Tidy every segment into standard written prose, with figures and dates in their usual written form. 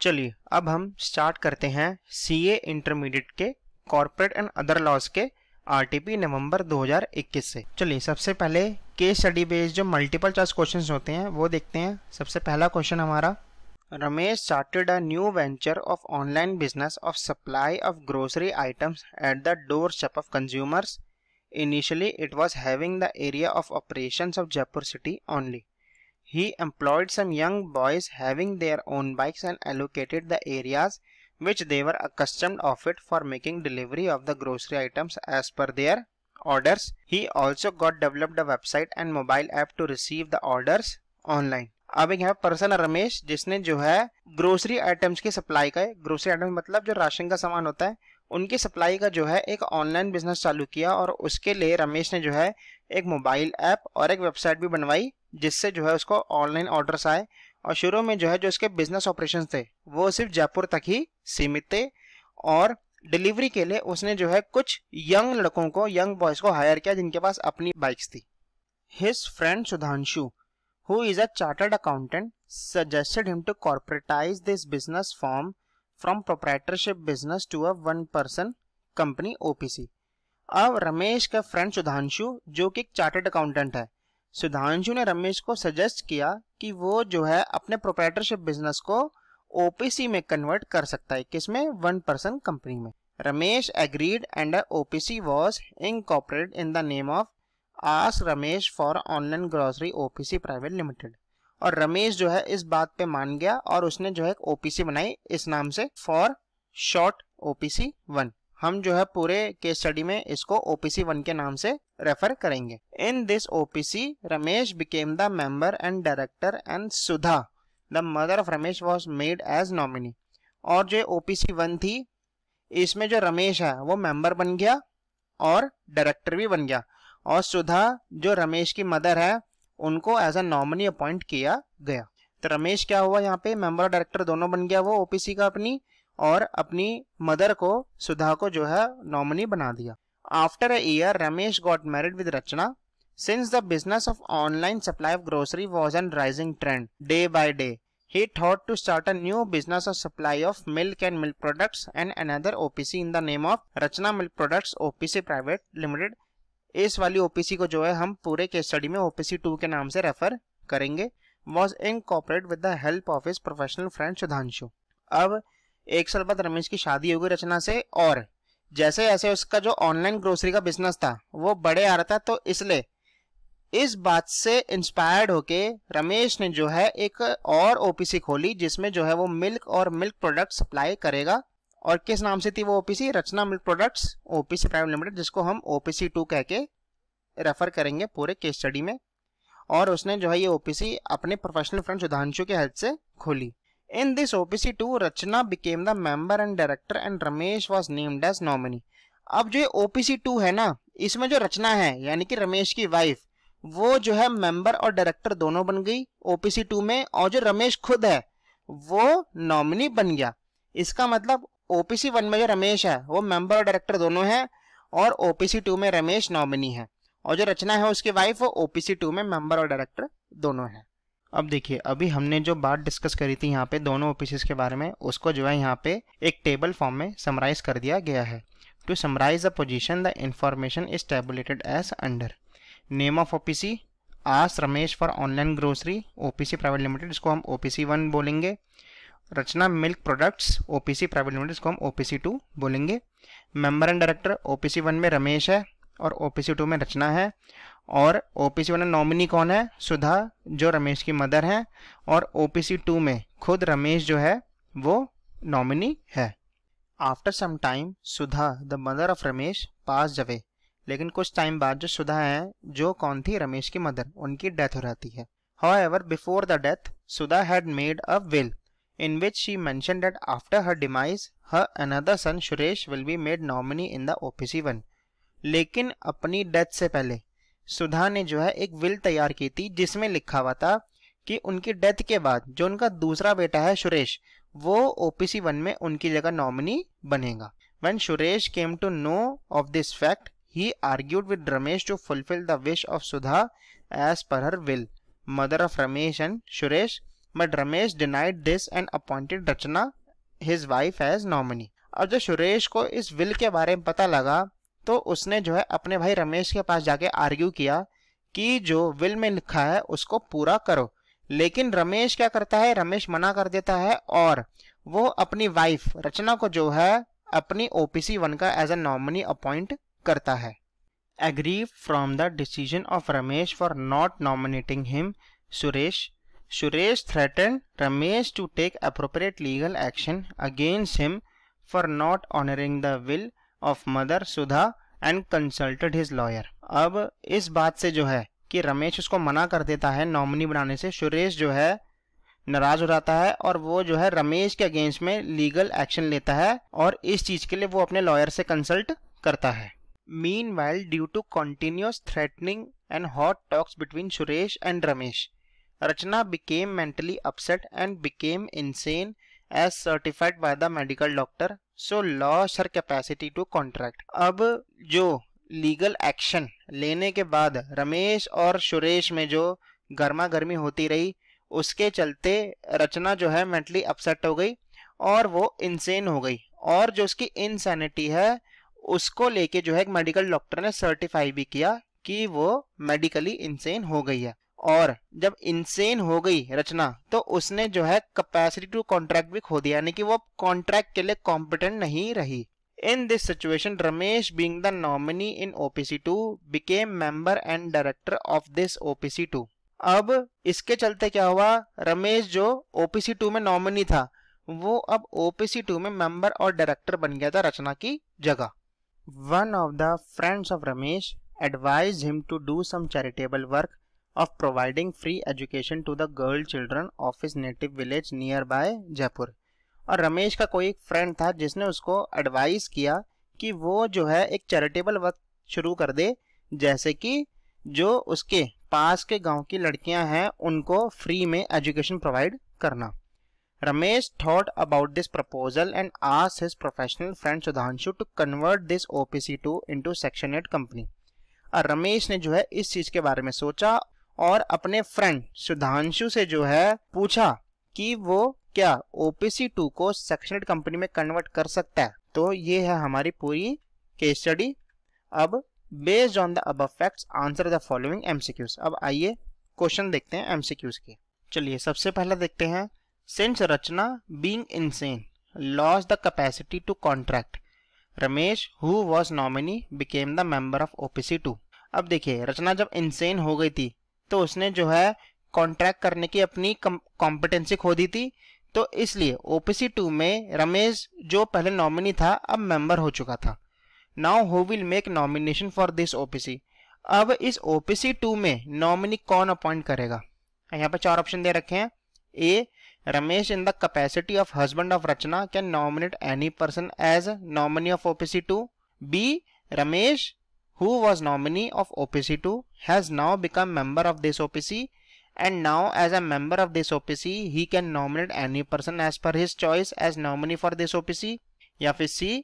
चलिए अब हम स्टार्ट करते हैं सीए इंटरमीडिएट के कॉर्पोरेट एंड अदर लॉज के आरटीपी नवंबर 2021 से। चलिए सबसे पहले केस स्टडी बेस्ड जो मल्टीपल चॉइस क्वेश्चंस होते हैं वो देखते हैं। सबसे पहला क्वेश्चन हमारा, Ramesh started a new venture of online business of supply of grocery items at the door step of consumers. Initially, it was having the area of operations of Jaipur city only. He employed some young boys having their own bikes and allocated the areas which they were accustomed of it for making delivery of the grocery items as per their orders. He also got developed a website and mobile app to receive the orders online. अब एक यहाँ person है रमेश, जिसने जो है grocery items की supply का, grocery items मतलब जो राशन का सामान होता है उनकी सप्लाई का जो है एक ऑनलाइन बिजनेस चालू किया, और उसके लिए रमेश ने जो है एक मोबाइल ऐप और एक वेबसाइट भी बनवाई जिससे जो है उसको ऑनलाइन ऑर्डर्स आए। और शुरू में जो है जो उसके बिजनेस ऑपरेशंस थे वो सिर्फ जयपुर तक ही सीमित थे, और डिलीवरी के लिए उसने जो है कुछ यंग लड़कों को, यंग बॉयज को हायर किया जिनके पास अपनी बाइक्स थी। His friend Sudhanshu, who is a chartered accountant, suggested him to corporatize this business form from proprietorship business to a one person company OPC. अब रमेश का फ्रेंड सुधांशु जो कि एक चार्टर्ड अकाउंटेंट है, सुधांशु ने रमेश को सजेस्ट किया कि वो जो है अपने प्रोप्राइटरशिप बिजनेस को ओपीसी में कन्वर्ट कर सकता है। किसमें? वन पर्सन कंपनी में। Ramesh agreed and OPC was incorporated in the name of ask Ramesh for online grocery OPC private limited. और रमेश जो है इस बात पे मान गया और उसने जो है एक ओपीसी बनाई इस नाम से, फॉर शॉर्ट ओपीसी 1। हम जो है पूरे केस स्टडी में इसको ओपीसी 1 के नाम से रेफर करेंगे। In this OPC Ramesh became the member and director and Sudha the mother of Ramesh was made as nominee. और जो ओपीसी 1 थी इसमें जो रमेश है वो मेंबर बन गया और डायरेक्टर भी बन गया, और सुधा जो रमेश की मदर है उनको एज अ नॉमिनी अपॉइंट किया गया। तो रमेश क्या हुआ यहाँ पे, मेंबर और डायरेक्टर दोनों बन गया वो ओपीसी का अपनी, और अपनी मदर को, सुधा को जो है नॉमिनी बना दिया। After a year Ramesh got married with Rachna. Since the business of online supply of grocery was an rising trend day by day, he thought to start a new business of supply of milk and milk products and another OPC in the name of Rachna Milk Products OPC Private Limited. इस वाली OPC को जो है हम पूरे case study में OPC 2 के नाम से रेफर करेंगे। Was incorporated with the help of his professional friend Sudhanshu. अब एक साल बाद रमेश की शादी हो गई रचना से, और जैसे जैसे उसका जो ऑनलाइन ग्रोसरी का बिजनेस था वो बड़े आ रहा था, तो इसलिए इस बात से इंस्पायर्ड होके रमेश ने जो है एक और ओपीसी खोली जिसमें जो है वो मिल्क और मिल्क प्रोडक्ट सप्लाई करेगा। और किस नाम से थी वो OPC? Rachna milk products OPC private limited, जिसको हम ओपीसी 2 कह के रेफर करेंगे पूरे केस स्टडी में। और उसने जो है ये ओपीसी अपने प्रोफेशनल फ्रेंड सुधांशु के हेल्प से खोली। In this OPC 2 Rachna became the member and director and Ramesh was named as nominee. अब जो ओपीसी 2 है ना, इसमें जो रचना है यानी कि रमेश की वाइफ, वो जो है मेंबर और डायरेक्टर दोनों बन गई ओपीसी 2 में, और जो रमेश खुद है वो नॉमिनी बन गया। इसका मतलब ओपीसी 1 में जो रमेश है वो मेंबर और डायरेक्टर दोनों हैं, और ओपीसी 2 में रमेश नॉमिनी है, और जो रचना है उसकी वाइफ वो ओपीसी 2 में मेंबर और डायरेक्टर दोनों हैं। अब देखिए, अभी हमने जो बात डिस्कस करी थी यहाँ पे दोनों ओपीसीज के बारे में, उसको जो है यहाँ पे एक टेबल फॉर्म में समराइज कर दिया गया है। To summarise the position the information is tabulated as under. Name of OPC ask Ramesh for online grocery OPC private limited, इसको हम ओपीसी 1 बोलेंगे। Rachna milk products OPC private limited, इसको हम ओपीसी 2 बोलेंगे। मेंबर एंड डायरेक्टर ओपीसी 1 में रमेश है और OPC 2 में रचना है, और ओपीसी 1 में नॉमिनी कौन है? सुधा, जो रमेश की मदर है, और ओपीसी 2 में खुद रमेश जो है वो नॉमिनी है। After some time Sudha the mother of Ramesh passed away. लेकिन कुछ टाइम बाद जो सुधा है, जो कौन थी? रमेश की मदर, उनकी डेथ हो जाती है। However, before the death, Sudha had made a will in which she mentioned that after her demise, her another son Suresh will be made nominee in the OPC 1. लेकिन अपनी डेथ से पहले सुधा ने जो है एक विल तैयार की थी जिसमें लिखा हुआ था कि उनकी डेथ के बाद जो उनका दूसरा बेटा है सुरेश, वो ओपीसी 1 में उनकी जगह नॉमिनी बनेगा। When Suresh came to know of this fact, he argued with Ramesh to fulfill the wish of Sudha as per her will. Mother of Ramesh and Suresh but Ramesh denied this and appointed Rachna his wife as nominee. अब जब सुरेश को इस will के बारे में पता लगा तो उसने जो है अपने भाई रमेश के पास जाके आर्ग्यू किया कि जो विल में लिखा है उसको पूरा करो, लेकिन रमेश क्या करता है, रमेश मना कर देता है और वो अपनी वाइफ रचना को जो है अपनी OPC 1 का एज ए नॉमिनी अपॉइंट करता है। Aggrieved from the decision of Ramesh for not nominating him, Suresh threatened Ramesh to take appropriate legal action against him for not honoring the will of mother Sudha and consulted his lawyer। अब इस बात से जो है कि रमेश उसको मना कर देता है नॉमिनी बनाने से, सुरेश जो है नाराज हो जाता है और वो जो है रमेश के अगेंस्ट में लीगल एक्शन लेता है और इस चीज के लिए वो अपने लॉयर से कंसल्ट करता है। Meanwhile, due to continuous threatening and hot talks between Suresh and Ramesh, Rachna became mentally upset and became insane as certified by the medical doctor, so lost her capacity to contract। अब जो legal action लेने के बाद रमेश और सुरेश में जो गर्मा गर्मी होती रही उसके चलते रचना जो है मेंटली अपसेट हो गई और वो इंसेन हो गई, और जो उसकी इनसैनिटी है उसको लेके जो है एक मेडिकल डॉक्टर ने सर्टिफाई भी किया कि वो मेडिकली इंसेन हो गई है। और जब इंसेन हो गई रचना तो उसने जो है कैपेसिटी टू कॉन्ट्रैक्ट भी खो दिया, यानी कि वो कॉन्ट्रैक्ट के लिए कॉम्पिटेंट नहीं रही। In this situation Ramesh being the nominee in OPC 2 became member and director of this OPC 2। अब इसके चलते क्या हुआ, रमेश जो OPC 2 में नॉमिनी था वो अब OPC 2 में मेंबर और डायरेक्टर बन गया था रचना की जगह। One of the friends of Ramesh advised him to do some charitable work of providing free education to the girl children of his native village nearby Jaipur। और रमेश का कोई एक फ्रेंड था जिसने उसको एडवाइस किया कि वो जो है एक चैरिटेबल वर्क शुरू कर दे, जैसे कि जो उसके पास के गांव की लड़कियां हैं उनको फ्री में एजुकेशन प्रोवाइड करना। Ramesh thought about this proposal and asked his professional friend Sudhanshu to convert this OPC 2 into Section 8 company। और रमेश ने जो है इस चीज के बारे में सोचा और अपने फ्रेंड सुधांशु से जो है पूछा कि वो क्या OPC 2 को Section 8 कंपनी में कन्वर्ट कर सकता है। तो ये है हमारी पूरी केस स्टडी। अब based on the above facts answer the following MCQs। अब आइए क्वेश्चन देखते हैं MCQs के। चलिए सबसे पहला देखते हैं, Since Rachna, being insane, lost the capacity to contract, Ramesh, who was nominee, became the member of OPC 2। अब देखिए रचना जब इंसेन हो गई थी तो उसने जो है कॉन्ट्रैक्ट करने की अपनी कॉम्पिटेंसी खो दी थी, तो इसलिए OPC 2 में रमेश जो पहले नॉमिनी था अब मेंबर हो चुका था। Now who will make nomination for this OPC। अब इस OPC 2 में नॉमिनी कौन अपॉइंट करेगा, यहाँ पे 4 ऑप्शन दे रखे हैं। ए, Ramesh in the capacity of husband of Rachna can nominate any person as nominee of OPC 2। B, Ramesh who was nominee of OPC 2 has now become member of this OPC and now as a member of this OPC he can nominate any person as per his choice as nominee for this OPC। या फिर C,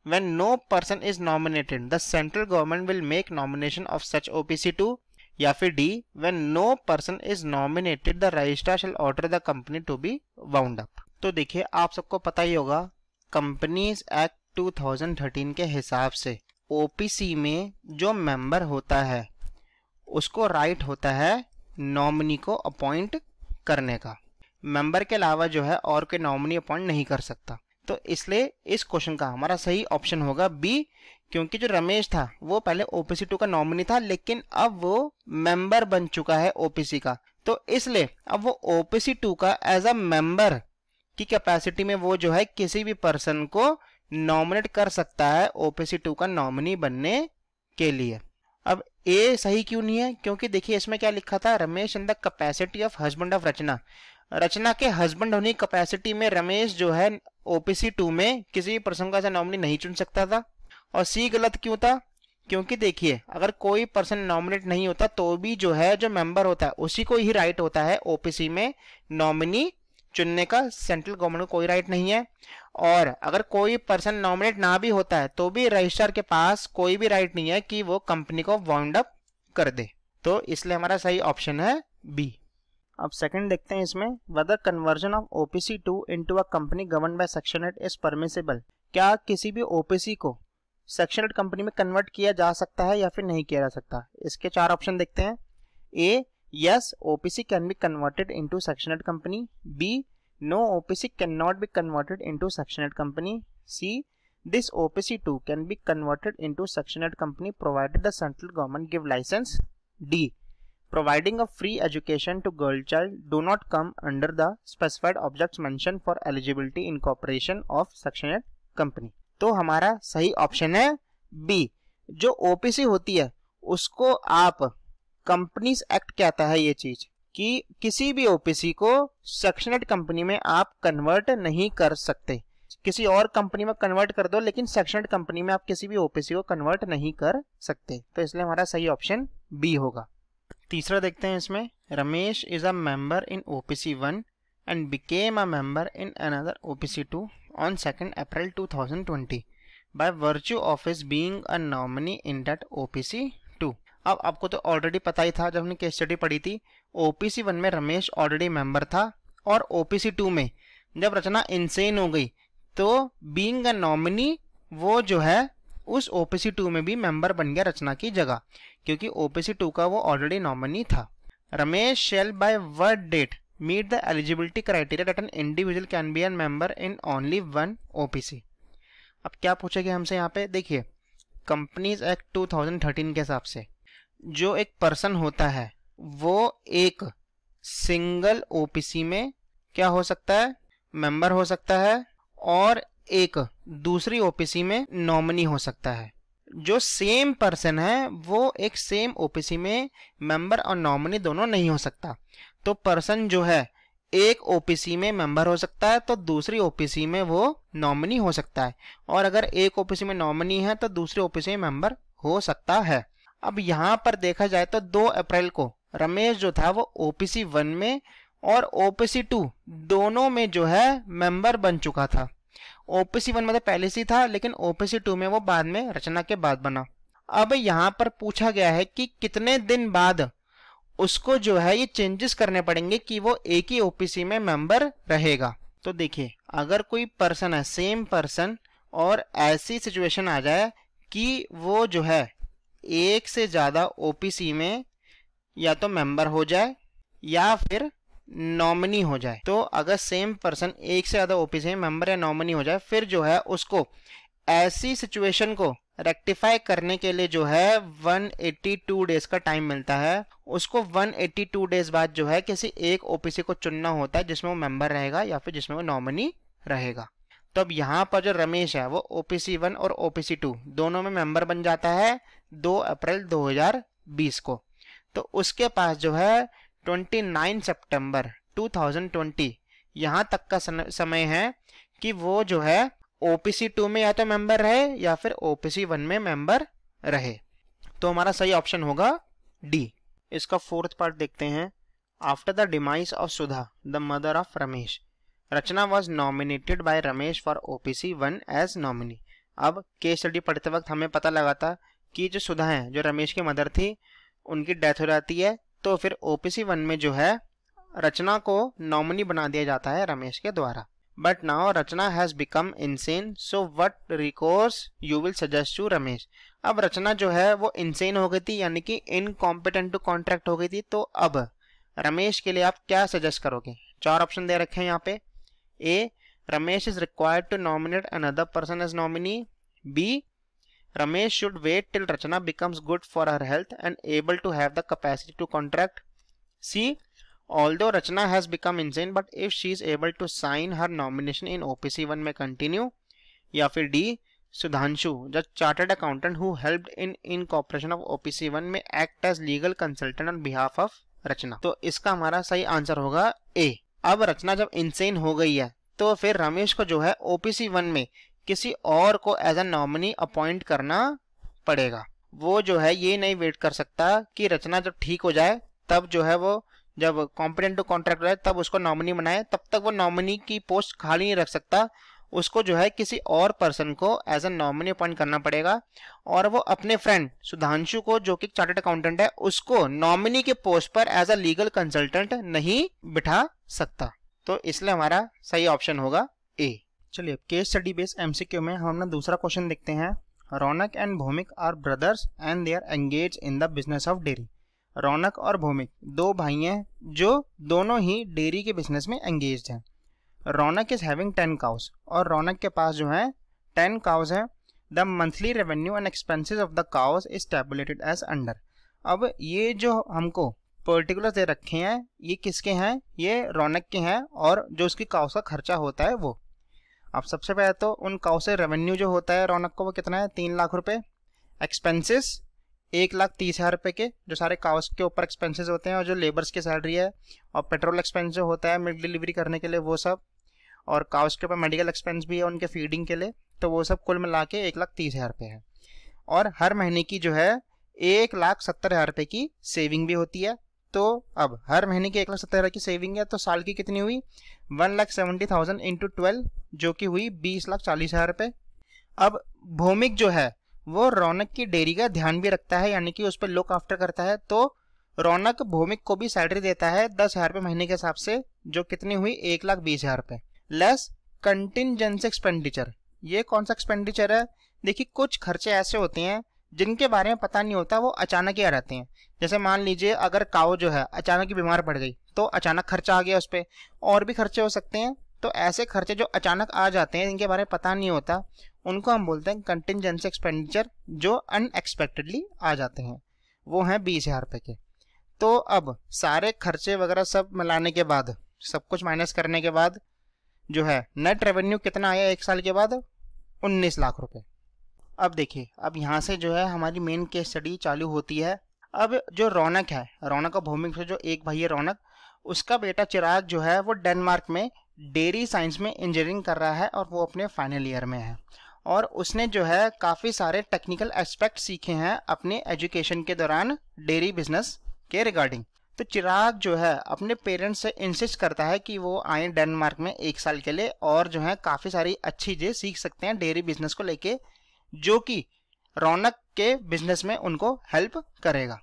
when no person is nominated the central government will make nomination of such OPC 2। या फिर D, when no person is nominated the registrar shall order the company to be wound up। तो देखिए आप सबको पता ही होगा companies act 2013 के हिसाब से OPC में जो मेंबर होता है उसको राइट होता है नॉमिनी को अपॉइंट करने का। मेंबर के अलावा जो है और कोई नॉमिनी अपॉइंट नहीं कर सकता। तो इसलिए इस क्वेश्चन का हमारा सही ऑप्शन होगा B, क्योंकि जो रमेश था वो पहले OPC 2 का नॉमिनी था लेकिन अब वो मेंबर बन चुका है OPC का, तो इसलिए अब वो OPC 2 का एज अ मेंबर की कैपेसिटी में वो जो है किसी भी पर्सन को नॉमिनेट कर सकता है OPC 2 का नॉमिनी बनने के लिए। अब ए सही क्यों नहीं है, क्योंकि देखिए इसमें क्या लिखा था, Ramesh in the capacity of husband of Rachna. Rachna के हस्बैंड होने की कैपेसिटी में रमेश जो है OPC 2 में किसी भी पर्सन का नॉमिनी नहीं चुन सकता था। और सी गलत क्यों था, क्योंकि देखिए अगर कोई पर्सन नॉमिनेट नहीं होता तो भी जो है जो मेंबर होता है उसी को ही राइट होता है OPC में नॉमिनी चुनने का, सेंट्रल गवर्नमेंट को कोई राइट नहीं है। और अगर कोई पर्सन नॉमिनेट ना भी होता है तो भी रजिस्ट्रार के पास कोई भी राइट नहीं है कि वो कंपनी को वाउंड अप कर दे। तो इसलिए हमारा सही ऑप्शन है बी। अब सेकंड देखते हैं इसमें, whether conversion of OPC2 into a company governed by Section 8 is permissible। क्या किसी भी OPC को Section 8 कंपनी में कन्वर्ट किया जा सकता है या फिर नहीं किया जा सकता। इसके 4 ऑप्शन देखते हैं। A, yes, OPC can be converted into Section 8 company। B, no, OPC cannot be converted into Section 8 company। C, this OPC2 can be converted into Section 8 company provided the central government give license। D, providing a free education to girl child do not come under the specified objects mentioned for eligibility incorporation of Section 8 company। तो हमारा सही option है B. जो OPC होती है उसको आप, companies act कहता है ये चीज कि किसी भी ओपीसी को सेक्शन 8 कंपनी में आप कन्वर्ट नहीं कर सकते। किसी और कंपनी में कन्वर्ट कर दो, लेकिन सेक्शन 8 कंपनी में आप किसी भी ओपीसी को कन्वर्ट नहीं कर सकते। तो इसलिए हमारा सही ऑप्शन बी होगा। तीसरा देखते हैं इसमें, Ramesh is a member in OPC1 and became a member in another OPC2 on 2 April 2020 by virtue of his being a nominee in that OPC2। अब आपको तो ऑलरेडी पता ही था, जब हमने केस स्टडी पढ़ी थी, OPC1 में रमेश ऑलरेडी मेंबर था और OPC2 में जब रचना इनसेन हो गई तो बीइंग अ नॉमिनी वो जो है उस OPC2 में भी मेंबर बन गया रचना की जगह, क्योंकि OPC2 का वो ऑलरेडी नॉमिनी था। Ramesh shall by what date meet the eligibility criteria that an individual can be an member in only one OPC। अब क्या पूछेगा हमसे यहाँ पे, देखिए कंपनीज एक्ट 2013 के हिसाब से जो एक पर्सन होता है वो एक सिंगल OPC में क्या हो सकता है, मेंबर हो सकता है, और एक दूसरी OPC में नॉमिनी हो सकता है। जो सेम पर्सन है वो एक सेम OPC में मेंबर और नॉमिनी दोनों नहीं हो सकता। तो पर्सन जो है एक OPC में मेंबर हो सकता है तो दूसरी OPC में वो नॉमिनी हो सकता है, और अगर एक OPC में नॉमिनी है तो दूसरी OPC में मेंबर हो सकता है। अब यहाँ पर देखा जाए तो 2 अप्रैल को रमेश जो था वो OPC1 में और OPC2 दोनों में जो है मेंबर बन चुका था। OPC1 में तो पहले से था, लेकिन OPC2 में वो बाद में रचना के बाद बना। अब यहाँ पर पूछा गया है कि कितने दिन बाद उसको जो है ये चेंजेस करने पड़ेंगे कि वो एक ही OPC में मेंबर रहेगा। तो देखिए अगर कोई पर्सन है, सेम पर्सन, और ऐसी सिचुएशन आ जाए कि वो जो है एक से ज्यादा OPC में या तो मेंबर हो जाए या फिर नॉमिनी हो जाए, तो अगर सेम पर्सन एक से ज्यादा OPC में मेंबर या नॉमिनी हो जाए, फिर जो है उसको ऐसी सिचुएशन को रेक्टिफाई करने के लिए जो है 182 डेज का टाइम मिलता है। उसको 182 डेज बाद जो है किसी एक OPC को चुनना होता है जिसमें वो मेंबर रहेगा या फिर जिसमें वो नॉमिनी रहेगा। तो अब यहाँ पर जो रमेश है वो OPC1 और OPC2 दोनों में मेंबर बन जाता है 2 अप्रैल 2020 को। तो उसके पास जो है 29 सितंबर 2020 यहाँ तक का समय है कि वो जो है OPC2 में या तो मेंबर रहे या फिर OPC1 में मेंबर रहे। तो हमारा सही ऑप्शन होगा डी। इसका 4th पार्ट देखते हैं। After the demise of Sudha the mother of Ramesh, Rachna was nominated by Ramesh for OPC1 as nominee. अब केस स्टडी पढ़ते वक्त हमें पता लगा था कि जो सुधा है, जो रमेश की मदर थी, उनकी डेथ हो जाती है, तो फिर OPC1 में जो है रचना को नॉमिनी बना दिया जाता है रमेश के द्वारा। But now Rachna has become insane, so what recourse you will suggest to Ramesh. अब रचना जो है वो इनसेन हो गई थी, यानी कि इनकॉम्पिटेंट टू कॉन्ट्रैक्ट हो गई थी। तो अब रमेश के लिए आप क्या सजेस्ट करोगे? 4 ऑप्शन दे रखे हैं यहाँ पे। A, Ramesh is required to nominate another person as nominee. B, Ramesh should wait till Rachana becomes good for her health and able to have the capacity to contract. C, although Rachana has become insane, but if she is able to sign her nomination in OPC1 may continue. या फिर D, Sudhanshu, the chartered accountant who helped in incorporation of OPC1 may act as legal consultant on behalf of Rachana। तो इसका हमारा सही answer होगा A। अब रचना जब insane हो गई है तो फिर रमेश को जो है OPC1 में किसी और को एज ए नॉमिनी अपॉइंट करना पड़ेगा। वो जो है ये नहीं वेट कर सकता कि रचना जब ठीक हो जाए तब जो है वो जब कॉम्पिटेंट टू कॉन्ट्रैक्ट हो जाए तब उसको नॉमिनी बनाए, तब तक वो नॉमिनी की पोस्ट खाली नहीं रख सकता। उसको जो है किसी और पर्सन को एज अ नॉमिनी अपॉइंट करना पड़ेगा, और वो अपने फ्रेंड सुधांशु को, जो कि चार्टर्ड अकाउंटेंट है, उसको नॉमिनी के पोस्ट पर एज अ लीगल कंसल्टेंट नहीं बिठा सकता। तो इसलिए हमारा सही ऑप्शन होगा ए। चलिए केस स्टडी बेस्ड एमसीक्यू में हम अपना दूसरा क्वेश्चन देखते हैं। Raunak and Bhaumik are brothers and they are engage in the business of dairy. Raunak और भौमिक दो भाई हैं जो दोनों ही डेयरी के बिजनेस में एंगेज्ड हैं। रौनक इज हैविंग 10 काउस, और रौनक के पास जो है 10 काउस हैं। The monthly revenue and expenses of the cows is tabulated as under. अब ये जो हमको पर्टिकुलर दे रखे हैं ये किसके हैं? ये रौनक के हैं, और जो उसकी काउस का खर्चा होता है वो। अब सबसे पहले तो उन काउस से रेवेन्यू जो होता है रौनक को वो कितना है? 3 लाख रुपए। एक्सपेंसेस 1,30,000 रुपये के, जो सारे काउस के ऊपर एक्सपेंसेस होते हैं, और जो लेबर्स की सैलरी है, और पेट्रोल एक्सपेंस जो होता है मिल्क डिलीवरी करने के लिए वो सब, और काउस के ऊपर मेडिकल एक्सपेंस भी है उनके फीडिंग के लिए, तो वो सब कुल मिला के 1,30,000 रुपये है। और हर महीने की जो है 1,70,000 रुपये की सेविंग भी होती है। तो अब हर महीने की 1,70,000 की सेविंग है, तो साल की कितनी हुई? 1,70,000 इंटू 12, जो कि हुई 20,40,000 रुपये। अब भौमिक जो है वो रौनक की डेयरी का ध्यान भी रखता है, यानी कि उस पर लुक आफ्टर करता है। तो रौनक भौमिक को भी सैलरी देता है 10,000 रुपये महीने के हिसाब से, जो कितनी हुई? 1,20,000 रुपये। Less contingency expenditure. ये कौन सा एक्सपेंडिचर है? देखिए कुछ खर्चे ऐसे होते हैं जिनके बारे में पता नहीं होता, वो अचानक ही आ जाते हैं। जैसे मान लीजिए अगर काऊ जो है अचानक ही बीमार पड़ गई तो अचानक खर्चा आ गया उस पर। और भी खर्चे हो सकते हैं। तो ऐसे खर्चे जो अचानक आ जाते हैं, जिनके बारे में पता नहीं होता, उनको हम बोलते हैं कंटिजेंसी एक्सपेंडिचर, जो अनएक्सपेक्टेडली आ जाते हैं। वो हैं 20,000 रुपये के। तो अब सारे खर्चे वगैरह सब मिलाने के बाद, सब कुछ माइनस करने के बाद जो है नेट रेवेन्यू कितना आया एक साल के बाद? 19 लाख रुपए। अब देखिए, अब यहाँ से जो है हमारी मेन केस स्टडी चालू होती है। अब जो रौनक है, रौनक और भौमिक से जो एक भाई है रौनक, उसका बेटा चिराग जो है वो डेनमार्क में डेयरी साइंस में इंजीनियरिंग कर रहा है, और वो अपने फाइनल ईयर में है। और उसने जो है काफ़ी सारे टेक्निकल एस्पेक्ट सीखे हैं अपने एजुकेशन के दौरान डेयरी बिजनेस के रिगार्डिंग। तो चिराग जो है अपने पेरेंट्स से इंसिस्ट करता है कि वो आए डेनमार्क में 1 साल के लिए, और जो है काफ़ी सारी अच्छी चीज़ें सीख सकते हैं डेयरी बिजनेस को लेके, जो कि रौनक के बिजनेस में उनको हेल्प करेगा।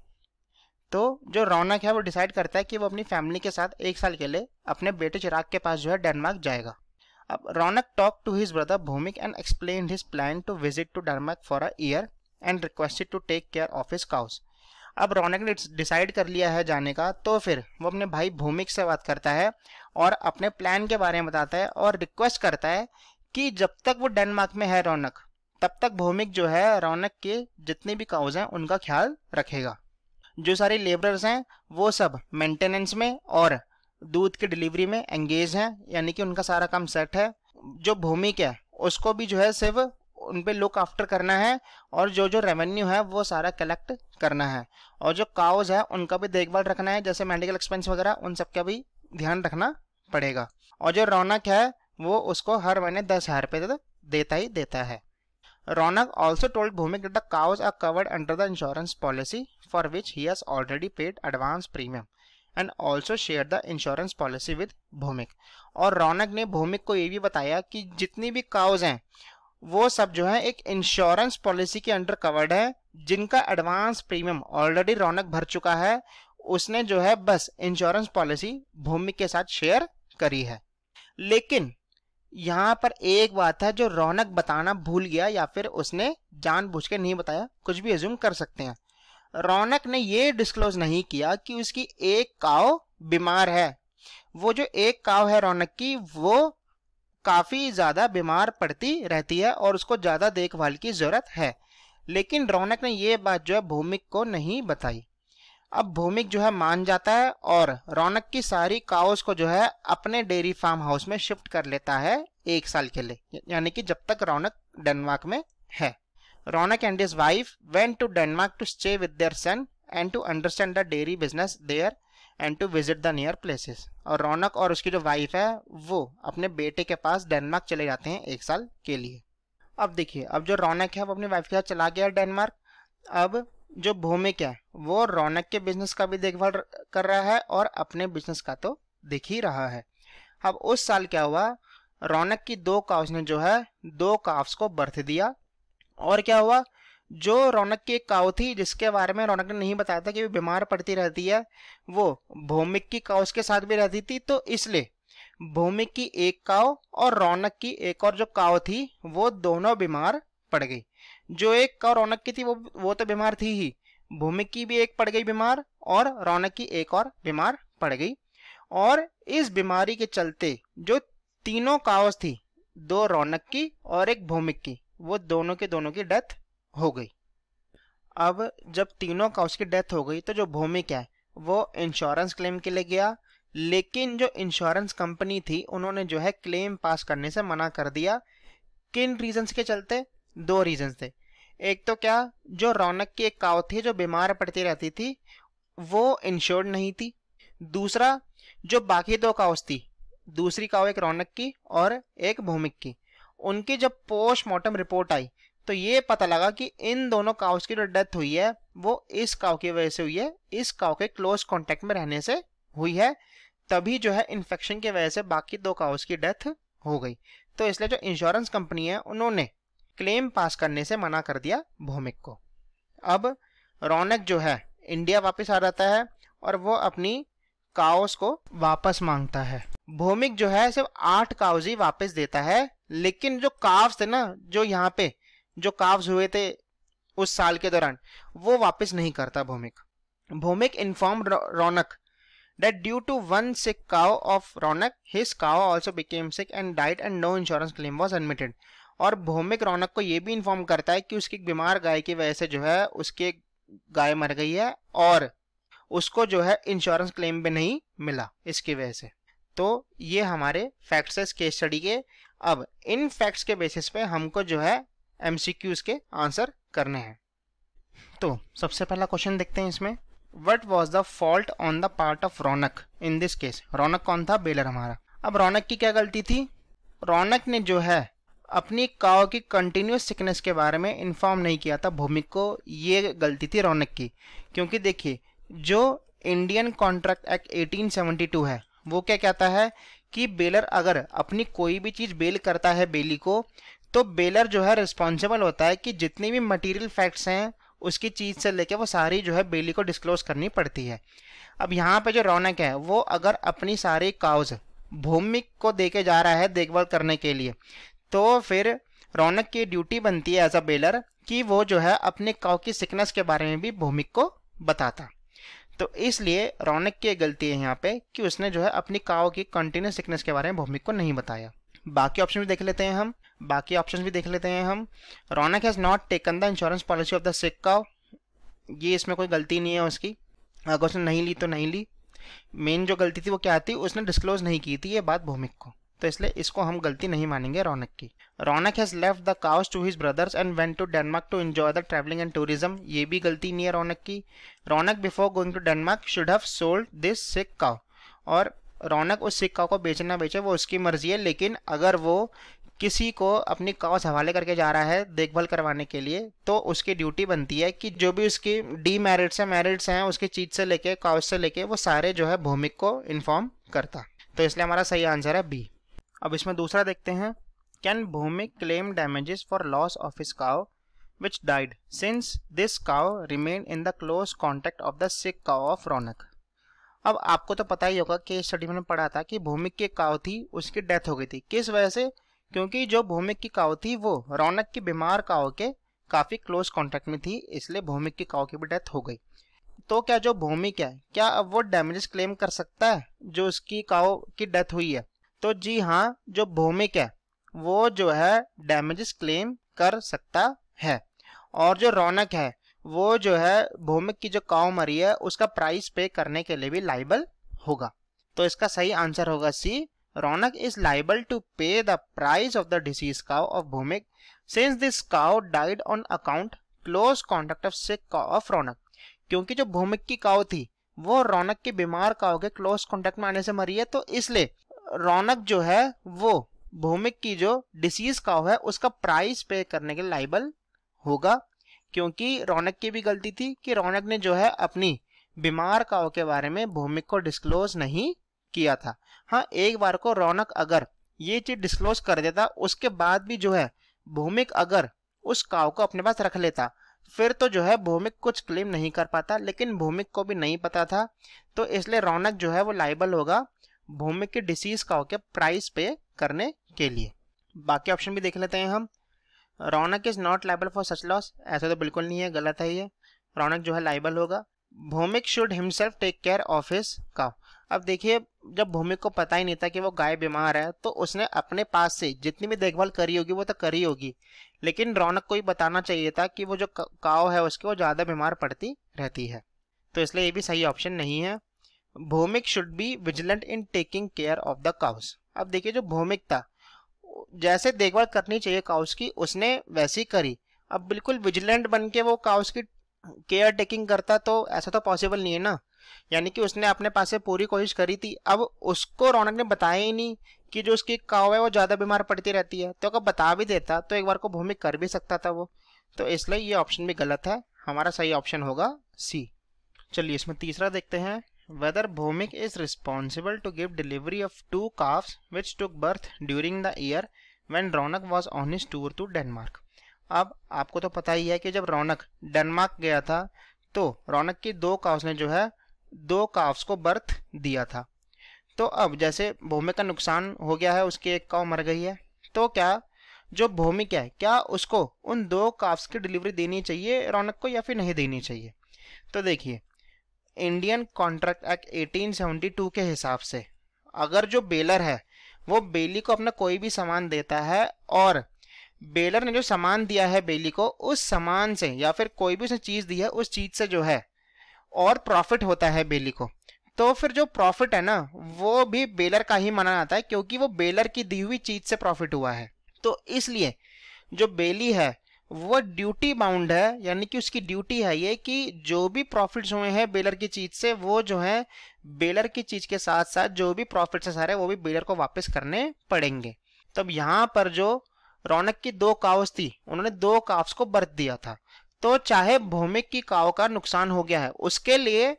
तो जो रौनक है वो डिसाइड करता है कि वो अपनी फैमिली के साथ 1 साल के लिए अपने बेटे चिराग के पास जो है डेनमार्क जाएगा। अब Raunak talk to his brother Bhaumik and explain his plan to visit to Denmark for a year and requested to take care of his cows. अब रौनक ने डिसाइड कर लिया है जाने का, तो फिर वो अपने भाई भौमिक से बात करता है और अपने प्लान के बारे में बताता है, और रिक्वेस्ट करता है कि जब तक वो डेनमार्क में है रौनक, तब तक भौमिक जो है रौनक के जितने भी काउज हैं उनका ख्याल रखेगा। जो सारे लेबरर्स हैं वो सब मेंटेनेंस में और दूध की डिलीवरी में एंगेज हैं, यानी कि उनका सारा काम सेट है। जो भौमिक है उसको भी जो है सिर्फ उन पे लुक आफ्टर करना है, और जो जो रेवेन्यू है वो सारा कलेक्ट करना है, और जो काउज है उनका भी देखभाल रखना है, जैसे मेडिकल एक्सपेंस वगैरह उन सब का भी ध्यान रखना पड़ेगा। और जो रौनक है वो उसको हर महीने 10,000 रुपये देता ही देता है। Ronak also told Bhumik that the cows are covered under the insurance policy for which he has already paid advance premium and also shared the insurance policy with Bhumik। और रौनक ने भौमिक को ये भी बताया कि जितनी भी काउज हैं वो सब जो है एक इंश्योरेंस पॉलिसी के अंडर कवर्ड है, जिनका एडवांस प्रीमियम ऑलरेडी रौनक भर चुका है। उसने जो है बस इंश्योरेंस पॉलिसी भौमिक के साथ शेयर करी है। लेकिन यहाँ पर एक बात है जो रौनक बताना भूल गया, या फिर उसने जानबूझ के नहीं बताया, कुछ भी अज्यूम कर सकते हैं। रौनक ने ये डिस्क्लोज नहीं किया कि उसकी एक काव बीमार है। वो जो एक काव है रौनक की, वो काफी ज्यादा बीमार पड़ती रहती है और उसको ज्यादा देखभाल की जरूरत है। लेकिन रौनक ने ये बात जो है भौमिक को नहीं बताई। अब भौमिक जो है मान जाता है और रौनक की सारी काउस को जो है अपने डेयरी फार्म हाउस में शिफ्ट कर लेता है 1 साल के लिए, यानी कि जब तक रौनक डेनमार्क में है। Raunak and his wife went to Denmark to stay with their son and to understand the dairy business there and to visit the near places. और रौनक और उसकी जो वाइफ है वो अपने बेटे के पास डेनमार्क चले जाते हैं 1 साल के लिए। अब देखिए, अब जो रौनक है वो अपनी वाइफ के साथ चला गया डेनमार्क। अब जो भौमिक है वो रौनक के बिजनेस का भी देखभाल कर रहा है और अपने बिजनेस का तो देख ही रहा है। अब उस साल क्या हुआ, रौनक की 2 काउस ने जो है 2 काफ्स को बर्थ दिया। और क्या हुआ, जो रौनक की एक काऊ थी जिसके बारे में रौनक ने नहीं बताया था कि वो बीमार पड़ती रहती है, वो भौमिक की काउस के साथ भी रहती थी, तो इसलिए भौमिक की एक काऊ और रौनक की एक और जो काऊ थी वो दोनों बीमार पड़ गई। जो एक काऊ रौनक की थी वो तो बीमार थी ही, भौमिक की भी एक पड़ गई बीमार और रौनक की एक और बीमार पड़ गई। और इस बीमारी के चलते जो तीनों काउस थी, 2 रौनक की और एक भौमिक की, वो दोनों की डेथ हो गई। अब जब तीनों काउस की डेथ हो गई तो जो भौमिक है वो इंश्योरेंस क्लेम के लिए गया, लेकिन जो इंश्योरेंस कंपनी थी उन्होंने जो है क्लेम पास करने से मना कर दिया। किन रीजंस के चलते? 2 रीजंस थे। एक तो क्या, जो रौनक की एक काऊ थी जो बीमार पड़ती रहती थी वो इंश्योर्ड नहीं थी। दूसरा, जो बाकी 2 काउस थी, दूसरी काऊ एक रौनक की और एक भौमिक की, उनकी जब पोस्टमार्टम रिपोर्ट आई तो ये पता लगा कि इन दोनों काउस की जो डेथ हुई है वो इस काऊ की वजह से हुई है, इस काऊ के क्लोज कांटेक्ट में रहने से हुई है, तभी जो है इन्फेक्शन की वजह से बाकी 2 काउस की डेथ हो गई। तो इसलिए जो इंश्योरेंस कंपनी है उन्होंने क्लेम पास करने से मना कर दिया भौमिक को। अब रौनक जो है इंडिया वापस आ जाता है और वो अपनी काउस को वापस मांगता है। भौमिक जो है सिर्फ 8 काउस ही वापस देता है, लेकिन जो काव्स थे ना, जो यहाँ पे जो काव्स हुए थे उस साल के दौरान, वो वापस नहीं करता Bhowmik. Bhowmik inform Raunak that due to one sick cow of Ronak, his cow also became sick and died and no insurance claim was admitted। और भौमिक रौनक को ये भी इन्फॉर्म करता है कि उसकी बीमार गाय की वजह से जो है उसकी गाय मर गई है और उसको जो है इंश्योरेंस क्लेम भी नहीं मिला इसकी वजह से। तो ये हमारे फैक्ट्स है केस स्टडी के। अब इन फैक्ट्स के बेसिस पे हमको जो है एमसीक्यूज के आंसर करने हैं। तो सबसे पहला क्वेश्चन देखते हैं इसमें, What was the fault on the part of Raunak in this case? रौनक कौन था? बेलर हमारा। अब रौनक की क्या गलती थी? रौनक ने जो है अपनी काऊ की कंटिन्यूस सिकनेस के बारे में इन्फॉर्म नहीं किया था भौमिक को, ये गलती थी रौनक की। क्योंकि देखिए जो इंडियन कॉन्ट्रैक्ट एक्ट 1872 है वो क्या कहता है कि बेलर अगर अपनी कोई भी चीज बेल करता है बेली को, तो बेलर जो है रिस्पॉन्सिबल होता है कि जितनी भी मटीरियल फैक्ट्स हैं उसकी चीज से लेके वो सारी जो है बेली को डिस्क्लोज करनी पड़ती है। अब यहाँ पे जो रौनक है वो अगर अपनी सारी काउज भौमिक को देके जा रहा है देखभाल करने के लिए, तो फिर रौनक की ड्यूटी बनती है एज अ बेलर कि वो जो है अपने काउ की सिकनेस के बारे में भी भौमिक को बताता। तो इसलिए रौनक की गलती है यहाँ पे कि उसने जो है अपनी काउ की कंटिन्यूस सिकनेस के बारे में भौमिक को नहीं बताया। बाकी ऑप्शन भी देख लेते हैं हम। Raunak has not taken the insurance policy of the sick cow, ये इसमें कोई गलती नहीं है उसकी, अगर उसने नहीं ली तो नहीं ली। मेन जो गलती थी वो क्या थी, उसने डिस्क्लोज नहीं की थी ये बात भौमिक को, तो इसलिए इसको हम गलती नहीं मानेंगे रौनक की। Raunak has left the cows to his brothers and went to Denmark to enjoy the travelling and tourism, ये भी गलती नहीं है रौनक की। Raunak before going to Denmark should have sold this sick cow, और रौनक उस सिक काउ को बेचना बेचे वो उसकी मर्जी है, लेकिन अगर वो किसी को अपनी काउस हवाले करके जा रहा है देखभाल करवाने के लिए तो उसकी ड्यूटी बनती है कि जो भी उसकी डीमैरिड्स हैं मैरिड्स हैं उसकी चीज से लेके काउस से लेके वो सारे जो है भौमिक को इन्फॉर्म करता। तो इसलिए हमारा सही आंसर है बी। अब इसमें दूसरा देखते हैं, can Bhaumik claim damages for loss of his cow which died since this cow remain in the close contact of the sick cow of Raunak. अब आपको तो पता ही होगा कि स्टडी में पढ़ा था कि भौमिक की काउ थी उसकी डेथ हो गई थी, किस वजह से? क्योंकि जो भौमिक की काऊ थी वो रौनक की बीमार काऊ के काफी क्लोज कांटेक्ट में थी, इसलिए भौमिक की काऊ की भी डेथ हो गई। तो क्या जो भौमिक है क्या अब वो डैमेजेस क्लेम कर सकता है जो उसकी काऊ की डेथ हुई है? तो जी हाँ, जो भौमिक है वो जो है डैमेजेस क्लेम कर सकता है, और जो रौनक है वो जो है भौमिक की जो काऊ मरी है उसका प्राइस पे करने के लिए भी लाइबल होगा। तो इसका सही आंसर होगा सी, Ronak is liable to pay the price of the deceased cow of Bhumik since this cow died on account close contact of sick cow of Ronak। क्योंकि जो भौमिक की काऊ थी वो रौनक की बीमार काऊ के क्लोज कांटेक्ट में आने से मरी है, तो इसलिए रौनक जो है वो भौमिक की जो डिसीज काऊ है उसका प्राइस पे करने के लाइबल होगा। क्योंकि रौनक की भी गलती थी कि रौनक ने जो है अपनी बीमार काऊ के बारे में भौमिक को डिस्क्लोज नहीं किया था। हाँ, एक बार को रौनक अगर ये चीज डिस्क्लोज कर देता, उसके बाद भी जो है भौमिक अगर उस काव को अपने पास रख लेता, फिर तो जो है भौमिक कुछ क्लेम नहीं कर पाता। लेकिन भौमिक को भी नहीं पता था, तो इसलिए रौनक जो है वो लाइबल होगा भौमिक के डिसीज काव के प्राइस पे करने के लिए। बाकी ऑप्शन भी देख लेते हैं हम। Raunak is not liable for such loss, ऐसा तो बिल्कुल नहीं है, गलत है ये। रौनक जो है लाइबल होगा। Bhowmik should himself take care of his cow. अब देखिए, जब भौमिक को पता ही नहीं था कि वो गाय बीमार है, तो उसने अपने पास से जितनी भी देखभाल करी होगी वो तो करी होगी, लेकिन रौनक को ही बताना चाहिए था कि वो जो काव है उसकी वो ज़्यादा बीमार पड़ती रहती है, तो इसलिए ये भी सही ऑप्शन नहीं है। Bhowmik should be vigilant in taking care of the cows. अब देखिए, जो भौमिक था, जैसे देखभाल करनी चाहिए काउस की उसने वैसी करी। अब बिल्कुल विजिलेंट बन के वो काउस की केयर टेकिंग करता, तो ऐसा तो पॉसिबल नहीं है ना। यानी कि उसने अपने पास से पूरी कोशिश करी थी, अब उसको रौनक ने बताया ही नहीं कि जो उसकी काव है वो ज़्यादा बीमार पड़ती रहती है, तो अगर बता भी देता तो एक बार को भौमिक कर भी सकता था वो। तो इसलिए ये ऑप्शन भी गलत है, हमारा सही ऑप्शन होगा सी। चलिए इसमें तीसरा देखते हैं। Whether Bhowmik is responsible to give delivery of 2 calves which took birth during the year when Raunak was on his tour to Denmark. अब आपको तो पता ही है कि जब रौनक डेनमार्क गया था तो रौनक की 2 काव्स ने जो है 2 काव्स को बर्थ दिया था। तो अब जैसे भौमिक का नुकसान हो गया है, उसकी एक काव मर गई है, तो क्या जो भौमिक है क्या उसको उन 2 काव्स की डिलीवरी देनी चाहिए रौनक को या फिर नहीं देनी चाहिए? तो देखिए, इंडियन कॉन्ट्रैक्ट एक्ट 1872 के हिसाब से अगर जो बेलर है वो बेली को अपना कोई भी सामान देता है और बेलर ने जो सामान दिया है बेली को, उस सामान से या फिर कोई भी उसने चीज दी है उस चीज से जो है और प्रॉफिट होता है बेली को, तो फिर जो प्रॉफिट है ना वो भी बेलर का ही माना जाता है, क्योंकि वो बेलर की दी हुई चीज से प्रॉफिट हुआ है। तो इसलिए जो बेली है वो ड्यूटी बाउंड है, यानी कि उसकी ड्यूटी है ये कि जो भी प्रॉफिट्स हुए हैं बेलर की चीज से, वो जो है बेलर की चीज के साथ साथ जो भी प्रॉफिट्स है सारे वो भी बेलर को वापस करने पड़ेंगे। तब यहाँ पर जो रौनक की 2 काव्स थी उन्होंने 2 काव्स को बर्थ दिया था, तो चाहे भौमिक की काव का नुकसान हो गया है उसके लिए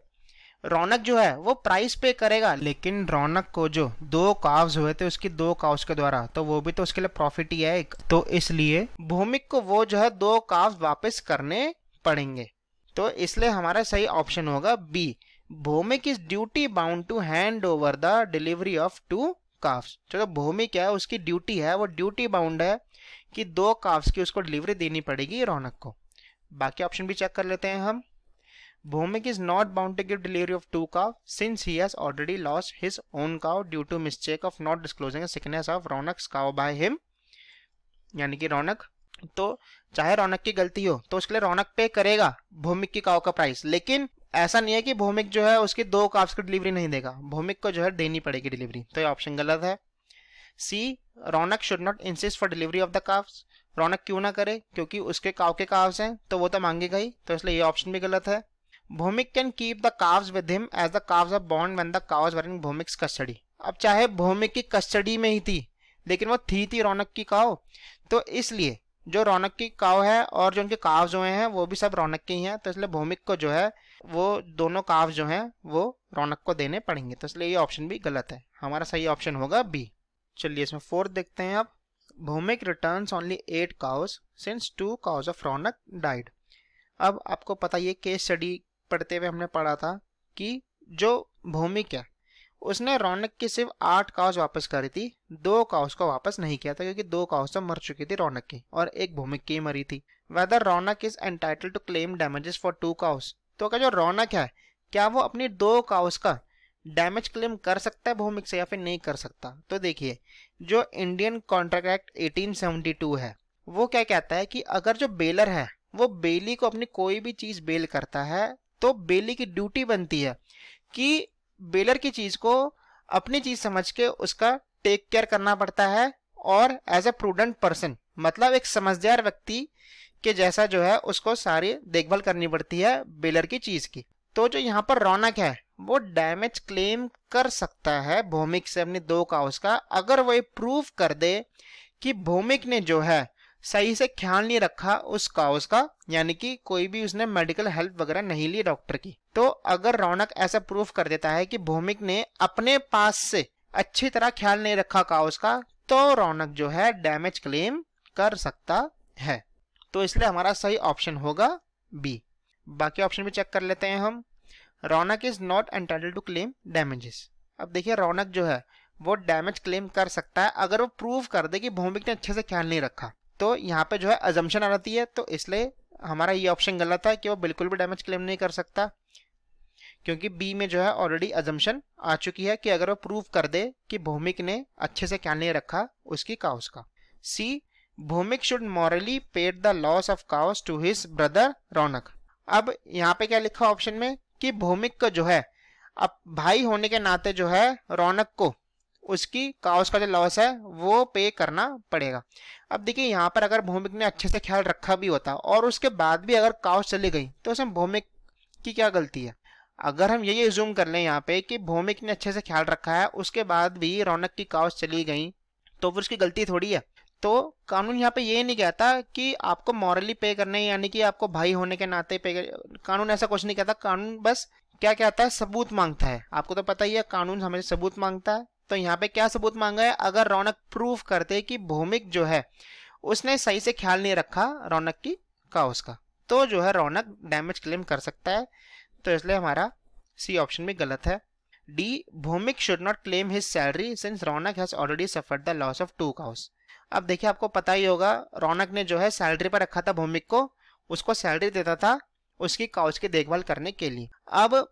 रौनक जो है वो प्राइस पे करेगा, लेकिन रौनक को जो 2 काव्स हुए थे उसकी 2 काव्स के द्वारा, तो वो भी तो उसके लिए प्रॉफिट ही है एक, तो इसलिए भौमिक को वो जो है 2 काव्स वापस करने पड़ेंगे। तो इसलिए हमारा सही ऑप्शन होगा B, Bhowmik is duty bound to hand over the delivery of 2 cows. जो भौमिक है उसकी ड्यूटी है, वो ड्यूटी बाउंड है कि 2 काव्स की उसको डिलीवरी देनी पड़ेगी रौनक को। बाकी ऑप्शन भी चेक कर लेते हैं हम। Bhowmik is not bound to give delivery of 2 cows since he has already lost his own cow due to mistake of not disclosing the sickness of रौनक's cow by him। यानी कि रौनक, तो चाहे रौनक की गलती हो तो उसके लिए रौनक पे करेगा भौमिक की काव का प्राइस, लेकिन ऐसा नहीं है कि भौमिक जो है उसकी 2 काव्स की डिलीवरी नहीं देगा, भौमिक को जो है देनी पड़ेगी डिलीवरी। तो ये ऑप्शन गलत है। C, Raunak should not insist for delivery of the calves. Raunak क्यों ना करे, क्योंकि उसके काव के काव्स हैं तो वो तो मांगेगा ही, तो इसलिए ये ऑप्शन भी गलत है। Bhaumik can keep the calves with him as the calves are born when the calves were in Bhaumik's custody. अब चाहे भौमिक की कस्टडी में ही थी लेकिन वो थी रौनक की काव, तो इसलिए जो रौनक की काव है और जो उनके काव्स हुए हैं वो भी सब रौनक के ही हैं, तो इसलिए भौमिक को जो है वो दोनों काव्स जो हैं वो रौनक को देने पड़ेंगे, तो इसलिए ये ऑप्शन भी गलत है, हमारा सही ऑप्शन होगा बी। चलिए इसमें 4th देखते हैं अब। Bhowmik returns only 8 cows since 2 cows of Raunak died. अब आपको पता ये केस स्टडी पढ़ते हुए हमने पढ़ा था कि जो भौमिक है उसने रौनक की सिर्फ 8 काव्स वापस करी थी, 2 काव्स को वापस नहीं किया था क्योंकि 2 काव्स तो मर चुकी थी रौनक की और एक भौमिक की मरी थी। Whether Raunak is entitled to claim damages for 2 cows. तो क्या जो रौनक है क्या वो अपनी 2 काव्स का डैमेज क्लेम कर सकता है भौमिक से या फिर नहीं कर सकता? तो देखिए, जो इंडियन कॉन्ट्रैक्ट एक्ट 1872 है वो क्या कहता है कि अगर जो बेलर है वो बेली को अपनी कोई भी चीज बेल करता है तो बेली की ड्यूटी बनती है कि बेलर की चीज को अपनी चीज समझ के उसका टेक केयर करना पड़ता है, और एज ए प्रूडेंट पर्सन मतलब एक समझदार व्यक्ति के जैसा जो है उसको सारी देखभाल करनी पड़ती है बेलर की चीज की। तो जो यहाँ पर रौनक है वो डैमेज क्लेम कर सकता है भौमिक से अपनी 2 काव्स का, अगर वो प्रूव कर दे कि भौमिक ने जो है सही से ख्याल नहीं रखा उस काव्स का, यानी कि कोई भी उसने मेडिकल हेल्प वगैरह नहीं ली डॉक्टर की। तो अगर रौनक ऐसा प्रूफ कर देता है कि भौमिक ने अपने पास से अच्छी तरह ख्याल नहीं रखा काव्स का, तो रौनक जो है डैमेज क्लेम कर सकता है। तो इसलिए हमारा सही ऑप्शन होगा बी। बाकी ऑप्शन भी चेक कर लेते हैं हम। Raunak is not entitled to claim damages. अब देखिए रौनक जो है वो डैमेज क्लेम कर सकता है अगर वो प्रूव कर दे कि भौमिक ने अच्छे से ख्याल नहीं रखा। तो यहाँ पे जो है अजम्पशन आ जाती है, तो इसलिए हमारा ये ऑप्शन गलत है कि वो बिल्कुल भी डैमेज क्लेम नहीं कर सकता, क्योंकि बी में जो है ऑलरेडी अजम्पशन आ चुकी है कि अगर वो प्रूव कर दे कि भौमिक ने अच्छे से ख्याल नहीं रखा उसकी काउस का। C, Bhaumik should morally paid the loss of cows to his brother Raunak. अब यहाँ पे क्या लिखा ऑप्शन में कि भौमिक का जो है अब भाई होने के नाते जो है रौनक को उसकी काउस का जो लॉस है वो पे करना पड़ेगा। अब देखिए यहाँ पर अगर भौमिक ने अच्छे से ख्याल रखा भी होता और उसके बाद भी अगर काउस चली गई तो उसमें भौमिक की क्या गलती है। अगर हम यही अज्यूम कर लें यहाँ पे कि भौमिक ने अच्छे से ख्याल रखा है उसके बाद भी रौनक की काउस चली गई तो फिर उसकी गलती थोड़ी है। तो कानून यहाँ पे ये नहीं कहता कि आपको मॉरली पे करने यानी कि आपको भाई होने के नाते पे कानून ऐसा कुछ नहीं कहता। कानून बस क्या कहता है, सबूत मांगता है। आपको तो पता ही है कानून हमेशा सबूत मांगता है। तो यहाँ पे क्या सबूत मांगा है, अगर रौनक प्रूफ करते कि भौमिक जो है उसने सही से ख्याल नहीं रखा रौनक की काउस का, तो जो है रौनक डैमेज क्लेम कर सकता है। तो इसलिए हमारा सी ऑप्शन भी गलत है। D, Bhowmik should not claim his salary since Raunak has already suffered the loss of 2 cows. अब देखिए आपको पता ही होगा रौनक ने जो है सैलरी पर रखा था भौमिक को, उसको सैलरी देता था उसकी काउस की देखभाल करने के लिए। अब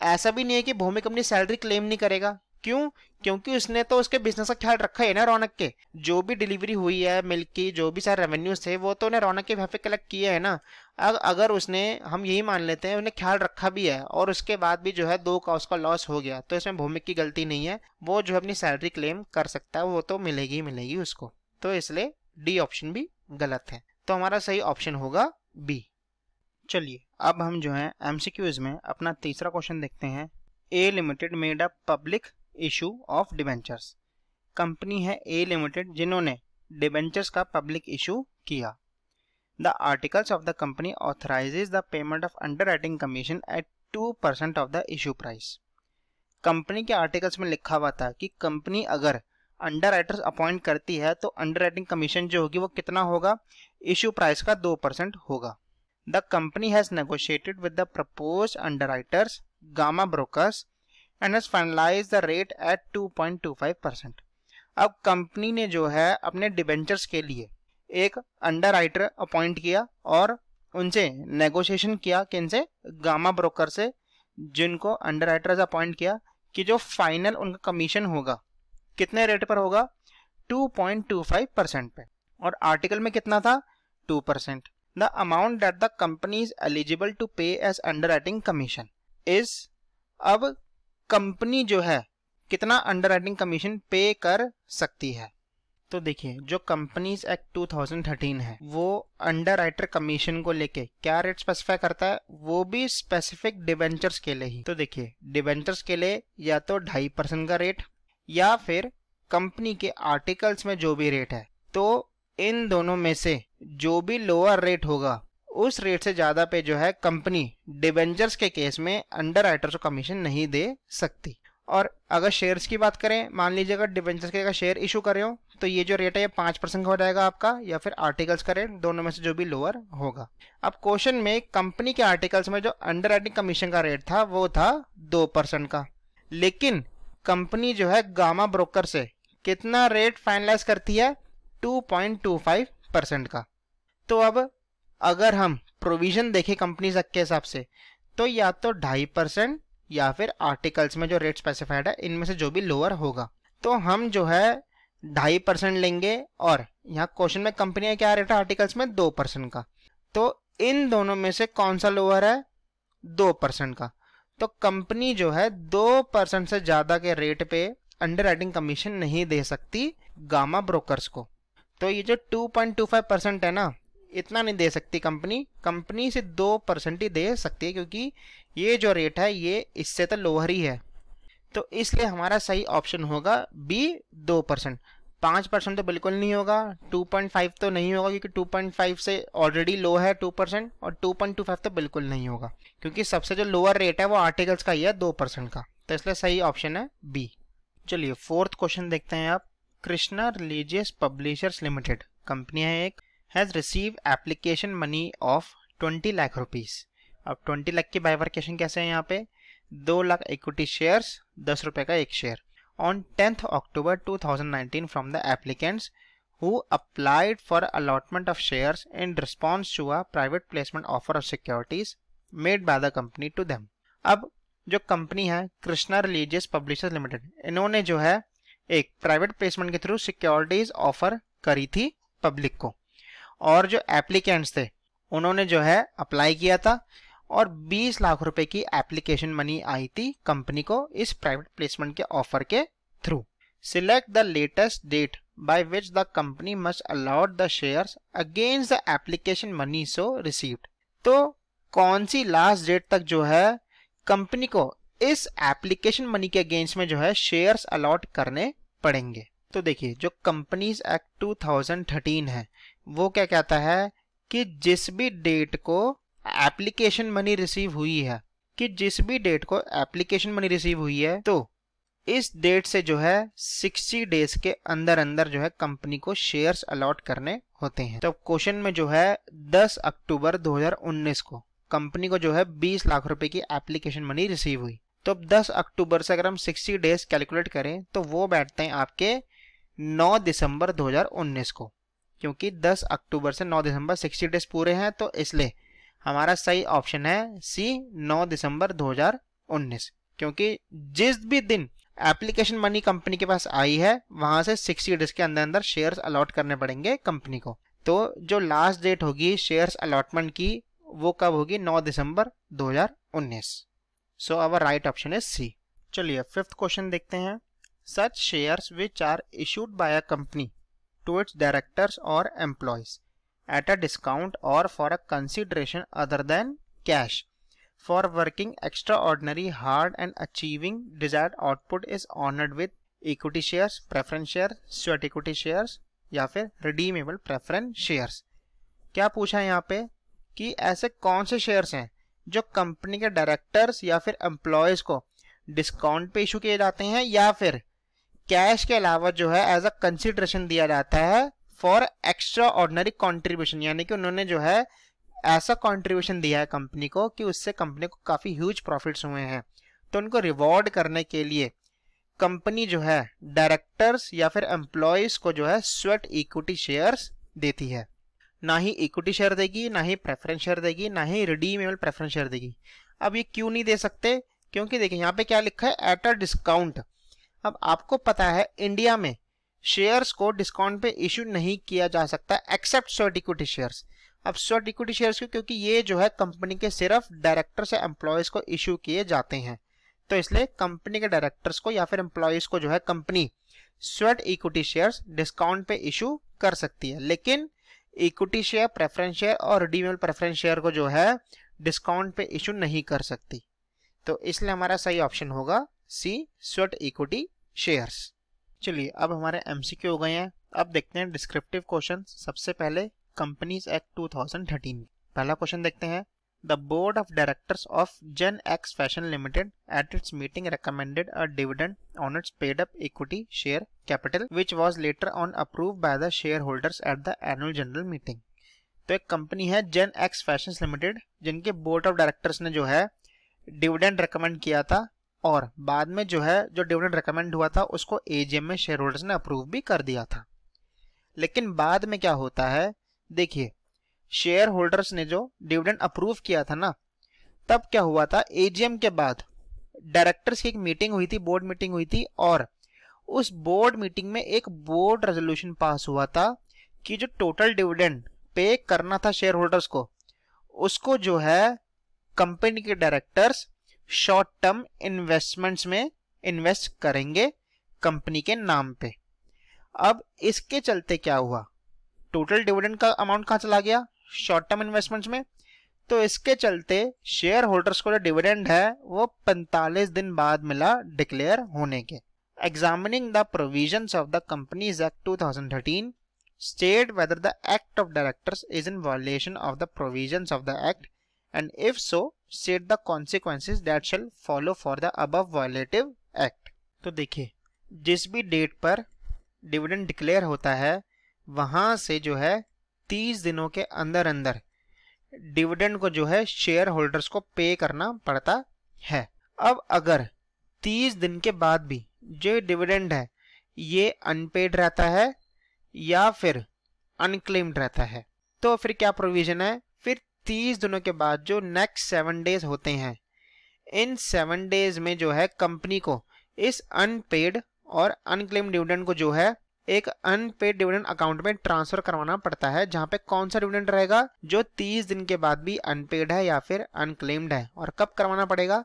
ऐसा भी नहीं है कि भौमिक अपनी सैलरी क्लेम नहीं करेगा। क्यों? क्योंकि उसने तो उसके बिजनेस का ख्याल रखा है ना रौनक के। जो भी डिलीवरी हुई है मिल्क की, जो भी सारे रेवेन्यूज थे वो तो उन्हें रौनक के पे कलेक्ट किए है ना। अगर उसने, हम यही मान लेते हैं, उन्हें ख्याल रखा भी है और उसके बाद भी जो है 2 काउस का लॉस हो गया तो इसमें भौमिक की गलती नहीं है। वो जो है अपनी सैलरी क्लेम कर सकता है, वो तो मिलेगी मिलेगी उसको। तो इसलिए डी ऑप्शन भी गलत है। तो हमारा सही ऑप्शन होगा बी। चलिए अब हम जो है एमसीक्यूज में अपना तीसरा क्वेश्चन देखते हैं। A limited made a public issue of debentures. Company है ए लिमिटेड जिन्होंने डिबेंचर्स का पब्लिक इशू किया। The articles of the company authorises the payment of underwriting commission at 2% of the issue price. Company के articles में लिखा हुआ था कि कंपनी अगर अंडरराइटर्स अपॉइंट करती है तो अंडरराइटिंग कमीशन जो होगी वो कितना होगा, इशू प्राइस का 2% होगा। The company has negotiated with the proposed underwriters Gamma Brokers and has finalized the rate at 2.25%। अब कंपनी ने जो है अपने डिबेंचर्स के लिए एक अंडरराइटर अपॉइंट किया और उनसे नेगोशिएशन किया, किनसे, गामा ब्रोकर से, जिनको अंडरराइटर्स अपॉइंट किया कि जो फाइनल उनका कमीशन होगा कितने रेट पर होगा, 2.25% पे। और आर्टिकल में कितना था, 2%। The amount that the company is eligible to pay as underwriting commission is, अब कंपनी जो है कितना अंडरराइटिंग कमीशन पे कर सकती है। तो देखिए जो कंपनीज एक्ट 2013 है वो अंडरराइटर कमीशन को लेके क्या रेट स्पेसिफाई करता है, वो भी स्पेसिफिक डिबेंचर्स के लिए ही। तो देखिए डिबेंचर्स के लिए या तो 2.5% का रेट या फिर कंपनी के आर्टिकल्स में जो भी रेट है, तो इन दोनों में से जो भी लोअर रेट होगा उस रेट से ज्यादा पे जो है कंपनी डिबेंचर्स के केस में अंडरराइटर्स को कमीशन नहीं दे सकती। और अगर शेयर्स की बात करें, मान लीजिए अगर डिबेंचर्स के अगर शेयर इशू कर रहे हो तो ये जो रेट है ये 5% हो जाएगा आपका, या फिर आर्टिकल्स का रेट, दोनों में से जो भी लोअर होगा। अब क्वेश्चन में कंपनी के आर्टिकल्स में जो अंडरराइटिंग कमीशन का रेट था वो था 2% का, लेकिन कंपनी जो है गामा ब्रोकर से कितना रेट फाइनलाइज करती है, 2.25% का। तो अब अगर हम प्रोविजन देखें कंपनी के हिसाब से तो या तो 2.5% या फिर आर्टिकल्स में जो रेट स्पेसिफाइड है इनमें से जो भी लोअर होगा। तो हम जो है 2.5% लेंगे और यहाँ क्वेश्चन में कंपनी का क्या रेट है आर्टिकल्स में 2% का, तो इन दोनों में से कौन सा लोअर है, 2% का। तो कंपनी जो है 2% से ज्यादा के रेट पे अंडरराइटिंग कमीशन नहीं दे सकती गामा ब्रोकर्स को। तो ये जो 2.25% है ना, इतना नहीं दे सकती कंपनी से 2% ही दे सकती है, क्योंकि ये जो रेट है ये इससे तो लोअर ही है। तो इसलिए हमारा सही ऑप्शन होगा बी, 2%। 5% तो बिल्कुल नहीं होगा, 2.5 तो नहीं होगा क्योंकि 2.5 से ऑलरेडी लो है 2%, और 2.25 तो बिल्कुल नहीं होगा क्योंकि सबसे जो लोअर रेट है वो आर्टिकल्स का ही है 2% का। तो इसलिए सही ऑप्शन है बी। चलिए फोर्थ क्वेश्चन देखते हैं आप। Krishna religious publishers limited company है एक, has receive application money of 20 lakh rupees. अब 20 लाख की बाइफरकेशन कैसे है यहाँ पे, 2 लाख इक्विटी शेयर्स, 10 रुपए का एक share. On 10th October 2019 from the applicants who applied for allotment of shares in response to a private placement offer of securities made by the company to them। अब जो company है Krishna religious publishers limited, इन्होंने जो है एक private placement के through securities offer करी थी पब्लिक को, और जो एप्लीकेंट्स थे उन्होंने जो है अप्लाई किया था और 20 लाख रुपए की एप्लीकेशन मनी आई थी कंपनी को इस प्राइवेट प्लेसमेंट के ऑफर के through. Select the latest date by which the company must allot the shares against the application money so received। तो कौन सी लास्ट डेट तक जो है कंपनी को इस एप्लीकेशन मनी के अगेंस्ट में जो है शेयर्स अलॉट करने पड़ेंगे। तो देखिए जो कंपनीज एक्ट 2013 है वो क्या कहता है कि जिस भी डेट को एप्लीकेशन मनी रिसीव हुई है, तो इस डेट से जो है 60 डेज के अंदर अंदर जो है कंपनी को शेयर्स अलॉट करने होते हैं। तो क्वेश्चन में जो है 10 अक्टूबर 2019 को कंपनी को जो है 20 लाख रुपए की एप्लीकेशन मनी रिसीव हुई। तो अब 10 अक्टूबर से अगर हम 60 डेज कैलकुलेट करें तो वो बैठते हैं आपके 9 दिसंबर 2019 को, क्योंकि 10 अक्टूबर से 9 दिसंबर 60 डेज पूरे हैं, तो इसलिए हमारा सही ऑप्शन है सी 9 दिसंबर 2019, क्योंकि जिस भी दिन एप्लीकेशन मनी कंपनी के पास आई है वहां से 60 डेज के अंदर अंदर शेयर्स अलॉट करने पड़ेंगे कंपनी को। तो जो लास्ट डेट होगी शेयर्स अलॉटमेंट की वो कब होगी, 9 दिसंबर 2019। So our right option is C. चलिए फिफ्थ क्वेश्चन देखते हैं। Such shares which are issued by a company to its directors or employees at a discount or for a consideration other than cash for working extraordinary hard and achieving desired output is honored with equity shares, preference shares, sweat equity shares या फिर redeemable preference shares। क्या पूछा है यहाँ पे कि ऐसे कौन से शेयर्स हैं जो कंपनी के डायरेक्टर्स या फिर एम्प्लॉयज को डिस्काउंट पे इशू किए जाते हैं या फिर कैश के अलावा जो है एज अ कंसिडरेशन दिया जाता है फॉर एक्स्ट्रा ऑर्डिनरी कॉन्ट्रीब्यूशन, यानी कि उन्होंने जो है ऐसा कंट्रीब्यूशन दिया है कंपनी को कि उससे कंपनी को काफी ह्यूज प्रॉफिट्स हुए हैं, तो उनको रिवॉर्ड करने के लिए कंपनी जो है डायरेक्टर्स या फिर एम्प्लॉयज को जो है स्वेट इक्विटी शेयर्स देती है। ना ही इक्विटी शेयर देगी, ना ही प्रेफरेंस शेयर देगी, ना ही रिडीमेबल प्रेफरेंस शेयर देगी। अब ये क्यों नहीं दे सकते, क्योंकि देखिए यहाँ पे क्या लिखा है, एट अ डिस्काउंट। अब आपको पता है इंडिया में शेयर्स को डिस्काउंट पे इश्यू नहीं किया जा सकता एक्सेप्ट स्वेट इक्विटी शेयर्स। अब स्वेट इक्विटी शेयर्स क्योंकि ये जो है कंपनी के सिर्फ डायरेक्टर से एम्प्लॉयज को इश्यू किए जाते हैं, तो इसलिए कंपनी के डायरेक्टर्स को या फिर एम्प्लॉयज को जो है company sweat equity shares discount पे इशू कर सकती है, लेकिन इक्विटी शेयर, प्रेफरेंस शेयर और रिडीमेबल प्रेफरेंस शेयर को जो है डिस्काउंट पे इशू नहीं कर सकती। तो इसलिए हमारा सही ऑप्शन होगा सी स्वेट इक्विटी शेयर्स। चलिए अब हमारे एमसीक्यू हो गए हैं, अब देखते हैं डिस्क्रिप्टिव क्वेश्चन। सबसे पहले कंपनीज एक्ट 2013। पहला क्वेश्चन देखते हैं। The board of directors of Gen X Fashion Limited at its meeting recommended a dividend on its paid up equity share capital which was later on approved by the shareholders at the annual general meeting। तो एक company है जेन X Fashion limited जिनके board of directors ने जो है dividend recommend किया था और बाद में जो है जो डिविडेंड रेकमेंड हुआ था उसको एजीएम में शेयर होल्डर्स ने अप्रूव भी कर दिया था। लेकिन बाद में क्या होता है, देखिए शेयर होल्डर्स ने जो डिविडेंड अप्रूव किया था ना, तब क्या हुआ था, एजीएम के बाद डायरेक्टर्स की एक मीटिंग हुई थी, बोर्ड मीटिंग हुई थी, और उस बोर्ड मीटिंग में एक बोर्ड रेजोल्यूशन पास हुआ था कि जो टोटल डिविडेंड पे करना था शेयर होल्डर्स को, उसको जो है कंपनी के डायरेक्टर्स शॉर्ट टर्म इन्वेस्टमेंट्स में इन्वेस्ट करेंगे कंपनी के नाम पे। अब इसके चलते क्या हुआ, टोटल डिविडेंड का अमाउंट कहां चला गया, शॉर्ट टर्म इन्वेस्टमेंट्स में। तो इसके चलते शेयर होल्डर्स को जो डिविडेंड है वो 45 दिन बाद मिला डिक्लेयर होने के। Examining the provisions of the companies act 2013 state whether the act of directors is in violation of the provisions of the act and if so state the consequences that shall follow for the above violative act। तो देखिए जिस भी date पर dividend declare होता है वहां से जो है 30 दिनों के अंदर अंदर डिविडेंड को जो है शेयर होल्डर्स को पे करना पड़ता है। अब अगर 30 दिन के बाद भी जो डिविडेंड है ये अनपेड रहता है या फिर अनक्लेम्ड रहता है, तो फिर क्या प्रोविजन है, फिर 30 दिनों के बाद जो नेक्स्ट 7 डेज होते हैं, इन 7 डेज में जो है कंपनी को इस अनपेड और अनक्लेम्ड डिविडेंड को जो है एक अनपेड डिविडेंड अकाउंट में ट्रांसफर करवाना पड़ता है, जहां पे कौन सा डिविडेंड रहेगा, जो 30 दिन के बाद भी अनपेड है या फिर अनक्लेम्ड है। और कब करवाना पड़ेगा,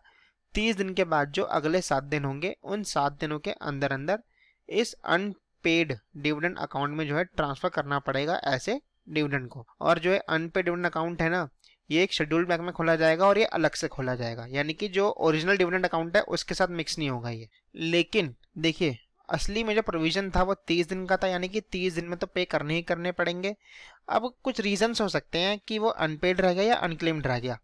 30 दिन के बाद जो अगले 7 दिन होंगे, उन 7 दिनों के अंदर अंदर इस अनपेड डिविडेंड अकाउंट में जो है ट्रांसफर करना पड़ेगा ऐसे डिविडेंड को। और जो है अनपेड डिविडेंड अकाउंट है ना, ये एक शेड्यूल्ड बैंक में खोला जाएगा और ये अलग से खोला जाएगा, यानी कि जो ओरिजिनल डिविडेंड अकाउंट है उसके साथ मिक्स नहीं होगा ये। लेकिन देखिए असली में जो प्रोविजन था वो 30 दिन का था, यानी कि 30 दिन में तो पे करने ही करने पड़ेंगे। अब कुछ रीजंस हो सकते हैं कि वो अनपेड रह गया या अनक्लेम्ड रह गया,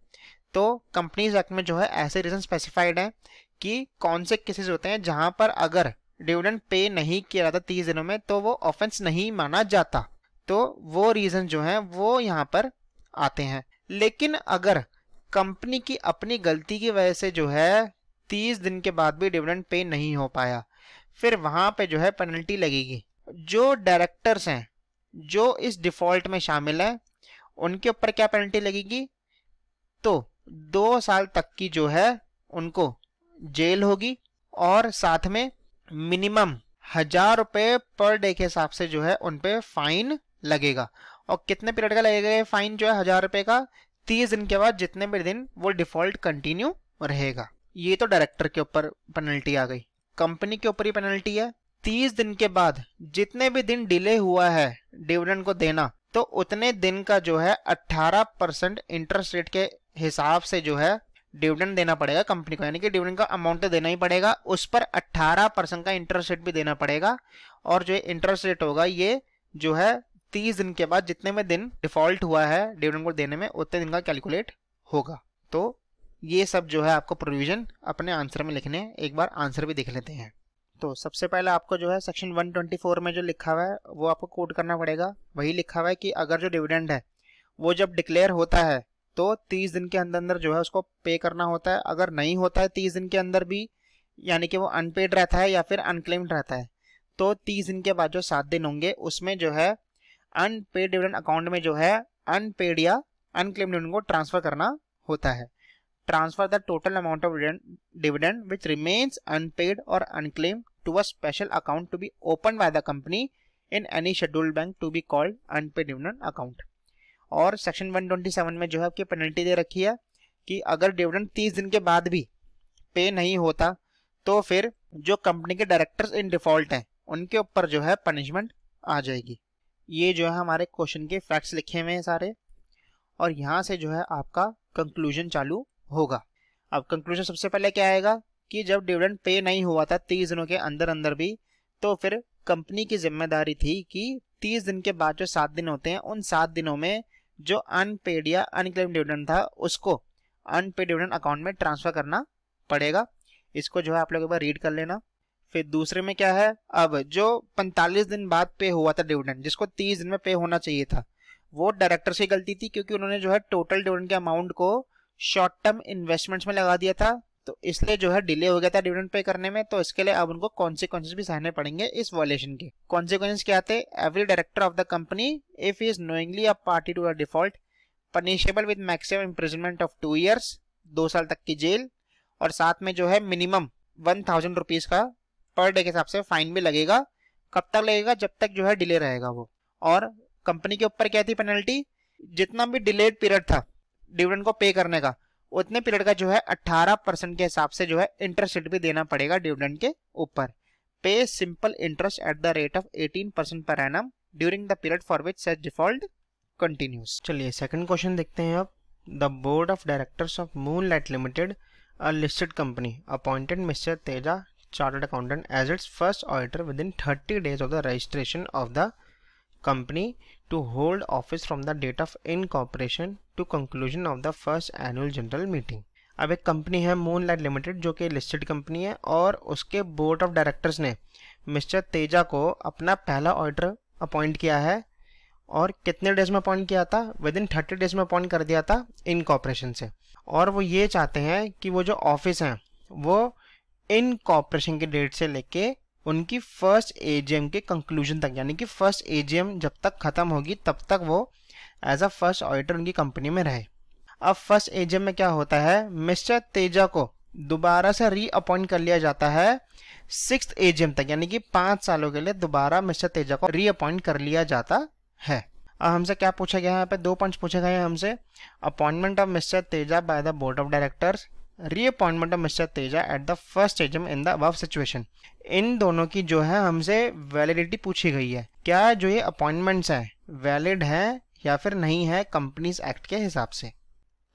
तो कंपनीज एक्ट में जो है ऐसे रीजन स्पेसिफाइड है कि कौन से केसेस होते हैं जहां पर अगर डिविडेंड पे नहीं किया जाता 30 दिनों में तो वो ऑफेंस नहीं माना जाता, तो वो रीजन जो है वो यहाँ पर आते हैं। लेकिन अगर कंपनी की अपनी गलती की वजह से जो है 30 दिन के बाद भी डिविडेंड पे नहीं हो पाया, फिर वहां पे जो है पेनल्टी लगेगी। जो डायरेक्टर्स हैं जो इस डिफॉल्ट में शामिल हैं उनके ऊपर क्या पेनल्टी लगेगी, तो 2 साल तक की जो है उनको जेल होगी और साथ में मिनिमम 1000 रुपए पर डे के हिसाब से जो है उनपे फाइन लगेगा। और कितने पीरियड का लगेगा फाइन जो है 1000 रुपए का, 30 दिन के बाद जितने भी दिन वो डिफॉल्ट कंटिन्यू रहेगा। ये तो डायरेक्टर के ऊपर पेनल्टी आ गई। कंपनी के ऊपर ही पेनल्टी है, 30 दिन के बाद जितने भी दिन डिले हुआ है डिविडेंड को देना, तो उतने दिन का जो है 18% इंटरेस्ट रेट के हिसाब से जो है डिविडेंड देना पड़ेगा कंपनी को, यानी कि डिविडेंड का अमाउंट तो देना ही पड़ेगा, उस पर 18% का इंटरेस्ट रेट भी देना पड़ेगा। और जो इंटरेस्ट रेट होगा ये जो है 30 दिन के बाद जितने में दिन डिफॉल्ट हुआ है डिविडेंड को देने में उतने दिन का कैलकुलेट होगा। तो ये सब जो है आपको प्रोविजन अपने आंसर में लिखने हैं। एक बार आंसर भी देख लेते हैं। तो सबसे पहले आपको जो है सेक्शन 124 में जो लिखा हुआ है वो आपको कोड करना पड़ेगा। वही लिखा हुआ है कि अगर जो डिविडेंड है वो जब डिक्लेयर होता है तो 30 दिन के अंदर अंदर जो है उसको पे करना होता है। अगर नहीं होता है 30 दिन के अंदर भी, यानी कि वो अनपेड रहता है या फिर अनक्लेम्ड रहता है, तो 30 दिन के बाद जो 7 दिन होंगे उसमें जो है अनपेड डिविडेंड अकाउंट में जो है अनपेड या अनक्लेम्ड डिविडेंड को ट्रांसफर करना होता है। Transfer the total amount of dividend which remains unpaid or unclaimed to a special account to be open by the company in any scheduled bank to be called unpaid dividend account. और section 127 में जो है आपकी penalty दे रखी है कि अगर dividend 30 दिन के बाद भी पे नहीं होता तो फिर जो कंपनी के डायरेक्टर्स इन डिफॉल्ट हैं उनके ऊपर जो है पनिशमेंट आ जाएगी। ये जो है हमारे क्वेश्चन के फैक्ट्स लिखे हुए हैं सारे, और यहाँ से जो है आपका कंक्लूजन चालू होगा। अब कंक्लूजन सबसे पहले क्या आएगा कि जब डिविडेंड पे नहीं हुआ था 30 दिनों के अंदर अंदर भी, तो फिर कंपनी की जिम्मेदारी थी कि 30 दिन के बाद जो 7 दिन होते हैं उन 7 दिनों में जो अनपेड या अनक्लेम्ड डिविडेंड था उसको अनपेड डिविडेंड अकाउंट में ट्रांसफर करना पड़ेगा। इसको जो है आप लोग एक बार रीड कर लेना। फिर दूसरे में क्या है, अब जो 45 दिन बाद पे हुआ था डिविडेंड जिसको 30 दिन में पे होना चाहिए था, वो डायरेक्टर्स की गलती थी क्योंकि उन्होंने जो है टोटल डिविडेंड के अमाउंट को शॉर्ट टर्म इन्वेस्टमेंट्स में लगा दिया था, तो इसलिए जो है डिले हो गया था डिविडेंड पे करने में। तो इसके लिए अब उनको कॉन्सिक्वेंसेस भी सहने पड़ेंगे इस वायलेशन के। कॉन्सिक्वेंसेस क्या थे, every director of the company if he is knowingly a party to a default punishable with maximum imprisonment of 2 years 2 साल तक की जेल, और साथ में जो है मिनिमम 1000 रुपीज का पर डे के हिसाब से फाइन भी लगेगा। कब तक लगेगा, जब तक जो है डिले रहेगा वो। और कंपनी के ऊपर क्या थी पेनल्टी, जितना भी डिलेड पीरियड था डिविडेंड को पे करने का उतने पीरियड का जो है 18% के हिसाब से जो है इंटरेस्ट रेट भी देना पड़ेगा डिविडेंड के ऊपर। Pay simple interest at the rate of 18% per annum during the period for which such default continues. चलिए सेकंड क्वेश्चन देखते हैं अब। The board of directors of Moonlight Limited a listed company appointed mister Teja chartered accountant as its first auditor within 30 days of the registration of the company to hold office from the date of incorporation to conclusion of the first annual general meeting। अब एक company है moonlight limited जो कि listed company है और उसके board of directors ने mister Teja को अपना पहला ऑडिटर अपॉइंट किया है और कितने डेज में अपॉइंट किया था, विद इन 30 डेज में अपॉइंट कर दिया था इनकॉर्पोरेशन से। और वो ये चाहते हैं कि वो जो ऑफिस हैं वो इनकॉर्पोरेशन की डेट से लेके उनकी फर्स्ट एजीएम के कंक्लूजन तक, यानी कि फर्स्ट एजीएम जब तक खत्म होगी तब तक वो एज अ फर्स्ट ऑडिटर उनकी कंपनी में रहे। अब फर्स्ट एजीएम में क्या होता है, मिस्टर तेजा को दोबारा से री अपॉइंट कर लिया जाता है 6th एजीएम तक, यानी कि 5 सालों के लिए दोबारा मिस्टर तेजा को री अपॉइंट कर लिया जाता है। अब हमसे क्या पूछा गया है, यहाँ पे 2 पॉइंट्स पूछे गए हैं हमसे। Appointment of mister Teja by the board of directors, reappointment of mister Teja at the first AGM in the above situation. इन दोनों की जो है हमसे वैलिडिटी पूछी गई है, क्या जो ये अपॉइंटमेंट्स हैं वैलिड हैं या फिर नहीं है कंपनीज एक्ट के हिसाब से।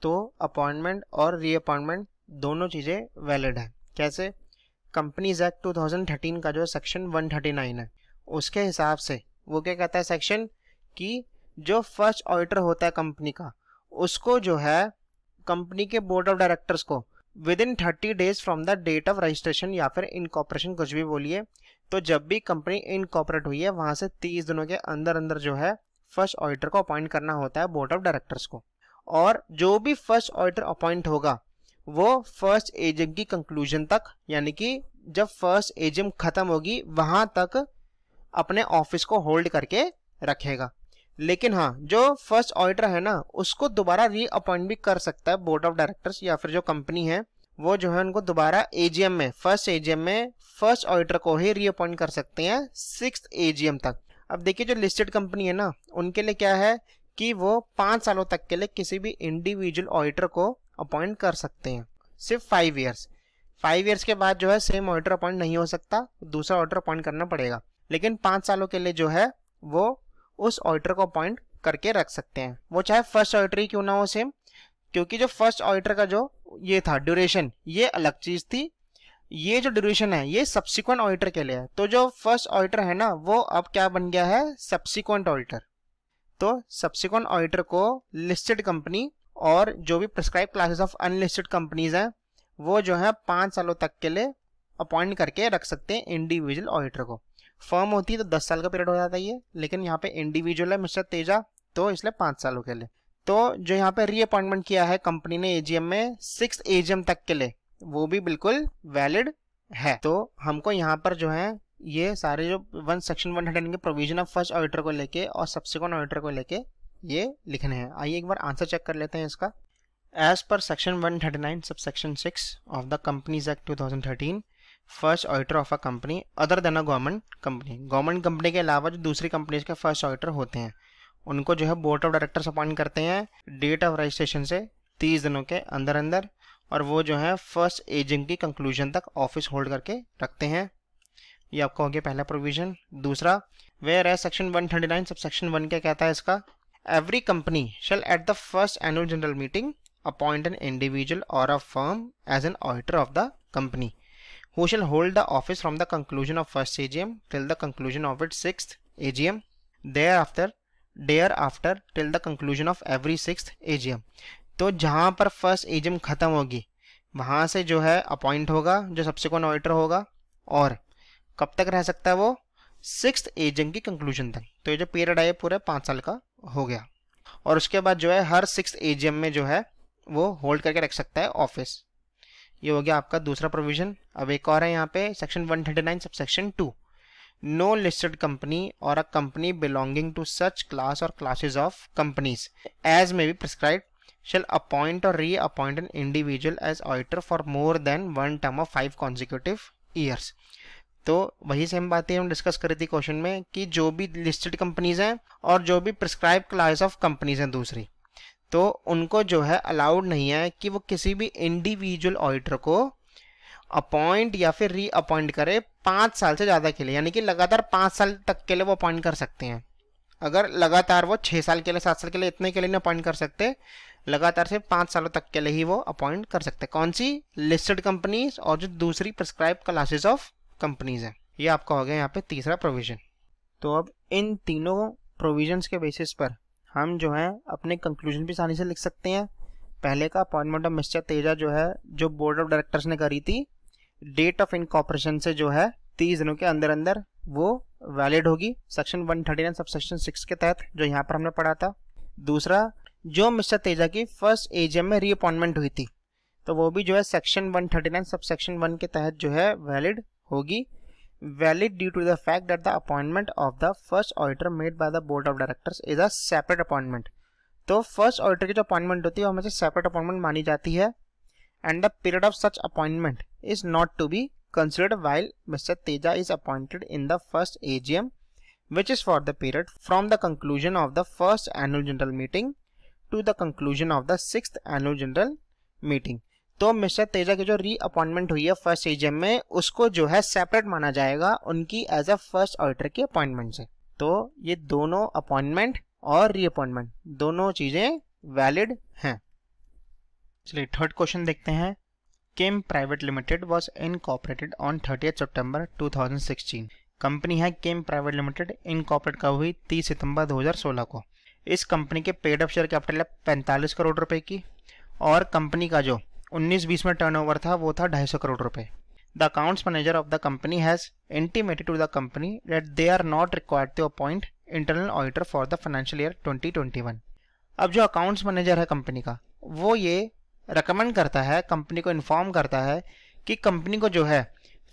तो अपॉइंटमेंट और रीअपॉइंटमेंट दोनों चीज़ें वैलिड है। कैसे, कंपनीज एक्ट 2013 का जो सेक्शन 139 है उसके हिसाब से वो क्या कहता है सेक्शन, कि जो फर्स्ट ऑडिटर होता है कंपनी का उसको जो है कंपनी के बोर्ड ऑफ डायरेक्टर्स को within 30 days from the date of registration या फिर इनकॉर्पोरेशन, कुछ भी बोलिए, तो जब भी कंपनी इनकॉर्पोरेट हुई है वहां से 30 दिनों के अंदर अंदर जो है फर्स्ट ऑडिटर को अपॉइंट करना होता है बोर्ड ऑफ डायरेक्टर्स को। और जो भी फर्स्ट ऑडिटर अपॉइंट होगा वो फर्स्ट एजीएम की कंक्लूजन तक, यानी कि जब फर्स्ट एजीएम खत्म होगी वहां तक अपने ऑफिस को होल्ड करके रखेगा। लेकिन हाँ, जो फर्स्ट ऑडिटर है ना उसको दोबारा री अपॉइंट भी कर सकता है बोर्ड ऑफ डायरेक्टर्स या फिर जो कंपनी है वो जो है उनको दोबारा एजीएम में, फर्स्ट एजीएम में फर्स्ट ऑडिटर को ही री अपॉइंट कर सकते हैं 6th एजीएम तक। अब देखिए जो लिस्टेड कंपनी है ना उनके लिए क्या है कि वो 5 सालों तक के लिए किसी भी इंडिविजुअल ऑडिटर को अपॉइंट कर सकते हैं, सिर्फ 5 ईयर्स। 5 ईयर्स के बाद जो है सेम ऑडिटर अपॉइंट नहीं हो सकता, दूसरा ऑडिटर अपॉइंट करना पड़ेगा। लेकिन 5 सालों के लिए जो है वो उस ऑडिटर को अपॉइंट करके रख सकते हैं, वो चाहे फर्स्ट ऑडिटर ही क्यों ना हो सेम, क्योंकि जो फर्स्ट ऑडिटर का जो ये था ड्यूरेशन ये अलग चीज थी, ये जो ड्यूरेशन है ये सब्सिक्वेंट ऑडिटर के लिए है। तो जो फर्स्ट ऑडिटर है ना वो अब क्या बन गया है, सब्सिक्वेंट ऑडिटर। तो सब्सिक्वेंट ऑडिटर को लिस्टेड कंपनी और जो भी prescribe classes of unlisted companies हैं वो जो है 5 सालों तक के लिए अपॉइंट करके रख सकते हैं इंडिविजुअल ऑडिटर को। फर्म होती है तो 10 साल का पीरियड हो जाता है ये, लेकिन यहाँ पे इंडिविजुअल है मिस्टर तेजा तो इसलिए 5 सालों के लिए। तो जो यहाँ पे रीअपॉइंटमेंट किया है कंपनी ने एजीएम में 6th एजीएम तक के लिए वो भी बिल्कुल वैलिड है। तो हमको यहाँ पर जो है ये सारे जो सेक्शन 113 के प्रोविजन ऑफ फर्स्ट ऑडिटर को लेके और सब्सिक्वेंट ऑडिटर को लेके ये लिखने हैं। आइए एक बार आंसर चेक कर लेते हैं इसका। एज पर section 139 subsection 6 of the companies act 2013, first auditor of a company other than a government company, government company के अलावा जो दूसरी कंपनीज के फर्स्ट ऑडिटर होते हैं उनको जो है बोर्ड ऑफ डायरेक्टर्स अपॉइंट करते हैं डेट ऑफ रजिस्ट्रेशन से 30 दिनों के अंदर अंदर, और वो जो है फर्स्ट एजीएम की कंक्लूजन तक ऑफिस होल्ड करके रखते हैं। ये आपका हो गया पहला प्रोविजन। दूसरा, वेयर एज सेक्शन 139 सबसेक्शन 1 क्या कहता है इसका, every company shall at the first annual general meeting appoint an individual और a firm as an auditor of the company who shall hold the office from the conclusion of first AGM till the conclusion of its 6th AGM, thereafter till the conclusion of every 6th AGM। तो जहाँ पर first AGM खत्म होगी वहाँ से जो है appoint होगा जो सब्सिक्वेंट ऑडिटर होगा, और कब तक रह सकता है वो 6th एजीएम की कंक्लूजन तक। तो ये जो पीरियड है पूरे 5 साल का हो गया, और उसके बाद जो है हर 6th एजीएम में जो है वो होल्ड करके रख सकता है ऑफिस। ये हो गया आपका दूसरा प्रोविजन। अब एक और है यहाँ पे section 139 subsection 2, no listed company or a company belonging to such class or classes of companies as may be prescribed shall appoint or reappoint an individual as auditor for more than one term of 5 consecutive years। तो वही same बातें हम discuss करी थी question में कि जो भी लिस्टेड कंपनीज हैं और जो भी प्रिस्क्राइब क्लास ऑफ कंपनीज हैं दूसरी, तो उनको जो है अलाउड नहीं है कि वो किसी भी इंडिविजुअल ऑडिटर को अपॉइंट या फिर रीअपॉइंट करे 5 साल से ज़्यादा के लिए, यानी कि लगातार 5 साल तक के लिए वो अपॉइंट कर सकते हैं। अगर लगातार वो 6 साल के लिए 7 साल के लिए इतने के लिए नहीं अपॉइंट कर सकते, लगातार से 5 सालों तक के लिए ही वो अपॉइंट कर सकते हैं। कौन सी, लिस्टेड कंपनीज और जो दूसरी प्रिस्क्राइब क्लासेस ऑफ कंपनीज हैं। ये आपका हो गया यहाँ पे तीसरा प्रोविजन। तो अब इन तीनों प्रोविजंस के बेसिस पर हम जो है अपने कंक्लूजन भी आसानी से लिख सकते हैं। पहले का अपॉइंटमेंट ऑफ मिस्टर तेजा जो है जो बोर्ड ऑफ डायरेक्टर्स ने करी थी डेट ऑफ इनकॉर्पोरेशन से जो है 30 दिनों के अंदर अंदर वो वैलिड होगी सेक्शन 139 सब सेक्शन 6 के तहत, जो यहाँ पर हमने पढ़ा था। दूसरा, जो मिस्टर तेजा की फर्स्ट एजीएम में रीअपॉइंटमेंट हुई थी तो वो भी जो है सेक्शन 139 सब सेक्शन 1 के तहत जो है वैलिड होगी। Valid due to the fact that the appointment of the first auditor made by the board of directors is a separate appointment. तो फर्स्ट ऑडिटर की जो अपॉइंटमेंट होती है वो हमेशा सेपरेट अपॉइंटमेंट मानी जाती है। And the period of such appointment is not to be considered while Mr. Teja is appointed in the first AGM, which is for the period from the conclusion of the first annual general meeting to the conclusion of the 6th annual general meeting। तो mister Teja की जो री appointment हुई है first AGM में, उसको जो है सेपरेट माना जाएगा उनकी एज अ फर्स्ट ऑडिटर की अपॉइंटमेंट से। तो ये दोनों अपॉइंटमेंट और री अपॉइंटमेंट दोनों चीजें वैलिड हैं। चलिए थर्ड क्वेश्चन देखते हैं। Kem private limited was incorporated on 30 September 2016। Company है केम प्राइवेट लिमिटेड, इनकॉर्पोरेट कब हुई? 30 सितंबर 2016 को। इस कंपनी के पेड अप शेयर कैपिटल है 45 करोड़ रुपए की और कंपनी का जो 19-20 में टर्नओवर था वो था 250 करोड़ रुपए। The accounts manager of the company has intimated to the company that they are not required to appoint internal auditor for the financial year 2021। अब जो अकाउंट्स मैनेजर है कंपनी का वो ये रेकमेंड करता है, कंपनी को इन्फॉर्म करता है कि कंपनी को जो है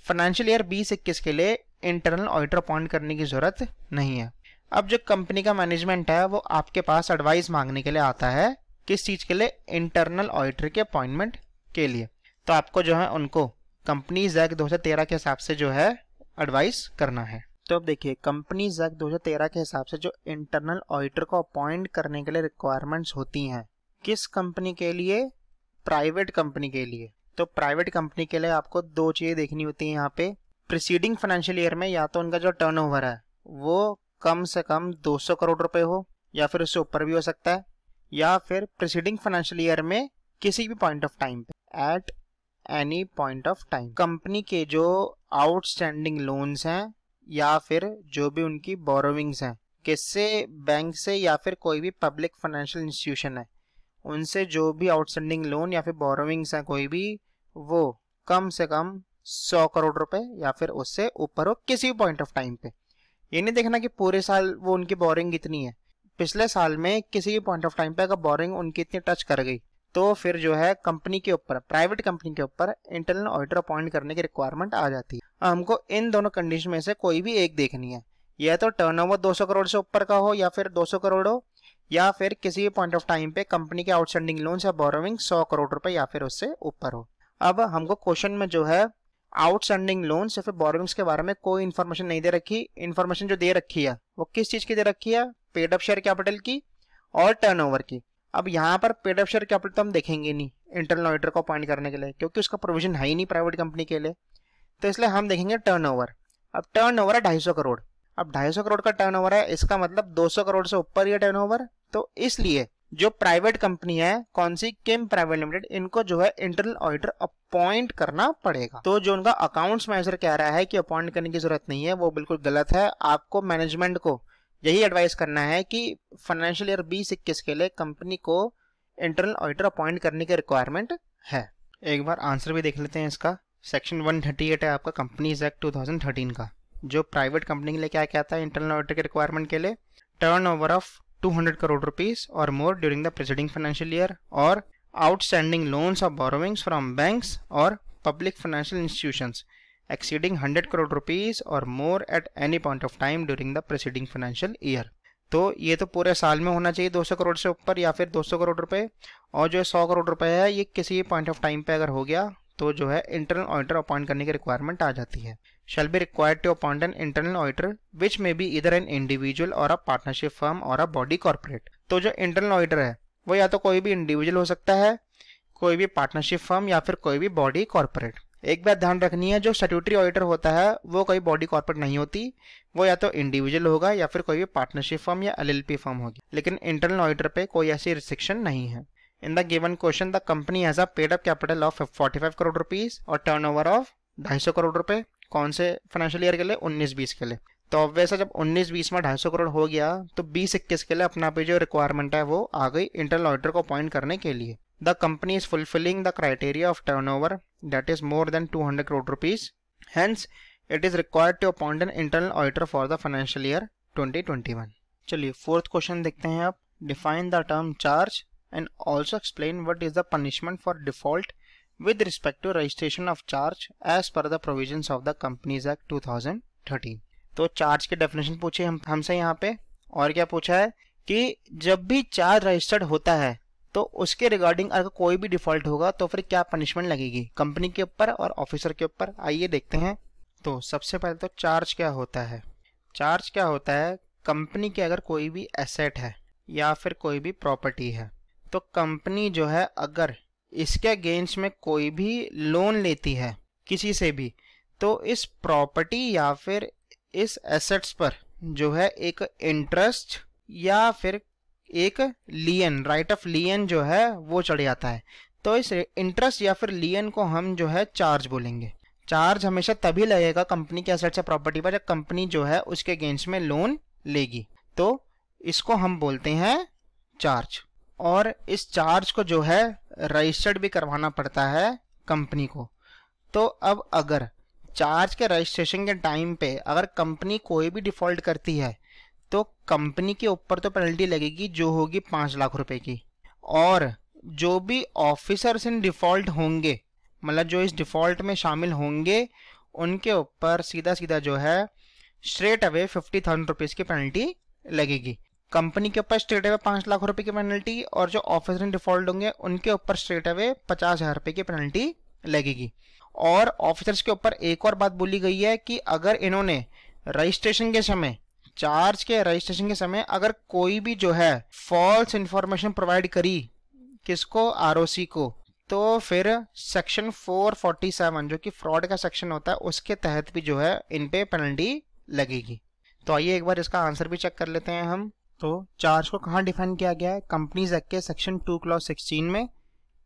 फाइनेंशियल ईयर 2021 के लिए इंटरनल ऑडिटर अपॉइंट करने की जरूरत नहीं है। अब जो कंपनी का मैनेजमेंट है वो आपके पास एडवाइस मांगने के लिए आता है, किस चीज के लिए? इंटरनल ऑडिटर के अपॉइंटमेंट के लिए। तो आपको जो है उनको कंपनीज एक्ट 2013 के हिसाब से जो है एडवाइस करना है। तो अब देखिए कंपनीज एक्ट 2013 के हिसाब से जो इंटरनल ऑडिटर को अपॉइंट करने के लिए रिक्वायरमेंट्स होती हैं, किस कंपनी के लिए? प्राइवेट कंपनी के लिए। तो प्राइवेट कंपनी के लिए आपको दो चीजें देखनी होती है यहाँ पे। प्रीसीडिंग फाइनेंशियल ईयर में या तो उनका जो टर्नओवर है वो कम से कम 200 करोड़ रुपए हो या फिर उससे ऊपर भी हो सकता है, या फिर प्रीसीडिंग फाइनेंशियल ईयर में किसी भी पॉइंट ऑफ टाइम पे, eight any point of time, company के जो आउटस्टैंडिंग लोन्स हैं या फिर जो भी उनकी बोरोविंग्स हैं, किससे? बैंक से या फिर कोई भी पब्लिक फाइनेंशियल इंस्टीट्यूशन है, उनसे जो भी आउटस्टैंडिंग लोन या फिर बोरोविंग्स है कोई भी, वो कम से कम 100 करोड़ रुपए या फिर उससे ऊपर हो किसी भी पॉइंट ऑफ टाइम पे। ये नहीं देखना कि पूरे साल वो उनकी बोरिंग इतनी है, पिछले साल में किसी भी पॉइंट ऑफ टाइम पे अगर बोरिंग उनकी इतनी टच कर गई तो फिर जो है कंपनी के ऊपर, प्राइवेट कंपनी के ऊपर इंटरनल ऑडिटर अपॉइंट करने की रिक्वायरमेंट आ जाती है। हमको इन दोनों कंडीशन में से कोई भी एक देखनी है, या तो टर्नओवर 200 करोड़ से ऊपर का हो या फिर 200 करोड़ हो, या फिर किसी भी पॉइंट ऑफ टाइम पे कंपनी के आउटस्टैंडिंग लोन्स या बोरोविंग 100 करोड़ रुपए या फिर उससे ऊपर हो। अब हमको क्वेश्चन में जो है आउटस्टैंडिंग लोन्स या फिर बोरोविंग्स के बारे में कोई इन्फॉर्मेशन नहीं दे रखी। इन्फॉर्मेशन जो दे रखी है वो किस चीज की दे रखी है? पेड अप शेयर कैपिटल की और टर्नओवर की। अब यहाँ पर पेड अप शेयर कैपिटल तो हम देखेंगे नहीं इंटरनल ऑडिटर को अपॉइंट करने के लिए, क्योंकि उसका प्रोविजन है ही नहीं प्राइवेट कंपनी के लिए, तो इसलिए हम देखेंगे टर्नओवर। अब टर्नओवर है 250 करोड़। अब 250 करोड़ का टर्नओवर है, इसका मतलब 200 करोड़ से ऊपर ही है टर्नओवर। तो इसलिए जो प्राइवेट कंपनी है कौन सी? केम प्राइवेट लिमिटेड, इनको जो है इंटरनल ऑडिटर अपॉइंट करना पड़ेगा। तो जो उनका अकाउंट्स मैनेजर कह रहा है कि अपॉइंट करने की जरूरत नहीं है, वो बिल्कुल गलत है। आपको मैनेजमेंट को यही एडवाइस करना है कि फाइनेंशियल ईयर 2021 के लिए कंपनी को इंटरनल ऑडिटर अपॉइंट करने की रिक्वायरमेंट है। एक बार आंसर भी देख लेते हैं इसका। सेक्शन 138 है आपका कंपनीज एक्ट 2013 का, जो प्राइवेट कंपनी के लिए क्या कहता है इंटरनल ऑडिटर के रिक्वायरमेंट के लिए? Turnover of 200 crore rupees or more during the preceding financial year, or outstanding loans of borrowings from banks or public financial institutions exceeding 100 crore rupees or more at any point of time during the preceding financial year. तो ये तो पूरे साल में होना चाहिए 200 करोड़ से ऊपर या फिर 200 करोड़ रुपए, और जो 100 करोड़ रुपए है ये किसी पॉइंट ऑफ टाइम पे अगर हो गया तो जो है इंटरनल ऑडिटर अपॉइंट करने की रिक्वायरमेंट आ जाती है। Shall be required to appoint an internal auditor which may be either an individual और अ पार्टनरशिप फर्म और अ बॉडी कॉर्पोरेट। तो जो इंटरनल ऑडिटर है वो या तो कोई भी इंडिविजुअल हो सकता है, कोई भी पार्टनरशिप फर्म या फिर कोई भी बॉडी कॉर्पोरेट। एक बात ध्यान रखनी है, जो स्टैट्यूटरी ऑडिटर होता है वो कोई बॉडी कॉर्पोरेट नहीं होती, वो या तो इंडिविजुअल होगा या फिर कोई भी पार्टनरशिप फर्म या एलएलपी फर्म होगी, लेकिन इंटरनल ऑडिटर पे कोई ऐसी रिस्ट्रिक्शन नहीं है। इन the given question the company has a paid up capital of 45 crore rupees और टर्नओवर ऑफ 250 करोड़ रुपए। कौन से फाइनेंशियल ईयर के लिए? 19-20 के लिए। तो ऑब्वियस जब 19-20 में 250 करोड़ हो गया तो 20-21 के लिए अपना पे जो रिक्वायरमेंट है वो आ गई इंटरनल ऑडिटर को अपॉइंट करने के लिए। The company is fulfilling the criteria of turnover that is more than 200 crore rupees. Hence, it is required to appoint an internal auditor for the financial year 2021। चलिए fourth question देखते हैं आप। Define the term charge and also explain what is the punishment for default with respect to registration of charge as per the provisions of the Companies Act 2013। तो charge के definition पूछे हमसे यहाँ पे, और क्या पूछा है कि जब भी चार्ज रजिस्टर्ड होता है तो उसके रिगार्डिंग अगर कोई भी डिफॉल्ट होगा तो फिर क्या पनिशमेंट लगेगी कंपनी के ऊपर और ऑफिसर के ऊपर। आइए देखते हैं। तो सबसे पहले तो चार्ज क्या होता है। चार्ज क्या होता है, कंपनी के अगर कोई भी एसेट है या फिर कोई भी प्रॉपर्टी है तो कंपनी जो है अगर इसके अगेंस्ट में कोई भी लोन लेती है किसी से भी, तो इस प्रॉपर्टी या फिर इस एसेट्स पर जो है एक इंटरेस्ट या फिर एक लियन, राइट ऑफ लियन जो है वो चढ़ जाता है। तो इस इंटरेस्ट या फिर लियन को हम जो है चार्ज बोलेंगे। चार्ज हमेशा तभी लगेगा कंपनी के एसेट्स या प्रॉपर्टी पर जब कंपनी जो है उसके अगेंस्ट में लोन लेगी, तो इसको हम बोलते हैं चार्ज। और इस चार्ज को जो है रजिस्टर्ड भी करवाना पड़ता है कंपनी को। तो अब अगर चार्ज के रजिस्ट्रेशन के टाइम पे अगर कंपनी कोई भी डिफॉल्ट करती है तो कंपनी के ऊपर तो पेनल्टी लगेगी जो होगी 5 लाख रुपए की, और जो भी ऑफिसर्स इन डिफॉल्ट होंगे, मतलब जो इस डिफॉल्ट में शामिल होंगे, उनके ऊपर सीधा सीधा जो है स्ट्रेट अवे 50,000 रुपीज की पेनल्टी लगेगी। कंपनी के ऊपर स्ट्रेट अवे 5 लाख रुपए की पेनल्टी, और जो ऑफिसर इन डिफॉल्ट होंगे उनके ऊपर स्ट्रेट अवे 50,000 रुपए की पेनल्टी लगेगी। और ऑफिसर्स के ऊपर एक और बात बोली गई है कि अगर इन्होंने रजिस्ट्रेशन के समय, चार्ज के रजिस्ट्रेशन के समय अगर कोई भी जो है फॉल्स इंफॉर्मेशन प्रोवाइड करी किसको, आरओसी को, तो फिर सेक्शन 447 जो कि फ्रॉड का सेक्शन होता है उसके तहत भी जो है इन पे पेनल्टी लगेगी। तो आइए एक बार इसका आंसर भी चेक कर लेते हैं हम। तो चार्ज को कहाँ डिफाइन किया गया है, कंपनीज एक्ट के सेक्शन 2 क्लॉज 16 में,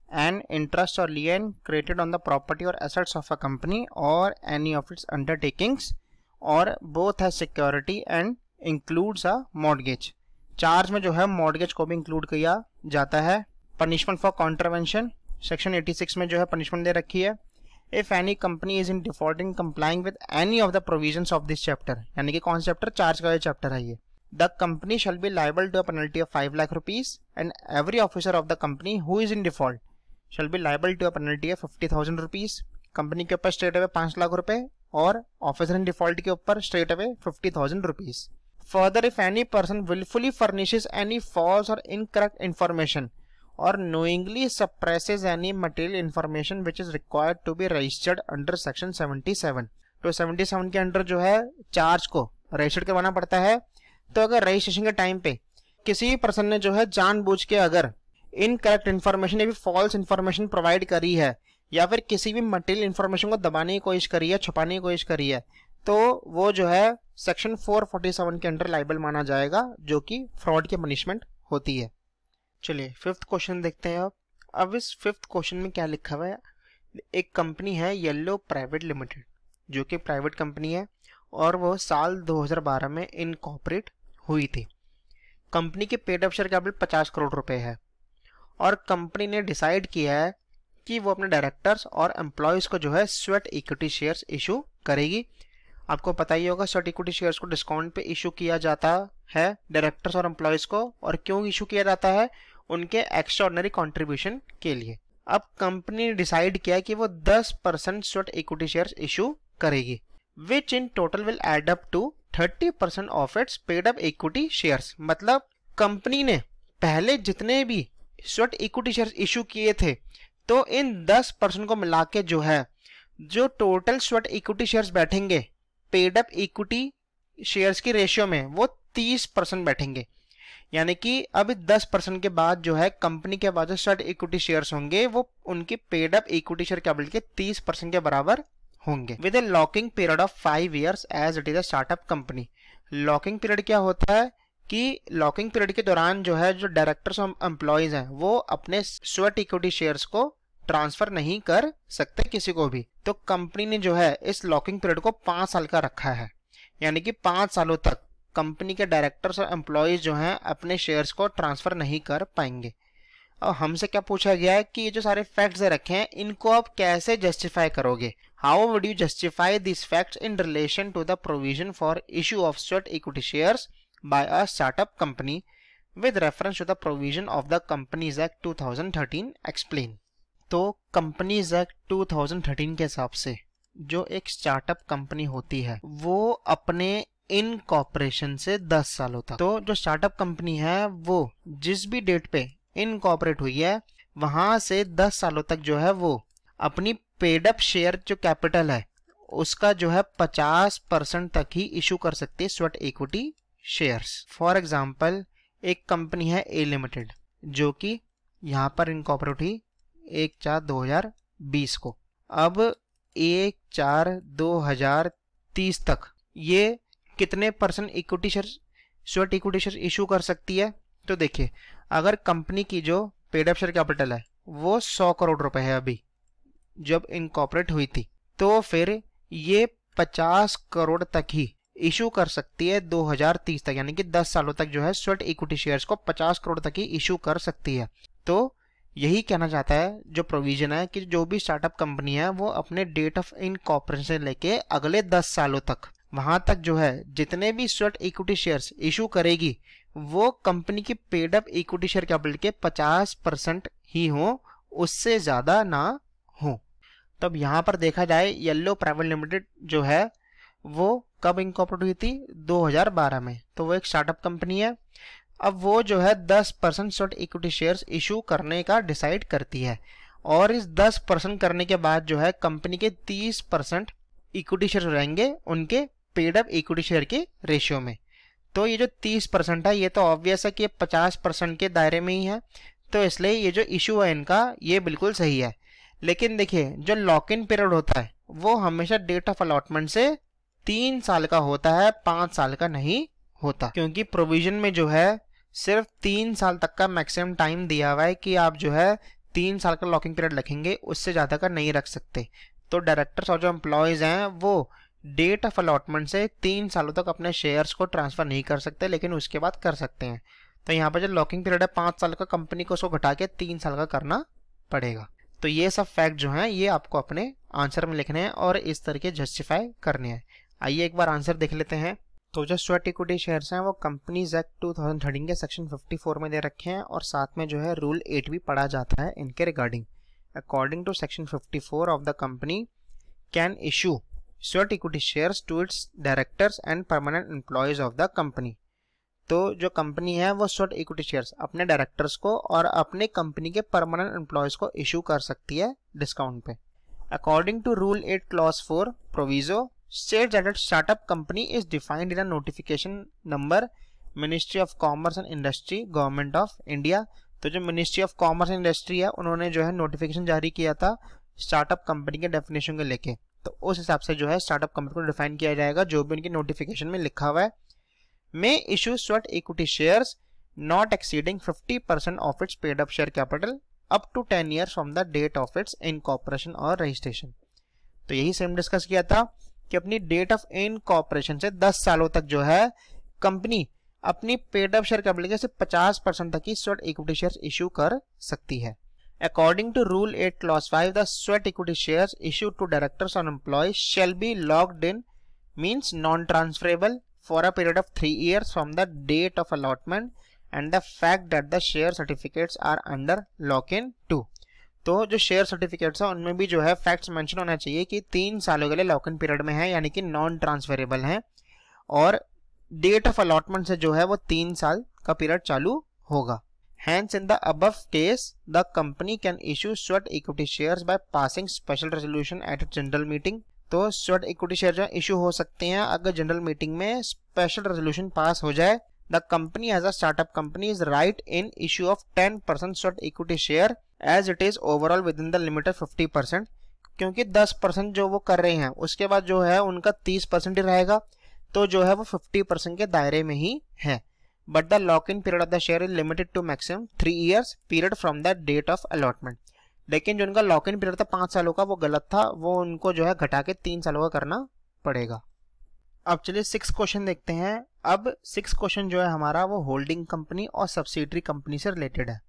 एन इंटरेस्ट और लियन क्रिएटेड ऑन द प्रॉपर्टी और एसेट्स ऑफ अ कंपनी और एनी ऑफ इट्स अंडरटेकिंग्स और बोथ है security and includes a mortgage. Charge में जो है मॉर्गेज को भी इंक्लूड किया जाता है। पनिशमेंट फॉर कॉन्ट्रावेंशन सेक्शन 86 में जो है पनिशमेंट दे रखी है। If any company is in default in complying with any of the provisions of this chapter, यानी कि कौन सा चैप्टर, चार्ज का चैप्टर है ये, the company shall be liable to a penalty of 5 lakh rupees and every officer of the company who is in default shall be liable to a penalty of 50,000 rupees। Company के ऊपर straight away 5 lakh रुपए और officer in default के ऊपर straight away 50,000 rupees. Further if any person wilfully furnishes any false और incorrect information और knowingly suppresses any material information which is required to be registered under section 77, तो 77 के under जो है चार्ज को registered करवाना पड़ता है। तो अगर रजिस्ट्रेशन के टाइम पे किसी भी पर्सन ने जो है जानबूझ के अगर इनकरेक्ट इन्फॉर्मेशन या फिर फॉल्स इन्फॉर्मेशन प्रोवाइड करी है या फिर किसी भी मटेरियल इन्फॉर्मेशन को दबाने की कोशिश करी है, छुपाने की कोशिश करी है, तो वो जो है सेक्शन 447 के अंडर लाइबल माना जाएगा, जो कि फ्रॉड की पनिशमेंट होती है। चलिए फिफ्थ क्वेश्चन देखते हैं। अब इस फिफ्थ क्वेश्चन में क्या लिखा हुआ है, एक कंपनी है येलो प्राइवेट लिमिटेड जो कि प्राइवेट कंपनी है और वो साल 2012 में इनकॉर्पोरेट हुई थी। कंपनी के paid up share capital 50 crore रुपए है और कंपनी ने डिसाइड किया है कि वो अपने डायरेक्टर्स और एम्प्लॉयज को जो है स्वेट इक्विटी शेयर्स इशू करेगी। आपको पता ही होगा स्वेट इक्विटी शेयर्स को डिस्काउंट पे इशू किया जाता है डायरेक्टर्स और एम्प्लॉयज को, और क्यों इशू किया जाता है, उनके एक्स्ट्राऑर्डिनरी कंट्रीब्यूशन के लिए। अब कंपनी ने डिसाइड किया कि वो 10% स्वेट इक्विटी शेयर्स इशू करेगी, which in total will add up to 30% of its paid up equity shares। मतलब कंपनी ने पहले जितने भी स्वेट इक्विटी शेयर्स इशू किए थे तो इन 10% को मिला के जो है जो टोटल स्वेट इक्विटी शेयर्स बैठेंगे पेड अप इक्विटी शेयर्स की रेशियो में वो 30% बैठेंगे। यानी कि अब 10% के बाद जो है कंपनी के पास जो स्वेट इक्विटी शेयर्स होंगे वो उनकी paid up equity share capital के 30% के बराबर होंगे with a locking period of 5 years as it is a startup company. Locking period क्या होता है कि लॉकिंग पीरियड के दौरान जो है जो डायरेक्टर्स और एम्प्लॉयज हैं वो अपने स्वेट इक्विटी शेयर्स को ट्रांसफर नहीं कर सकते किसी को भी। तो कंपनी ने जो है इस लॉकिंग पीरियड को 5 साल का रखा है, यानी कि 5 सालों तक कंपनी के डायरेक्टर्स और एम्प्लॉयज जो हैं अपने शेयर्स को ट्रांसफर नहीं कर पाएंगे। अब हमसे क्या पूछा गया है कि ये जो सारे फैक्ट्स रखे हैं इनको आप कैसे जस्टिफाई करोगे, how would you justify this facts in relation to the provision for issue of sweat equity shares by a startup company with reference to the provision of the companies act 2013 explain. तो companies act 2013 के हिसाब से जो एक startup company होती है वो अपने इनकॉर्पोरेशन से 10 सालों तक, तो जो स्टार्टअप कंपनी है वो जिस भी डेट पे इनकॉर्पोरेट हुई है वहां से 10 सालों तक जो है वो अपनी पेड अप शेयर जो कैपिटल है उसका जो है 50% तक ही इशू कर सकती है sweat equity shares. For example एक कंपनी है ए लिमिटेड जो कि यहां पर इनकॉर्पोरेट हुई 1/4/2020 को। अब 1/4/2030 तक ये कितने percent equity share sweat equity share issue कर सकती है? तो देखिए, अगर कंपनी की जो पेड अप शेयर कैपिटल है वो 100 करोड़ रुपए है अभी जब इनकॉर्पोरेट हुई थी, तो फिर ये 50 करोड़ तक ही इशू कर सकती है 2030 तक, यानी कि 10 सालों तक जो है स्वेट इक्विटी शेयर्स को 50 करोड़ तक ही इशू कर सकती है। तो यही कहना चाहता है जो प्रोविजन है कि जो भी स्टार्टअप कंपनी है वो अपने डेट ऑफ इनकॉर्पोरेशन से लेके अगले 10 सालों तक वहां तक जो है जितने भी स्वेट इक्विटी शेयर्स इशू करेगी वो कंपनी की paid up equity share capital के 50% ही हो, उससे ज्यादा ना हो। तब यहां पर देखा जाए येलो प्राइवेट लिमिटेड जो है वो कब इनकॉर्पोरेट हुई थी? 2012 में। तो वो एक स्टार्टअप कंपनी है। अब वो जो है 10% स्वेट इक्विटी शेयर्स इशू करने का डिसाइड करती है और इस 10% करने के बाद जो है कंपनी के 30% इक्विटी शेयर रहेंगे उनके पेड अप इक्विटी शेयर के रेशियो में। तो ये जो 30% है ये तो ऑब्वियस है कि 50% के दायरे में ही है, तो इसलिए ये जो इशू है इनका ये बिल्कुल सही है। लेकिन देखिए जो लॉक इन पीरियड होता है वो हमेशा डेट ऑफ अलॉटमेंट से 3 साल का होता है, 5 साल का नहीं होता, क्योंकि प्रोविजन में जो है सिर्फ 3 साल तक का मैक्सिमम टाइम दिया हुआ है कि आप जो है 3 साल का लॉकिंग पीरियड रखेंगे, उससे ज्यादा का नहीं रख सकते। तो डायरेक्टर्स और जो एम्प्लॉयज हैं वो डेट ऑफ अलॉटमेंट से 3 सालों तक अपने शेयर्स को ट्रांसफर नहीं कर सकते, लेकिन उसके बाद कर सकते हैं। तो यहाँ पर जो लॉकिंग पीरियड है 5 साल का, कंपनी को उसको घटा के 3 साल का करना पड़ेगा। तो ये सब फैक्ट जो हैं ये आपको अपने आंसर में लिखने हैं और इस तरीके जस्टिफाई करने हैं। आइए एक बार आंसर देख लेते हैं। तो जो स्वेट इक्विटी शेयर्स हैं वो कंपनीज एक्ट 2013 के सेक्शन 54 में दे रखे हैं और साथ में जो है रूल 8 भी पढ़ा जाता है इनके regarding. According to section 54 of the company can issue sweat equity shares to its directors and permanent employees of the company. तो जो कंपनी है वो स्वेट इक्विटी शेयर्स अपने डायरेक्टर्स को और अपने कंपनी के परमानेंट एम्प्लॉयज को इशू कर सकती है डिस्काउंट पे। According to rule 8 clause 4 proviso states that a startup company is defined in a notification number Ministry of Commerce and Industry Government of India। तो जो Ministry of Commerce and Industry है उन्होंने जो है नोटिफिकेशन जारी किया था स्टार्टअप कंपनी के डेफिनेशन को लेके, तो उस हिसाब से जो है स्टार्टअप कंपनी को डिफाइन किया जाएगा जो भी उनकी नोटिफिकेशन में लिखा हुआ है। May issue sweat equity shares not exceeding 50% of its paid up share capital up to 10 years from the date of its incorporation or registration. तो यही सेम डिस्कस किया था कि अपनी डेट ऑफ इनकॉर्पोरेशन से 10 सालों तक जो है कंपनी अपनी पेड अप शेयर कैपिटल के सिर्फ 50% तक ही स्वेट इक्विटी शेयर्स इशू कर सकती है। According to rule 8 clause 5 the sweat equity shares issued to directors or employees shall be locked in means non transferable for a period of 3 years from the date of allotment and the fact that the share certificates are under lock in too. तो जो share certificates है उनमें भी जो है facts mention होना चाहिए कि 3 सालों के लिए लॉक इन पीरियड में है, यानी कि नॉन ट्रांसफरेबल है, और डेट ऑफ अलॉटमेंट से जो है वो 3 साल का पीरियड चालू होगा। Hence in the above case the company can issue sweat equity shares by passing special resolution at its general meeting। तो स्वेट इक्विटी शेयर जो इशू हो सकते हैं अगर जनरल मीटिंग में स्पेशल रेजोल्यूशन पास हो जाए। The company as a startup company is right in issue of 10% sweat equity share as it is overall within the limit of 50%, क्योंकि 10% जो वो कर रहे हैं उसके बाद जो है उनका 30% ही रहेगा, तो जो है वो 50% के दायरे में ही है। But the lock in period of the share is limited to maximum 3 years period from the date of allotment. लेकिन जो उनका लॉक इन पीरियड था 5 सालों का वो गलत था, वो उनको जो है घटा के 3 सालों का करना पड़ेगा। अब चलिए 6 क्वेश्चन देखते हैं। अब 6 क्वेश्चन जो है हमारा वो होल्डिंग कंपनी और सब्सिडरी कंपनी से रिलेटेड है।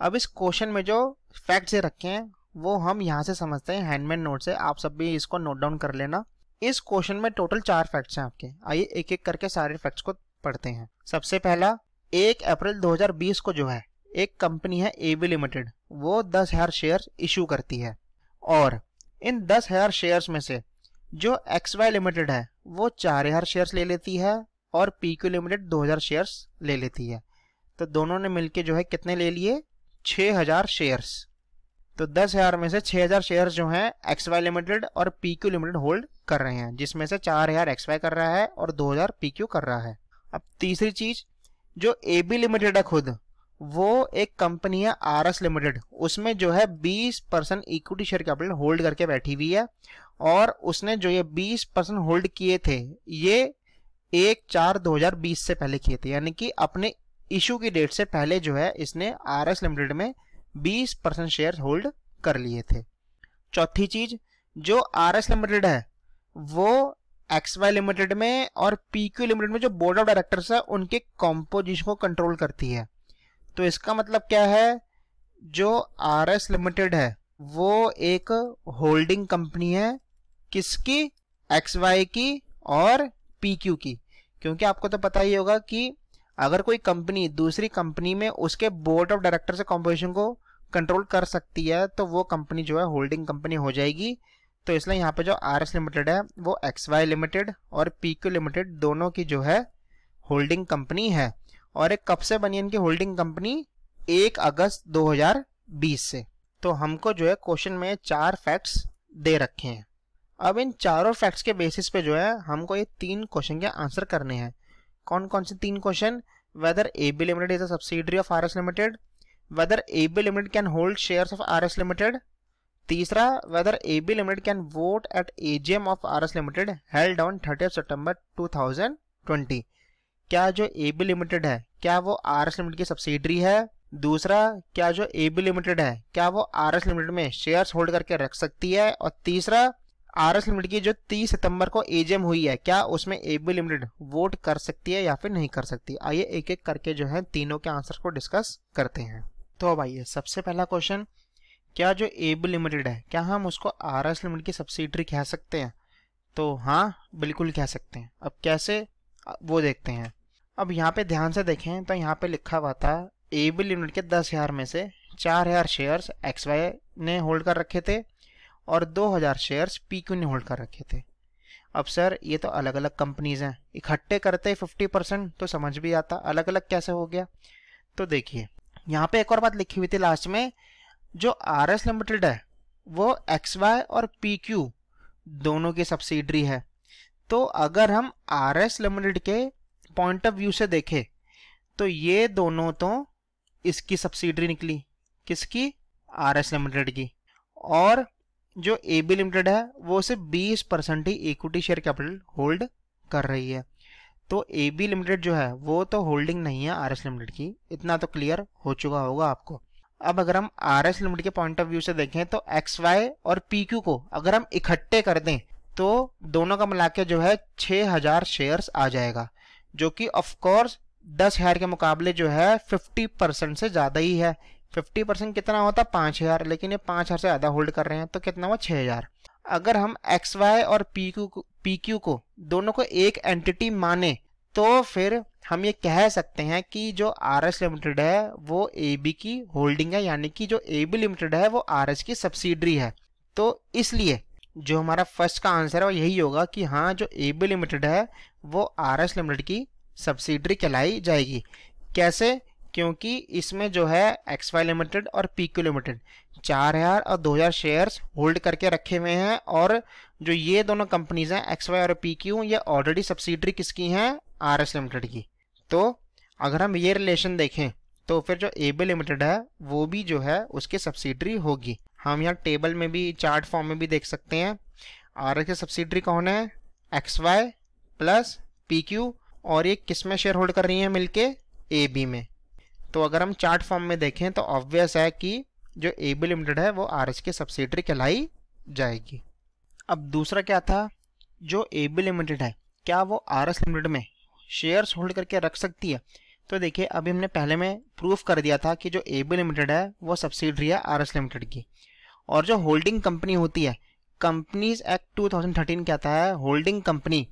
अब इस क्वेश्चन में जो फैक्ट्स रखे हैं वो हम यहाँ से समझते हैं हैंडमेड नोट से। आप सब भी इसको नोट डाउन कर लेना। इस क्वेश्चन में टोटल 4 फैक्ट्स हैं आपके। आइए एक एक करके सारे फैक्ट्स को पढ़ते हैं। सबसे पहला, 1 अप्रैल 2020 को जो है एक कंपनी है एबी लिमिटेड, वो 10,000 शेयर इशू करती है और इन 10,000 शेयर्स में से जो XY लिमिटेड है वो 4,000 शेयर्स ले लेती है और PQ लिमिटेड 2,000 शेयर्स ले लेती है। तो दोनों ने मिलके जो है कितने ले लिए? 6,000 शेयर्स। तो 10,000 में से 6,000 शेयर्स जो हैं XY लिमिटेड और PQ लिमिटेड होल्ड कर रहे हैं, जिसमें से 4,000 XY कर रहा है और 2,000 PQ कर रहा है। अब तीसरी चीज, जो AB लिमिटेड है खुद, वो एक कंपनी है RS लिमिटेड, उसमें जो है 20% इक्विटी शेयर कैपिटल होल्ड करके बैठी हुई है और उसने जो ये 20% होल्ड किए थे ये 1/4/2020 से पहले किए थे, यानी कि अपने इशू की डेट से पहले जो है इसने RS लिमिटेड में 20% शेयर होल्ड कर लिए थे। चौथी चीज, जो RS लिमिटेड है वो XY लिमिटेड में और PQ लिमिटेड में जो बोर्ड ऑफ डायरेक्टर्स है उनके कॉम्पोजिशन को कंट्रोल करती है। तो इसका मतलब क्या है, जो RS लिमिटेड है वो एक होल्डिंग कंपनी है, किसकी? XY की और PQ की। क्योंकि आपको तो पता ही होगा कि अगर कोई कंपनी दूसरी कंपनी में उसके बोर्ड ऑफ डायरेक्टर से कॉम्पोजिशन को कंट्रोल कर सकती है तो वो कंपनी जो है होल्डिंग कंपनी हो जाएगी। तो इसलिए यहाँ पे जो RS लिमिटेड है वो XY लिमिटेड और PQ लिमिटेड दोनों की जो है होल्डिंग कंपनी है। और एक कब से बनी इनकी होल्डिंग कंपनी? 1 अगस्त 2020 से। तो हमको जो है क्वेश्चन में 4 फैक्ट्स दे रखे हैं। अब इन चारों फैक्ट्स के बेसिस पे जो है हमको ये 3 क्वेश्चन के आंसर करने हैं। कौन कौन से 3 question? Whether AB limited is a subsidiary of RS limited, whether AB limited can hold shares of RS limited, तीसरा, whether AB limited can vote at AGM of RS limited held on 30 September 2020। क्या जो AB limited है क्या वो RS limited की subsidiary है? दूसरा, क्या जो AB लिमिटेड है क्या वो RS लिमिटेड में शेयर्स होल्ड करके रख सकती है? और तीसरा, RS लिमिटेड की जो 30 सितंबर को AGM हुई है क्या उसमें AB लिमिटेड वोट कर सकती है या फिर नहीं कर सकती? आइए एक एक करके जो है तीनों के आंसर को डिस्कस करते हैं। तो अब आइए, सबसे पहला क्वेश्चन, क्या जो AB लिमिटेड है क्या हम उसको RS लिमिटेड की सब्सिडियरी कह सकते हैं? तो हाँ, बिल्कुल कह सकते हैं। अब कैसे, वो देखते हैं। अब यहाँ पे ध्यान से देखें तो यहाँ पे लिखा हुआ था AB लिमिटेड के 10,000 में से 4,000 शेयर्स XY ने होल्ड कर रखे थे और 2,000 शेयर्स PQ ने होल्ड कर रखे थे। अब सर ये तो अलग अलग कंपनीज हैं, इकट्ठे करते 50% तो समझ भी आता, अलग अलग कैसे हो गया? तो देखिए यहाँ पे एक और बात लिखी हुई थी लास्ट में, जो RS लिमिटेड है वो XY और PQ दोनों की सब्सिडियरी है। तो अगर हम RS लिमिटेड के पॉइंट ऑफ व्यू से देखें तो ये दोनों तो इसकी सब्सिडियरी निकली, किसकी? RS लिमिटेड की। और जो AB लिमिटेड है वो सिर्फ 20% ही इक्विटी शेयर कैपिटल होल्ड कर रही है। तो AB लिमिटेड जो है वो तो होल्डिंग नहीं है RS लिमिटेड की, इतना तो क्लियर हो चुका होगा आपको। अब अगर हम RS लिमिटेड के पॉइंट ऑफ व्यू से देखें तो XY और PQ को अगर हम इकट्ठे कर दें तो दोनों का मिला के जो है 6,000 शेयर्स आ जाएगा, जो कि ऑफकोर्स 10,000 के मुकाबले जो है 50% से ज़्यादा ही है। 50% कितना होता? 5,000, लेकिन ये 5,000 से ज़्यादा होल्ड कर रहे हैं तो कितना हुआ? 6,000। अगर हम XY और PQ को दोनों को एक एंटिटी माने तो फिर हम ये कह सकते हैं कि जो RS लिमिटेड है वो AB की होल्डिंग है, यानी कि जो AB लिमिटेड है वो RS की सब्सिडियरी है। तो इसलिए जो हमारा फर्स्ट का आंसर है वो यही होगा कि हाँ, जो AB लिमिटेड है वो RS लिमिटेड की सब्सिडियरी कहलाई जाएगी। कैसे? क्योंकि इसमें जो है XY लिमिटेड और PQ लिमिटेड 4,000 और 2,000 शेयर्स होल्ड करके रखे हुए हैं और जो ये दोनों कंपनीज हैं XY और PQ ये ऑलरेडी सब्सिडियरी किसकी हैं? RS लिमिटेड की। तो अगर हम ये रिलेशन देखें तो फिर जो AB लिमिटेड है वो भी जो है उसकी सब्सिडियरी होगी। हम यहाँ टेबल में भी चार्ट फॉर्म में भी देख सकते हैं। RS की सब्सिडियरी कौन है? XY प्लस PQ, और ये किस में शेयर होल्ड कर रही है मिलके? AB में। तो अगर हम चार्ट फॉर्म में देखें तो ऑब्वियस है कि जो AB लिमिटेड है वो RS की सब्सिडियरी कहलाई जाएगी। अब दूसरा क्या था, जो AB लिमिटेड है क्या वो RS लिमिटेड में शेयर्स होल्ड करके रख सकती है? तो देखिए अभी हमने पहले में प्रूफ कर दिया था कि जो एबी लिमिटेड है वो सब्सिडरी है आरएस लिमिटेड की, और जो होल्डिंग कंपनी होती है, कंपनीज एक्ट 2013 कहता है होल्डिंग कंपनी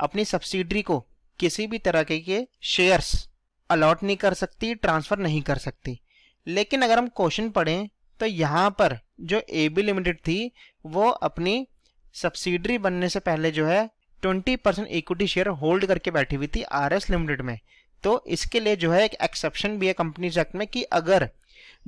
अपनी सब्सिडरी को किसी भी तरह के शेयर्स अलॉट नहीं कर सकती, ट्रांसफर नहीं कर सकती। लेकिन अगर हम क्वेश्चन पढ़ें तो यहाँ पर जो एबी लिमिटेड थी वो अपनी सब्सिडरी बनने से पहले जो है 20% इक्विटी शेयर होल्ड करके बैठी हुई थी आरएस लिमिटेड में। तो इसके लिए जो है एक एक्सेप्शन भी है कंपनीज एक्ट में कि अगर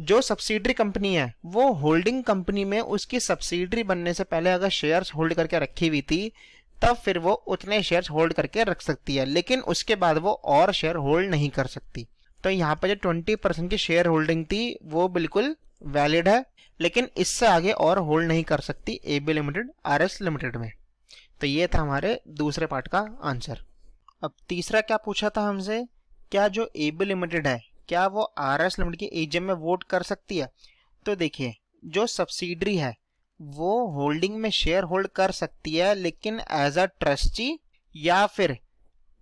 जो सब्सिडरी कंपनी है वो होल्डिंग कंपनी में उसकी सब्सिडरी बनने से पहले अगर शेयर्स होल्ड करके रखी हुई थी तब फिर वो उतने शेयर्स होल्ड करके रख सकती है, लेकिन उसके बाद वो और शेयर होल्ड नहीं कर सकती। तो यहाँ पर जो 20% की शेयर होल्डिंग थी वो बिल्कुल वैलिड है, लेकिन इससे आगे और होल्ड नहीं कर सकती एबी लिमिटेड आरएस लिमिटेड में। तो ये था हमारे दूसरे पार्ट का आंसर। अब तीसरा क्या पूछा था हमसे, क्या जो एबी लिमिटेड है क्या वो आरएस लिमिटेड की एजीएम में वोट कर सकती है? तो देखिए जो सब्सिडरी है वो होल्डिंग में शेयर होल्ड कर सकती है, लेकिन एज अ ट्रस्टी या फिर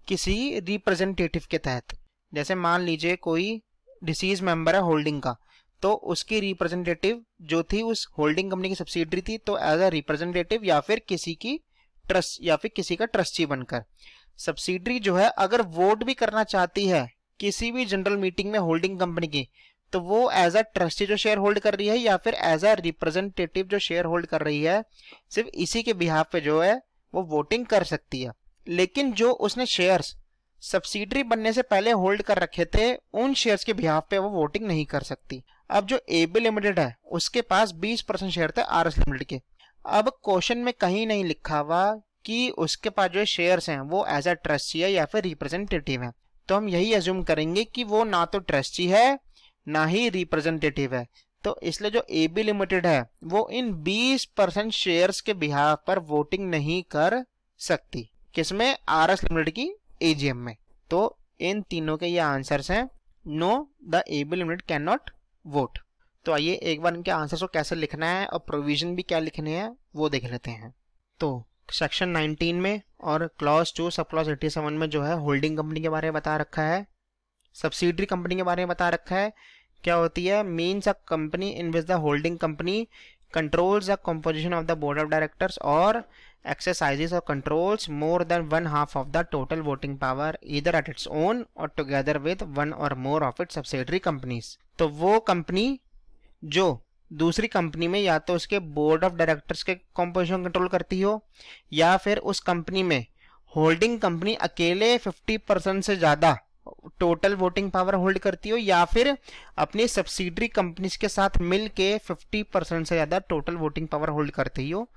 किसी रिप्रेजेंटेटिव के तहत। जैसे मान लीजिए कोई डिसीज मेंबर है होल्डिंग का, तो उसकी रिप्रेजेंटेटिव जो थी उस होल्डिंग कंपनी की सब्सिडरी थी, तो एज अ रिप्रेजेंटेटिव या फिर किसी की ट्रस्ट या फिर किसी का ट्रस्टी बनकर सब्सिडरी जो है अगर वोट भी करना चाहती है किसी भी जनरल मीटिंग में होल्डिंग कंपनी की, तो वो एज अ ट्रस्टी जो शेयर होल्ड कर रही है या फिर एज अ रिप्रेजेंटेटिव जो शेयर होल्ड कर रही है, सिर्फ इसी के बिहाफ पे जो है वो वोटिंग कर सकती है। लेकिन जो उसने शेयर्स सब्सिडरी बनने से पहले होल्ड कर रखे थे उन शेयर्स के बिहाफ पे वो वोटिंग नहीं कर सकती। अब जो एबी लिमिटेड है उसके पास 20% शेयर थे आरएस लिमिटेड के। अब क्वेश्चन में कहीं नहीं लिखा हुआ कि उसके पास जो शेयर्स हैं वो एज अ ट्रस्टी है या फिर रिप्रेजेंटेटिव है, तो हम यही अज्यूम करेंगे कि वो ना तो ट्रस्टी है ना ही रिप्रेजेंटेटिव है। तो इसलिए जो एबी लिमिटेड है वो इन 20% शेयर्स के बिहाफ पर वोटिंग नहीं कर सकती। किसमें? आरएस लिमिटेड की एजीएम में। तो इन तीनों के ये आंसर्स हैं, no the AB limited can not vote. तो आइए एक बार इनके आंसर्स को कैसे लिखना है और प्रोविजन भी क्या लिखने हैं वो देख लेते हैं। तो सेक्शन 19 में और क्लॉज 2 सब क्लॉज 87 में जो है होल्डिंग कंपनी के बारे में बता रखा है, सब्सिडरी कंपनी के बारे में बता रखा है। क्या होती है? Means a company in which the holding company controls the composition of the board of directors और exercises or controls more than 1/2 of the total voting power either at its own or together with one or more of its subsidiary companies। तो वो company जो दूसरी company में या तो उसके board of directors के कंपोजिशन कंट्रोल करती हो या फिर उस कंपनी में होल्डिंग कंपनी अकेले 50% से ज्यादा टोटल वोटिंग पावर होल्ड करती हो या फिर अपनी सब्सिडरी कंपनीज के साथ मिल के 50% से ज्यादा टोटल वोटिंग पावर होल्ड करती हो,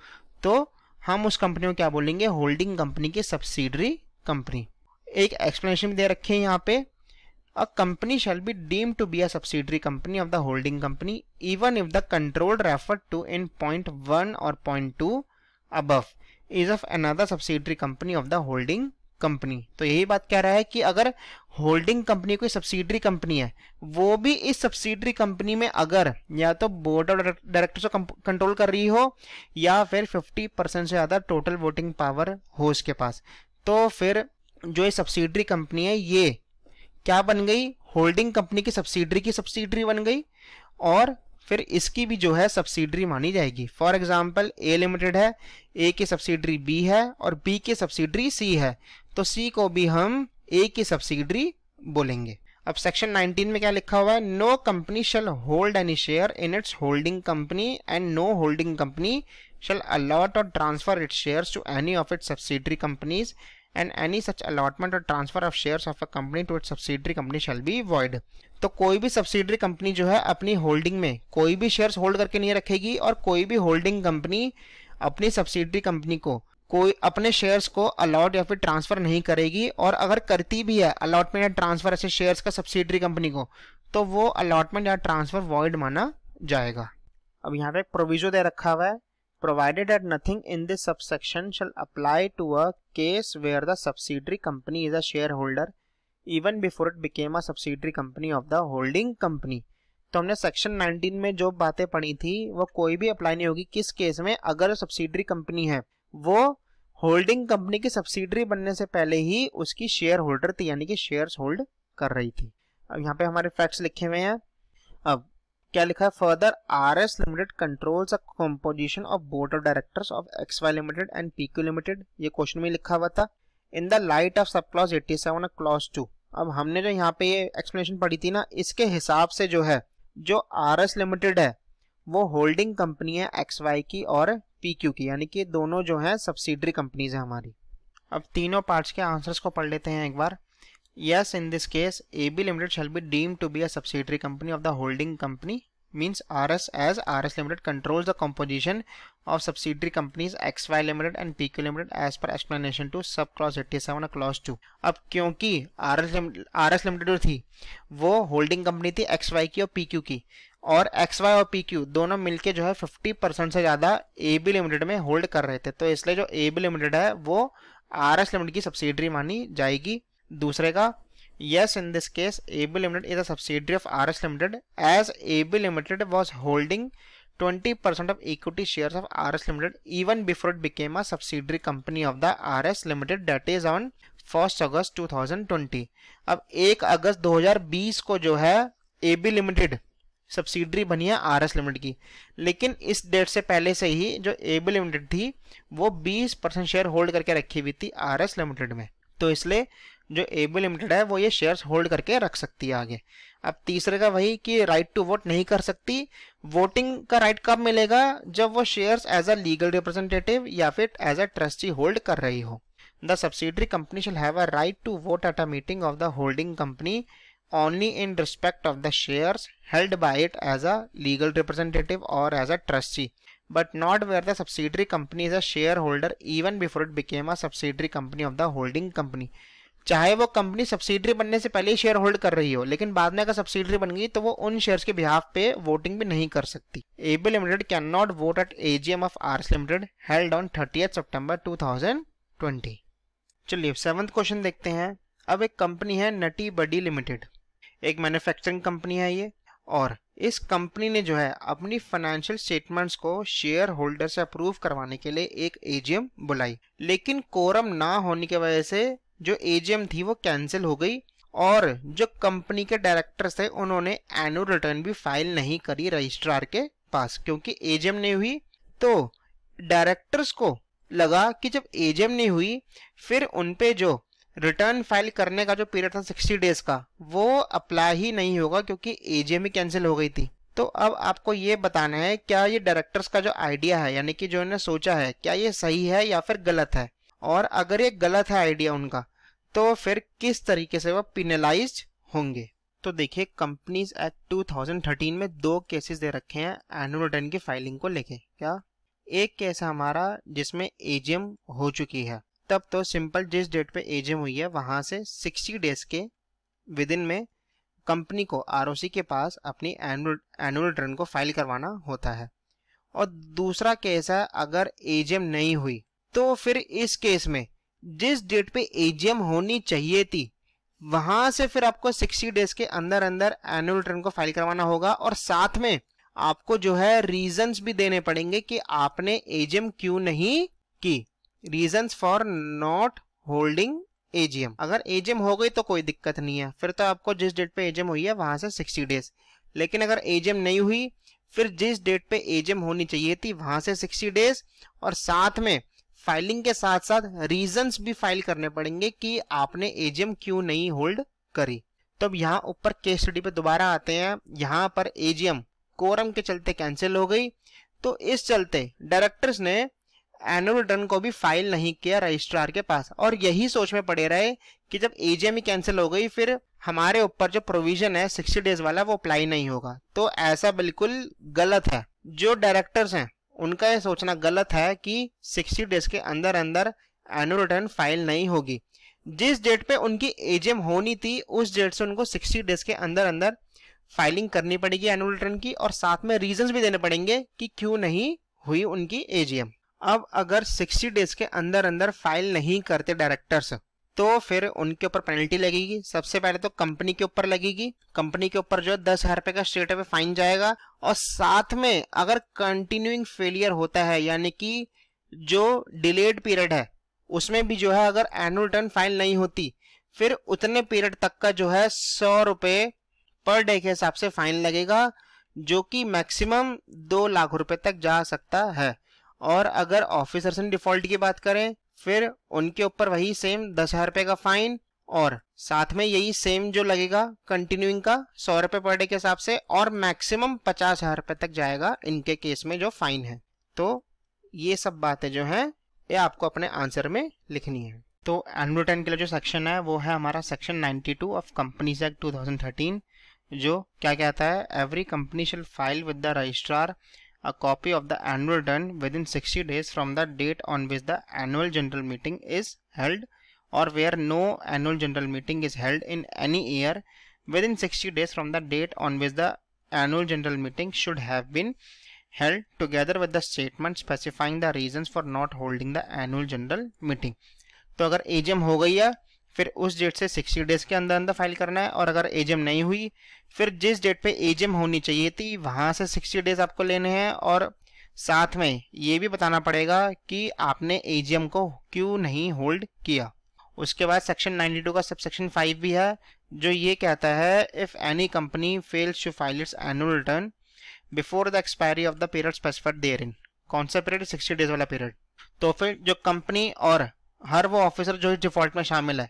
तो हम उस कंपनी को क्या बोलेंगे? होल्डिंग कंपनी की सब्सिडरी कंपनी। एक एक्सप्लेनेशन भी दे रखे हैं यहाँ पे, a company shall be deemed to be a subsidiary company of the holding company even if the control referred to in point 1 और point 2 above is of another subsidiary company of the holding company. तो यही बात कह रहा है कि अगर holding company कोई सब्सिडरी कंपनी है, वो भी इस सब्सिडरी कंपनी में अगर या तो बोर्ड ऑफ डायरेक्टर्स को कंट्रोल कर रही हो या फिर 50% से ज्यादा टोटल वोटिंग पावर हो उसके पास, तो फिर जो ये सब्सिडरी कंपनी है ये क्या बन गई? होल्डिंग कंपनी की सब्सिडरी बन गई और फिर इसकी भी जो है सब्सिडरी मानी जाएगी। फॉर एग्जाम्पल ए लिमिटेड है, ए की सब्सिडरी बी है और बी की सब्सिडरी सी है, तो सी को भी हम ए की सब्सिडरी बोलेंगे। अब सेक्शन 19 में क्या लिखा हुआ है? No company shall hold any share in its holding company and no holding company shall allot or transfer its shares to any of its subsidiary companies and any such allotment or transfer of shares of a company to its subsidiary company shall be void। तो कोई भी subsidiary company जो है अपनी holding में कोई भी shares hold करके नहीं रखेगी और कोई भी होल्डिंग कंपनी अपनी सब्सिडरी कंपनी को कोई अपने शेयर्स को अलॉट या फिर ट्रांसफर नहीं करेगी, और अगर करती भी है अलॉटमेंट या ट्रांसफर ऐसे शेयर्स का सब्सिडरी कंपनी को, तो वो अलॉटमेंट या ट्रांसफर वॉइड माना जाएगा। अब यहाँ पे प्रोविजो दे रखा हुआ है, provided that nothing in this subsection shall apply to a case where the subsidiary company is a shareholder even before it became a subsidiary company of the holding company। तो हमने सेक्शन 19 में जो बातें पढ़ी थी वो कोई भी अप्लाई नहीं होगी किस केस में? अगर सब्सिडरी कंपनी है वो होल्डिंग कंपनी की सब्सिडरी बनने से पहले ही उसकी शेयर होल्डर थी, यानी कि शेयर्स होल्ड कर रही थी। अब यहाँ पे हमारे फैक्ट्स लिखे हुए हैं। अब क्या लिखा है, further RS limited controls a composition of board of directors of XY limited and PQ limited, ये क्वेश्चन में लिखा हुआ था। In the light of sub clause 87 clause 2, अब हमने जो यहाँ पे ये एक्सप्लेनेशन पढ़ी थी ना, इसके हिसाब से जो है जो आरएस लिमिटेड है वो होल्डिंग कंपनी है एक्सवाई की और पीक्यू की, यानी कि दोनों जो है सब्सिडरी कंपनीज है हमारी। अब तीनों पार्ट्स के आंसर्स को पढ़ लेते हैं एक बार। Yes, in this case, AB Limited shall be deemed to be a subsidiary company of the holding company, means RS, as RS Limited controls the composition of subsidiary companies XY Limited and PQ Limited as per explanation to sub clause 87 clause 2। अब क्योंकि RS Limited जो थी वो holding company थी XY की और PQ की, और XY और PQ दोनों मिलके जो है 50% से ज़्यादा AB लिमिटेड में होल्ड कर रहे थे, तो इसलिए जो AB लिमिटेड है वो RS लिमिटेड की सब्सिडरी मानी जाएगी। दूसरे का, yes, in this case AB Limited is a subsidiary of RS Limited as AB Limited was holding 20% of equity shares of RS Limited even before it became a subsidiary company of the RS Limited, that is on 1st August 2020। अब 1 अगस्त 2020 को जो है AB Limited subsidiary बनी है RS limited की, लेकिन इस date से पहले से ही जो AB लिमिटेड थी वो 20% शेयर होल्ड करके रखी हुई थी RS लिमिटेड में, तो इसलिए जो AB लिमिटेड है वो ये शेयर्स होल्ड करके रख सकती है आगे। अब तीसरे का वही कि राइट टू वोट नहीं कर सकती, वोटिंग का राइट कब मिलेगा, जब वो shares as a legal representative या फिर एज अ ट्रस्टी होल्ड कर रही हो। The subsidiary company shall have a right to vote at a meeting of the holding company only in respect of the shares held by it as a legal representative or as a trustee, but not where the subsidiary company is a shareholder even before it became a subsidiary company of the holding company। चाहे वो company subsidiary बनने से पहले ही share hold कर रही हो, लेकिन बाद में अगर सब्सिडरी बन गई तो वो उन शेयर्स के बिहाफ पे वोटिंग भी नहीं कर सकती। AB limited can not vote at AGM of RS limited held on 30 September 2020। चलिए 7th क्वेश्चन देखते हैं। अब एक कंपनी है नटी बडी लिमिटेड, एक मैन्युफैक्चरिंग कंपनी है ये, और इस कंपनी ने जो है अपनी फाइनेंशियल स्टेटमेंट्स को शेयर होल्डर से अप्रूव करवाने के लिए एक AGM बुलाई, लेकिन कोरम ना होने की वजह से जो AGM थी वो कैंसिल हो गई, और जो कंपनी के डायरेक्टर्स थे उन्होंने एनुअल रिटर्न भी फाइल नहीं करी रजिस्ट्रार के पास, क्योंकि AGM नहीं हुई। तो डायरेक्टर्स को लगा कि जब AGM नहीं हुई फिर उनपे जो रिटर्न फाइल करने का जो पीरियड था 60 डेज का वो अप्लाई ही नहीं होगा, क्योंकि AGM ही कैंसिल हो गई थी। तो अब आपको ये बताना है क्या ये डायरेक्टर्स का जो आइडिया है, यानी कि जो इन्होंने सोचा है, क्या ये सही है या फिर गलत है, और अगर ये गलत है आइडिया उनका तो फिर किस तरीके से वो पिनलाइज्ड होंगे। तो देखिए कंपनीज एक्ट 2013 में 2 केसेस दे रखे हैं एनुअल रिटर्न की फाइलिंग को लेके। क्या एक केस है हमारा जिसमें AGM हो चुकी है, तब तो सिंपल जिस डेट पे AGM हुई है वहां से 60 डेज के विद इन में कंपनी को ROC के पास अपनी एनुअल रिटर्न को फाइल करवाना होता है। और दूसरा केस है अगर AGM नहीं हुई, तो फिर इस केस में जिस डेट पे AGM होनी चाहिए थी वहां से फिर आपको 60 डेज के अंदर अंदर एनुअल रिटर्न को फाइल करवाना होगा, और साथ में आपको जो है रीजंस भी देने पड़ेंगे कि आपने AGM क्यों नहीं की, reasons for not holding AGM। अगर AGM हो गई तो कोई दिक्कत नहीं है, फिर तो आपको जिस डेट पे AGM हुई है वहां से 60 डेज, लेकिन अगर AGM नहीं हुई फिर जिस डेट पे AGM होनी चाहिए थी वहां से 60 डेज, और साथ में फाइलिंग के साथ साथ रीजंस भी फाइल करने पड़ेंगे कि आपने AGM क्यों नहीं होल्ड करी। तो अब यहाँ ऊपर केस स्टडी पे दोबारा आते हैं। यहाँ पर AGM कोरम के चलते कैंसिल हो गई, तो इस चलते डायरेक्टर्स ने एनुअल रिटर्न को भी फाइल नहीं किया रजिस्ट्रार के पास, और यही सोच में पड़े रहे कि जब AGM ही कैंसिल हो गई फिर हमारे ऊपर जो प्रोविजन है 60 डेज वाला वो अप्लाई नहीं होगा। तो ऐसा बिल्कुल गलत है, जो डायरेक्टर्स हैं उनका ये सोचना गलत है कि 60 डेज के अंदर अंदर एनुअल रिटर्न फाइल नहीं होगी। जिस डेट पे उनकी AGM होनी थी उस डेट से उनको 60 डेज के अंदर अंदर फाइलिंग करनी पड़ेगी एनुअल रिटर्न की, और साथ में रीजंस भी देने पड़ेंगे कि क्यों नहीं हुई उनकी AGM। अब अगर 60 डेज के अंदर अंदर फाइल नहीं करते डायरेक्टर्स तो फिर उनके ऊपर पेनल्टी लगेगी। सबसे पहले तो कंपनी के ऊपर लगेगी, कंपनी के ऊपर जो है 10,000 रुपए का स्टेट पे फाइन जाएगा, और साथ में अगर कंटिन्यूइंग फेलियर होता है यानी कि जो डिलेड पीरियड है उसमें भी जो है अगर एनुअल रिटर्न फाइल नहीं होती फिर उतने पीरियड तक का जो है 100 रुपए पर डे के हिसाब से फाइन लगेगा, जो कि मैक्सिमम 2 लाख रुपए तक जा सकता है। और अगर ऑफिसर्स इन डिफॉल्ट की बात करें, फिर उनके ऊपर वही सेम 10,000 रुपए का फाइन और साथ में यही सेम जो लगेगा कंटिन्यूइंग का 100 रुपए पर डे के हिसाब से, और मैक्सिमम 50,000 रुपए तक जाएगा इनके केस में जो फाइन है। तो ये सब बातें जो हैं ये आपको अपने आंसर में लिखनी है। तो एनुअल रिटर्न के लिए जो सेक्शन है वो है हमारा सेक्शन 92 ऑफ कंपनीज एक्ट 2013, जो क्या कहता है, एवरी कंपनी शिल file with the registrar a copy of the annual return within 60 days from the date on which the annual general meeting is held, or where no annual general meeting is held in any year within 60 days from the date on which the annual general meeting should have been held, together with the statement specifying the reasons for not holding the annual general meeting। तो अगर AGM हो गई है फिर उस date से 60 days के अंदर अंदर फाइल करना है, और अगर एजीएम नहीं हुई फिर जिस डेट पे एजीएम होनी चाहिए थी वहां से 60 डेज आपको लेने हैं, और साथ में ये भी बताना पड़ेगा कि आपने एजीएम को क्यों नहीं होल्ड किया। उसके बाद सेक्शन 92 का सबसेक्शन 5 भी है, जो ये कहता है if any company fails to file its annual return before the expiry of the period specified therein. कौन सा पीरियड? 60 डेज वाला पीरियड। तो फिर जो कंपनी और हर वो ऑफिसर जो डिफॉल्ट में शामिल है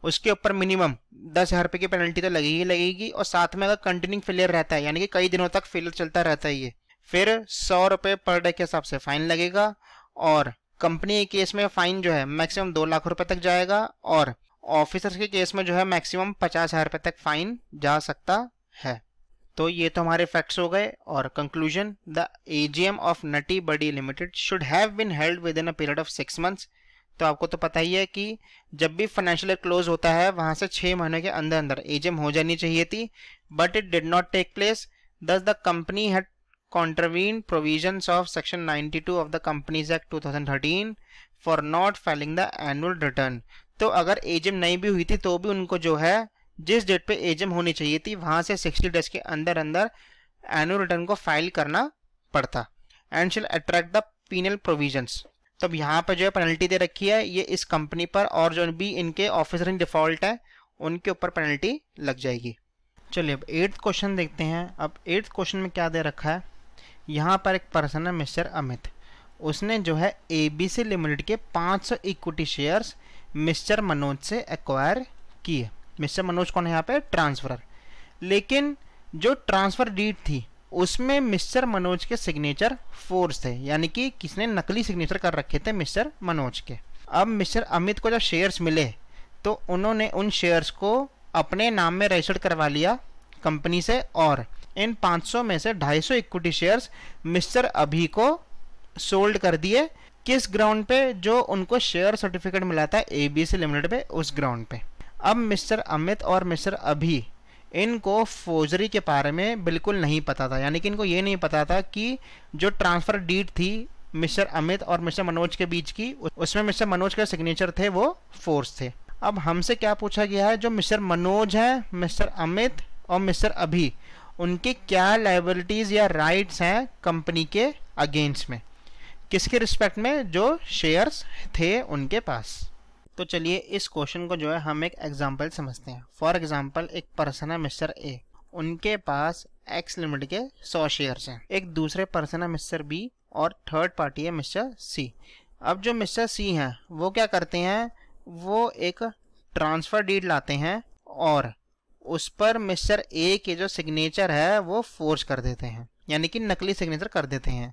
उसके ऊपर मिनिमम 10,000 रुपए की पेनल्टी तो लगेगी लगेगी, और साथ में अगर कंटिन्यूइंग फेलियर रहता है यानी कि कई दिनों तक फेलियर चलता रहता है ये, फिर 100 रुपए पर डे के हिसाब से फाइन लगेगा, और कंपनी के केस में फाइन जो है मैक्सिमम 2 लाख रुपए तक जाएगा, और ऑफिसर्स के केस में जो है मैक्सिमम 50,000 रुपए तक फाइन जा सकता है। तो ये तो हमारे फैक्ट्स हो गए। और conclusion, the AGM of Nutty Buddy limited should have been held within a period of 6 months. तो आपको तो पता ही है कि जब भी फाइनेंशियल ईयर क्लोज होता है वहां से 6 महीने के अंदर अंदर एजीएम हो जानी चाहिए थी, but it did not take place. Thus the company had contravened provisions of section 92 of the Companies Act 2013 for not filing the annual return। तो अगर एजीएम नहीं भी हुई थी तो भी उनको जो है जिस डेट पे एजीएम होनी चाहिए थी वहां से 60 डेज के अंदर अंदर एनुअल रिटर्न को फाइल करना पड़ता। एंड शिल अट्रैक्ट द पीनल प्रोविजंस। तो अब यहाँ पर जो है पेनल्टी दे रखी है ये इस कंपनी पर, और जो भी इनके ऑफिसर इन डिफॉल्ट है उनके ऊपर पेनल्टी लग जाएगी। चलिए अब 8th क्वेश्चन देखते हैं। अब 8th क्वेश्चन में क्या दे रखा है, यहाँ पर एक पर्सन है मिस्टर अमित, उसने जो है एबीसी लिमिटेड के 500 इक्विटी शेयर्स मिस्टर मनोज से एक्वायर किए। मिस्टर मनोज कौन है यहाँ पे? ट्रांसफरर। लेकिन जो ट्रांसफर डीड थी उसमें मिस्टर मनोज के सिग्नेचर फोर्स थे, यानी कि किसने नकली सिग्नेचर कर रखे थे मिस्टर मनोज के। अब मिस्टर अमित को जब शेयर्स मिले तो उन्होंने उन शेयर्स को अपने नाम में रजिस्टर्ड करवा लिया कंपनी से, और इन 500 में से 250 इक्विटी शेयर्स मिस्टर अभी को सोल्ड कर दिए। किस ग्राउंड पे? जो उनको शेयर सर्टिफिकेट मिला था एबीसी लिमिटेड पे, उस ग्राउंड पे। अब मिस्टर अमित और मिस्टर अभी इनको फोर्जरी के बारे में बिल्कुल नहीं पता था, यानी कि इनको ये नहीं पता था कि जो ट्रांसफर डीड थी मिस्टर अमित और मिस्टर मनोज के बीच की, उसमें मिस्टर मनोज के सिग्नेचर थे वो फोर्स थे। अब हमसे क्या पूछा गया है, जो मिस्टर मनोज है, मिस्टर अमित और मिस्टर अभी, उनके क्या लायबिलिटीज या राइट्स हैं कंपनी के अगेंस्ट में, किसके रिस्पेक्ट में? जो शेयर्स थे उनके पास। तो चलिए इस क्वेश्चन को जो है हम एक एग्जांपल समझते हैं। फॉर एग्जांपल एक पर्सन है मिस्टर ए, उनके पास एक्स लिमिटेड के 100 शेयर्स हैं। एक दूसरे पर्सन है मिस्टर बी, और थर्ड पार्टी है मिस्टर सी। अब जो मिस्टर सी हैं वो क्या करते हैं, वो एक ट्रांसफर डीड लाते हैं और उस पर मिस्टर ए के जो सिग्नेचर है वो फोर्स कर देते हैं, यानी कि नकली सिग्नेचर कर देते हैं,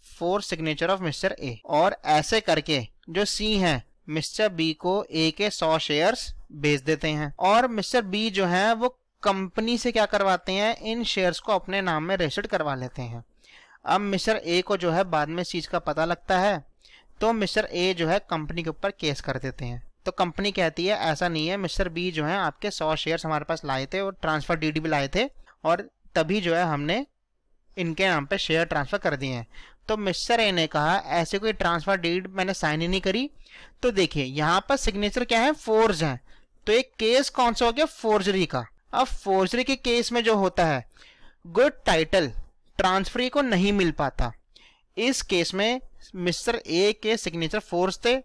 force signature of mister A. और ऐसे करके जो सी हैं मिस्टर बी को ए के 100 शेयर्स बेच देते हैं, और मिस्टर बी जो है वो कंपनी से क्या करवाते हैं, इन शेयर्स को अपने नाम में रजिस्टर्ड करवा लेते हैं। अब मिस्टर ए को जो है बाद में इस चीज का पता लगता है, तो मिस्टर ए जो है कंपनी के ऊपर केस कर देते हैं। तो कंपनी कहती है ऐसा नहीं है, मिस्टर बी जो है आपके 100 शेयर्स हमारे पास लाए थे और ट्रांसफर डीड भी लाए थे, और तभी जो है हमने इनके नाम पे शेयर ट्रांसफर कर दिए हैं। तो मिस्टर ए ने कहा ऐसे कोई ट्रांसफर डीड मैंने साइन ही नहीं करी। तो देखिए यहाँ पर सिग्नेचर क्या है, फोर्ज है। तो एक केस कौन सा हो गया, फोर्जरी का। अब फोर्जरी के केस में जो होता है गुड टाइटल ट्रांसफरी को नहीं मिल पाता। इस केस में मिस्टर ए के सिग्नेचर फोर्स थे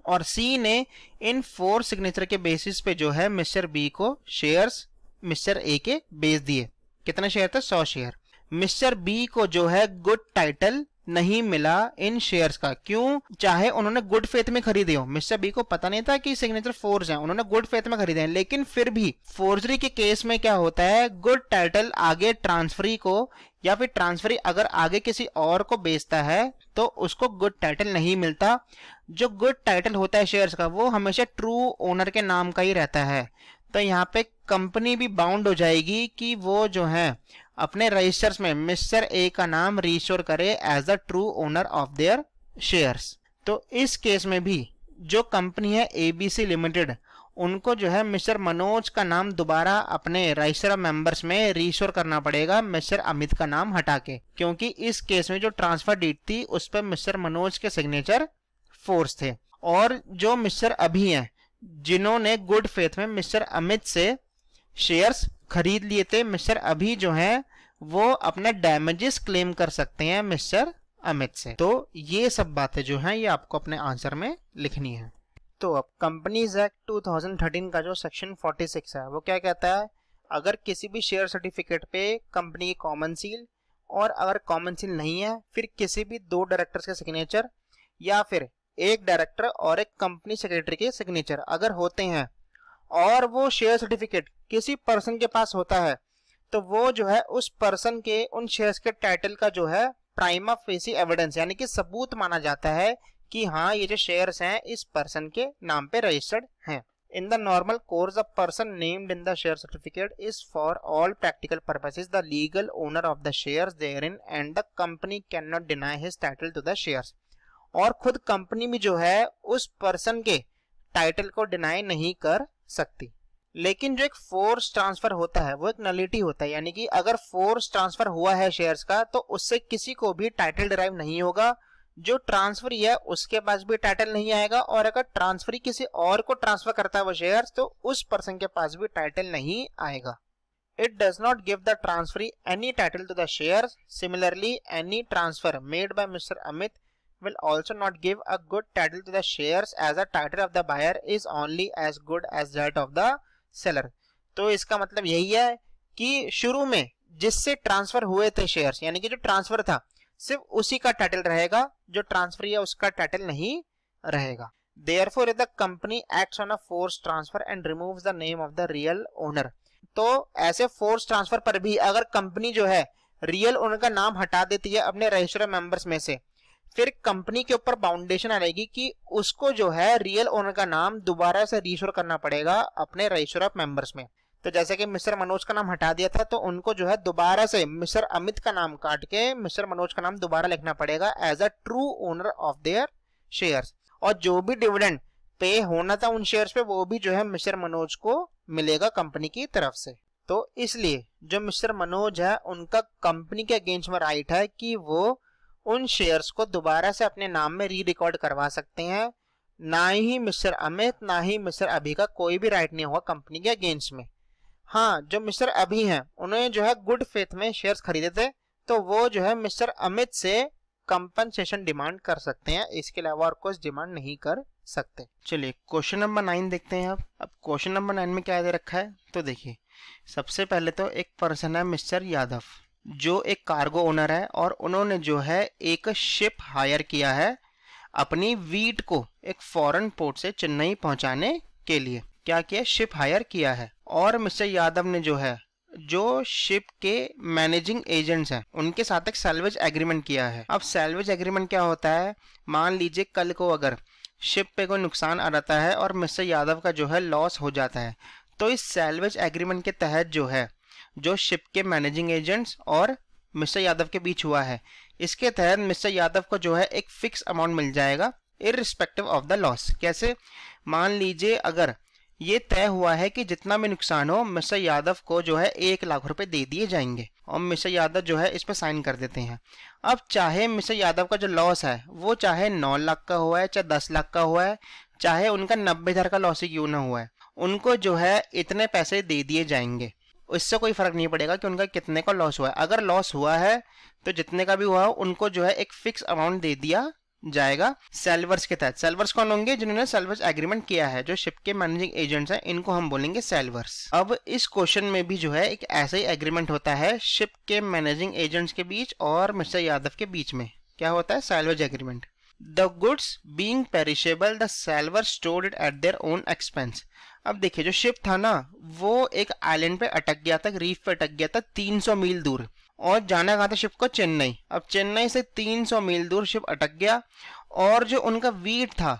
और सी ने इन 4 सिग्नेचर के बेसिस पे जो है मिस्टर बी को शेयर्स मिस्टर ए के बेच दिए। कितने शेयर थे? 100 शेयर। मिस्टर बी को जो है गुड टाइटल नहीं मिला इन शेयर्स का। क्यों? चाहे उन्होंने गुड फेथ में खरीदे हो, मिस्टर बी को पता नहीं था कि सिग्नेचर फोर्ज हैं, उन्होंने गुड फेथ में खरीदे हैं, लेकिन फिर भी फोर्जरी के केस में क्या होता है, गुड टाइटल आगे ट्रांसफरी को या फिर ट्रांसफरी अगर आगे किसी और को बेचता है तो उसको गुड टाइटल नहीं मिलता। जो गुड टाइटल होता है शेयर्स का वो हमेशा ट्रू ओनर के नाम का ही रहता है। तो यहाँ पे कंपनी भी बाउंड हो जाएगी कि वो जो है अपने रजिस्टर्स में मिस्टर ए का नाम रिस्टोर करे as the true owner of their shares. तो इस केस में भी जो कंपनी है एबीसी लिमिटेड, उनको जो है मिस्टर मनोज का नाम दोबारा अपने रजिस्टर मेंबर्स में रिस्टोर करना पड़ेगा मिस्टर अमित का नाम हटा के, क्योंकि इस केस में जो ट्रांसफर डीड थी उस पर मिस्टर मनोज के सिग्नेचर फोर्स थे। और जो मिस्टर अभी हैं जिन्होंने गुड फेथ में मिस्टर अमित से शेयर्स खरीद लिए थे, मिस्टर अभी जो है वो अपने डैमेजेस क्लेम कर सकते हैं मिस्टर अमित से। तो ये सब बातें जो हैं ये आपको अपने आंसर में लिखनी है। तो अब कंपनीज एक्ट 2013 का जो सेक्शन 46 है वो क्या कहता है, अगर किसी भी शेयर सर्टिफिकेट पे कंपनी की कॉमन सील, और अगर कॉमन सील नहीं है फिर किसी भी 2 डायरेक्टर्स के सिग्नेचर या फिर एक डायरेक्टर और एक कंपनी सेक्रेटरी के सिग्नेचर अगर होते हैं और वो शेयर सर्टिफिकेट किसी पर्सन के पास होता है, तो वो जो है उस पर्सन के उन शेयर्स के टाइटल का जो है प्राइमा फेसी एविडेंस यानी कि सबूत माना जाता है कि हाँ ये जो शेयर्स हैं इस पर्सन के नाम पे रजिस्टर्ड हैं। In the normal course the person named in the share certificate is for all practical purposes the legal owner of the shares therein and the company can not deny his title to the shares. और खुद company भी जो है उस person के title को deny नहीं कर सकती। लेकिन जो एक फोर्स ट्रांसफर होता है वो एक नलिटी होता है, यानी कि अगर फोर्स ट्रांसफर हुआ है शेयर्स का तो उससे किसी को भी टाइटल डिराइव नहीं होगा। जो ट्रांसफर है उसके पास भी टाइटल नहीं आएगा, और अगर ट्रांसफरी किसी और को ट्रांसफर करता है वो शेयर्स तो उस पर्सन के पास भी टाइटल नहीं आएगा। It does not give the transferee any title to the shares. Similarly, any transfer made by Mr. Amit will also not give a good title to the shares, as the title of the buyer is only as good as that of the seller. तो इसका मतलब यही है कि शुरू में जिससे transfer हुए थे शेयर्स, यानी कि जो ट्रांसफर था सिर्फ उसी का टाइटल रहेगा, जो ट्रांसफर है उसका टाइटल नहीं रहेगा। Therefore, if the company acts on a forced transfer and removes the name of the real owner, तो ऐसे फोर्स ट्रांसफर पर भी अगर कंपनी जो है रियल ओनर का नाम हटा देती है अपने रजिस्टर मेंबर्स में से, फिर कंपनी के ऊपर बाउंडेशन आएगी कि उसको जो है रियल ओनर का नाम दोबारा से रीस्टोर करना पड़ेगा अपने रजिस्टर ऑफ मेंबर्स में। तो जैसे कि मिस्टर मनोज का नाम हटा दिया था तो उनको जो है दोबारा से मिस्टर अमित का नाम काट के मिस्टर मनोज का नाम दोबारा लिखना पड़ेगा as a true owner of their shares. और जो भी डिविडेंड पे होना था उन शेयर्स पे वो भी जो है मिस्टर मनोज को मिलेगा कंपनी की तरफ से। तो इसलिए जो मिस्टर मनोज है उनका कंपनी के अगेंस्ट में राइट है कि वो उन शेयर्स को दोबारा से अपने नाम में री रिकॉर्ड करवा सकते हैं। ना ही मिस्टर अमित ना ही मिस्टर अभी का कोई भी राइट नहीं होगा कंपनी के अगेंस्ट में। हाँ, जो मिस्टर अभी हैं उन्होंने जो है गुड फेथ में शेयर्स खरीदे थे तो वो जो है मिस्टर अमित से कंपनसेशन डिमांड कर सकते हैं, इसके अलावा और कुछ डिमांड नहीं कर सकते। चलिए क्वेश्चन नंबर 9 देखते हैं। अब क्वेश्चन नंबर 9 में क्या दे रखा है तो देखिए, सबसे पहले तो एक पर्सन है मिस्टर यादव जो एक कार्गो ओनर है और उन्होंने जो है एक शिप हायर किया है अपनी वीट को एक फॉरेन पोर्ट से चेन्नई पहुंचाने के लिए। क्या किया? शिप हायर किया है। और मिस्टर यादव ने जो है जो शिप के मैनेजिंग एजेंट्स हैं उनके साथ एक सैल्वेज एग्रीमेंट किया है। अब सैल्वेज एग्रीमेंट क्या होता है, मान लीजिए कल को अगर शिप पे कोई नुकसान आ जाता है और मिस्टर यादव का जो है लॉस हो जाता है, तो इस सैल्वेज एग्रीमेंट के तहत जो है जो शिप के मैनेजिंग एजेंट्स और मिस्टर यादव के बीच हुआ है, इसके तहत मिस्टर यादव को जो है एक फिक्स अमाउंट मिल जाएगा इररिस्पेक्टिव ऑफ द लॉस। कैसे? मान लीजिए अगर ये तय हुआ है कि जितना भी नुकसान हो मिस्टर यादव को जो है 1 लाख रुपए दे दिए जाएंगे और मिस्टर यादव जो है इस पर साइन कर देते हैं। अब चाहे मिस्टर यादव का जो लॉस है वो चाहे 9 लाख का हुआ है, चाहे 10 लाख का हुआ है, चाहे उनका 90,000 का लॉस ही क्यों ना हुआ है, उनको जो है इतने पैसे दे दिए जाएंगे। इससे कोई फर्क नहीं पड़ेगा कि उनका कितने का लॉस हुआ है। अगर लॉस हुआ है तो जितने का भी हुआ हो उनको जो है एक फिक्स अमाउंट दे दिया जाएगा सेलवर्स के तहत। सेलवर्स कौन होंगे? जिन्होंने सेलवर्स एग्रीमेंट किया है, जो शिप के मैनेजिंग एजेंट्स हैं, इनको हम बोलेंगे सेलवर्स। अब इस क्वेश्चन में भी जो है एक ऐसा ही एग्रीमेंट होता है शिप के मैनेजिंग एजेंट्स के बीच और मिस्टर यादव के बीच में। क्या होता है? Sellers agreement. The goods being perishable the sellers stored it at their own expense. अब देखिए, जो शिप था ना, वो एक आइलैंड पे अटक गया था, रीफ पे अटक गया था 300 मील दूर, और जाना कहा था शिप को? चेन्नई। अब चेन्नई से 300 मील दूर शिप अटक गया, और जो उनका वीट था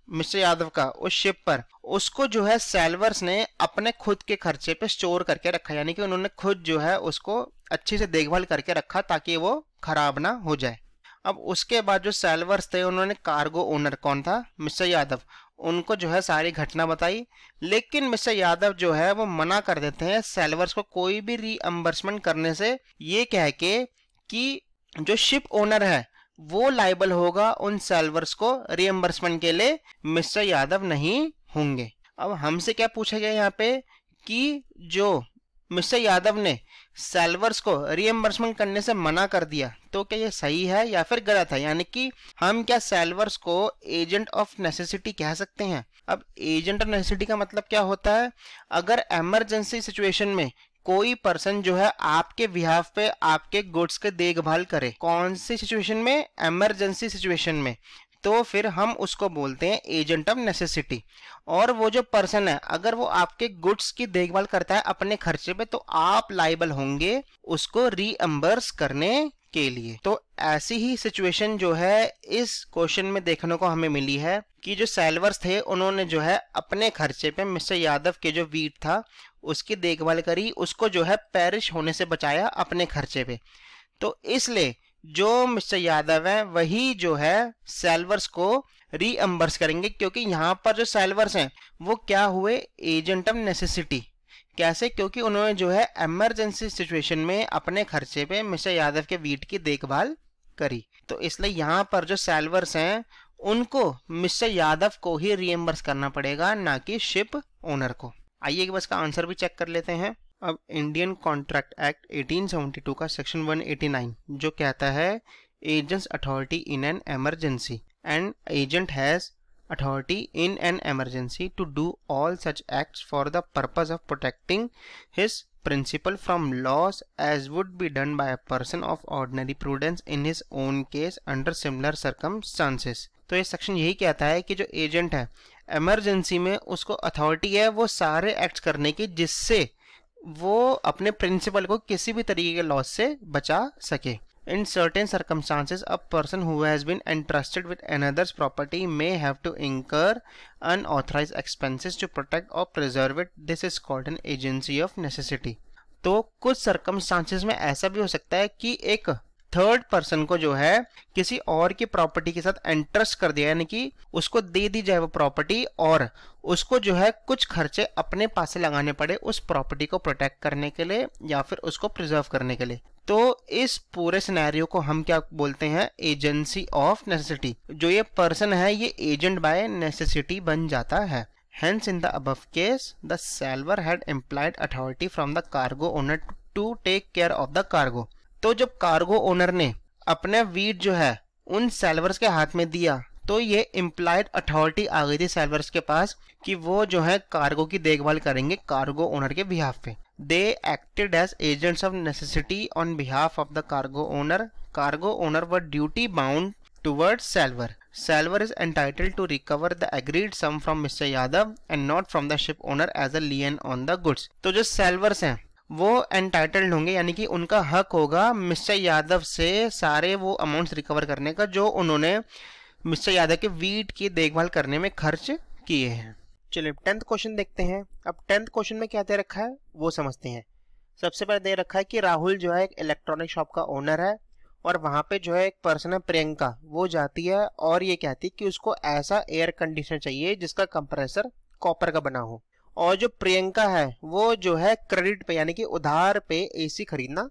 मिस्टर यादव का उस शिप पर, उसको जो है सेलवर्स ने अपने खुद के खर्चे पे स्टोर करके रखा, यानी कि उन्होंने खुद जो है उसको अच्छे से देखभाल करके रखा ताकि वो खराब ना हो जाए। अब उसके बाद जो सेलवर्स थे, उन्होंने कार्गो ओनर कौन था? मिस्टर यादव, उनको जो है सारी घटना बताई, लेकिन मिस्टर यादव जो है वो मना कर देते हैं सेलवर्स को कोई भी रीअम्बर्समेंट करने से, ये कह के कि जो शिप ओनर है वो लायबल होगा उन सेलवर्स को रीअम्बर्समेंट के लिए, मिस्टर यादव नहीं होंगे। अब हमसे क्या पूछा गया यहाँ पे कि जो मिस्टर यादव ने सेलवर्स को रीएम्बर्समेंट करने से मना कर दिया, तो क्या ये सही है या फिर गलत है? यानी कि हम क्या सेलवर्स को एजेंट ऑफ नेसेसिटी कह सकते हैं? अब एजेंट ऑफ नेसेसिटी का मतलब क्या होता है? अगर इमरजेंसी सिचुएशन में कोई पर्सन जो है आपके बिहाफ पे आपके गुड्स के देखभाल करे, कौन सी सिचुएशन में? इमरजेंसी सिचुएशन में, तो फिर हम उसको बोलते हैं एजेंट ऑफ नेसेसिटी। और वो जो पर्सन है, अगर वो आपके गुड्स की देखभाल करता है अपने खर्चे पे, तो आप लायबल होंगे उसको रीअम्बर्स करने के लिए। तो ऐसी ही सिचुएशन जो है इस क्वेश्चन में देखने को हमें मिली है कि जो सेलवर्स थे उन्होंने जो है अपने खर्चे पे मिस्टर यादव के जो वीट था उसकी देखभाल करी, उसको जो है पेरिश होने से बचाया अपने खर्चे पे। तो इसलिए जो मिस्टर यादव है वही जो है सेलवर्स को रीअम्बर्स करेंगे, क्योंकि यहाँ पर जो सेलवर्स हैं वो क्या हुए? Agent of necessity. कैसे? क्योंकि उन्होंने जो है इमरजेंसी सिचुएशन में अपने खर्चे पे मिस्टर यादव के वीट की देखभाल करी। तो इसलिए यहाँ पर जो सेलवर्स हैं उनको मिस्टर यादव को ही रीएम्बर्स करना पड़ेगा, ना कि शिप ओनर को। आइए बस का आंसर भी चेक कर लेते हैं। अब इंडियन कॉन्ट्रैक्ट एक्ट 1872 का सेक्शन 189 जो कहता है agents authority in an emergency and agent has authority in an emergency to do all such acts for the purpose of protecting his principal from loss as would be done by a person of ordinary prudence in his own case under similar circumstances। तो ये section यही कहता है कि जो agent है emergency में उसको अथॉरिटी है वो सारे एक्ट्स करने की जिससे वो अपने प्रिंसिपल को किसी भी तरीके के लॉस से बचा सके। In certain circumstances, a person who has been entrusted with another's property may have to incur unauthorized expenses to protect or preserve it. This is called an agency of necessity. तो कुछ circumstances में ऐसा भी हो सकता है कि एक थर्ड पर्सन को जो है किसी और की प्रॉपर्टी के साथ एंट्रस्ट कर दिया, यानी कि उसको दे दी जाए वो प्रॉपर्टी और उसको जो है कुछ खर्चे अपने पास से लगाने पड़े उस प्रॉपर्टी को प्रोटेक्ट करने के लिए या फिर उसको प्रिजर्व करने के लिए। तो इस पूरे सिनेरियो को हम क्या बोलते हैं? Agency of necessity. जो ये पर्सन है ये एजेंट बाय नेसेसिटी बन जाता है। Hence in the above case the salver had implied authority from the cargo owner to take care of the cargo। तो जब कार्गो ओनर ने अपने वीट जो है उन सेलवर्स के हाथ में दिया तो ये इम्प्लाइड अथॉरिटी आ गई थी सेलवर्स के पास कि वो जो है कार्गो की देखभाल करेंगे कार्गो ओनर के बिहाफ पे। They acted as agents of necessity on behalf of the cargo owner. Cargo owner were duty bound towards salver. Salver is entitled to recover the agreed sum from Mr. Yadav and not from the ship owner as a lien on the goods। तो जो सेलवर्स हैं वो entitled होंगे, यानी कि उनका हक होगा मिस्टर यादव से सारे वो अमाउंट्स रिकवर करने का जो उन्होंने मिस्टर यादव के वीट की देखभाल करने में खर्च किए हैं। चलिए 10th क्वेश्चन देखते हैं। अब 10th क्वेश्चन में क्या दे रखा है वो समझते हैं। सबसे पहले दे रखा है कि राहुल जो है एक इलेक्ट्रॉनिक शॉप का ओनर है और वहां पे जो है एक पर्सन है प्रियंका, वो जाती है और ये कहती है कि उसको ऐसा एयर कंडीशनर चाहिए जिसका कंप्रेसर कॉपर का बना हो। और जो प्रियंका है वो जो है क्रेडिट पे यानी कि उधार पे एसी खरीदना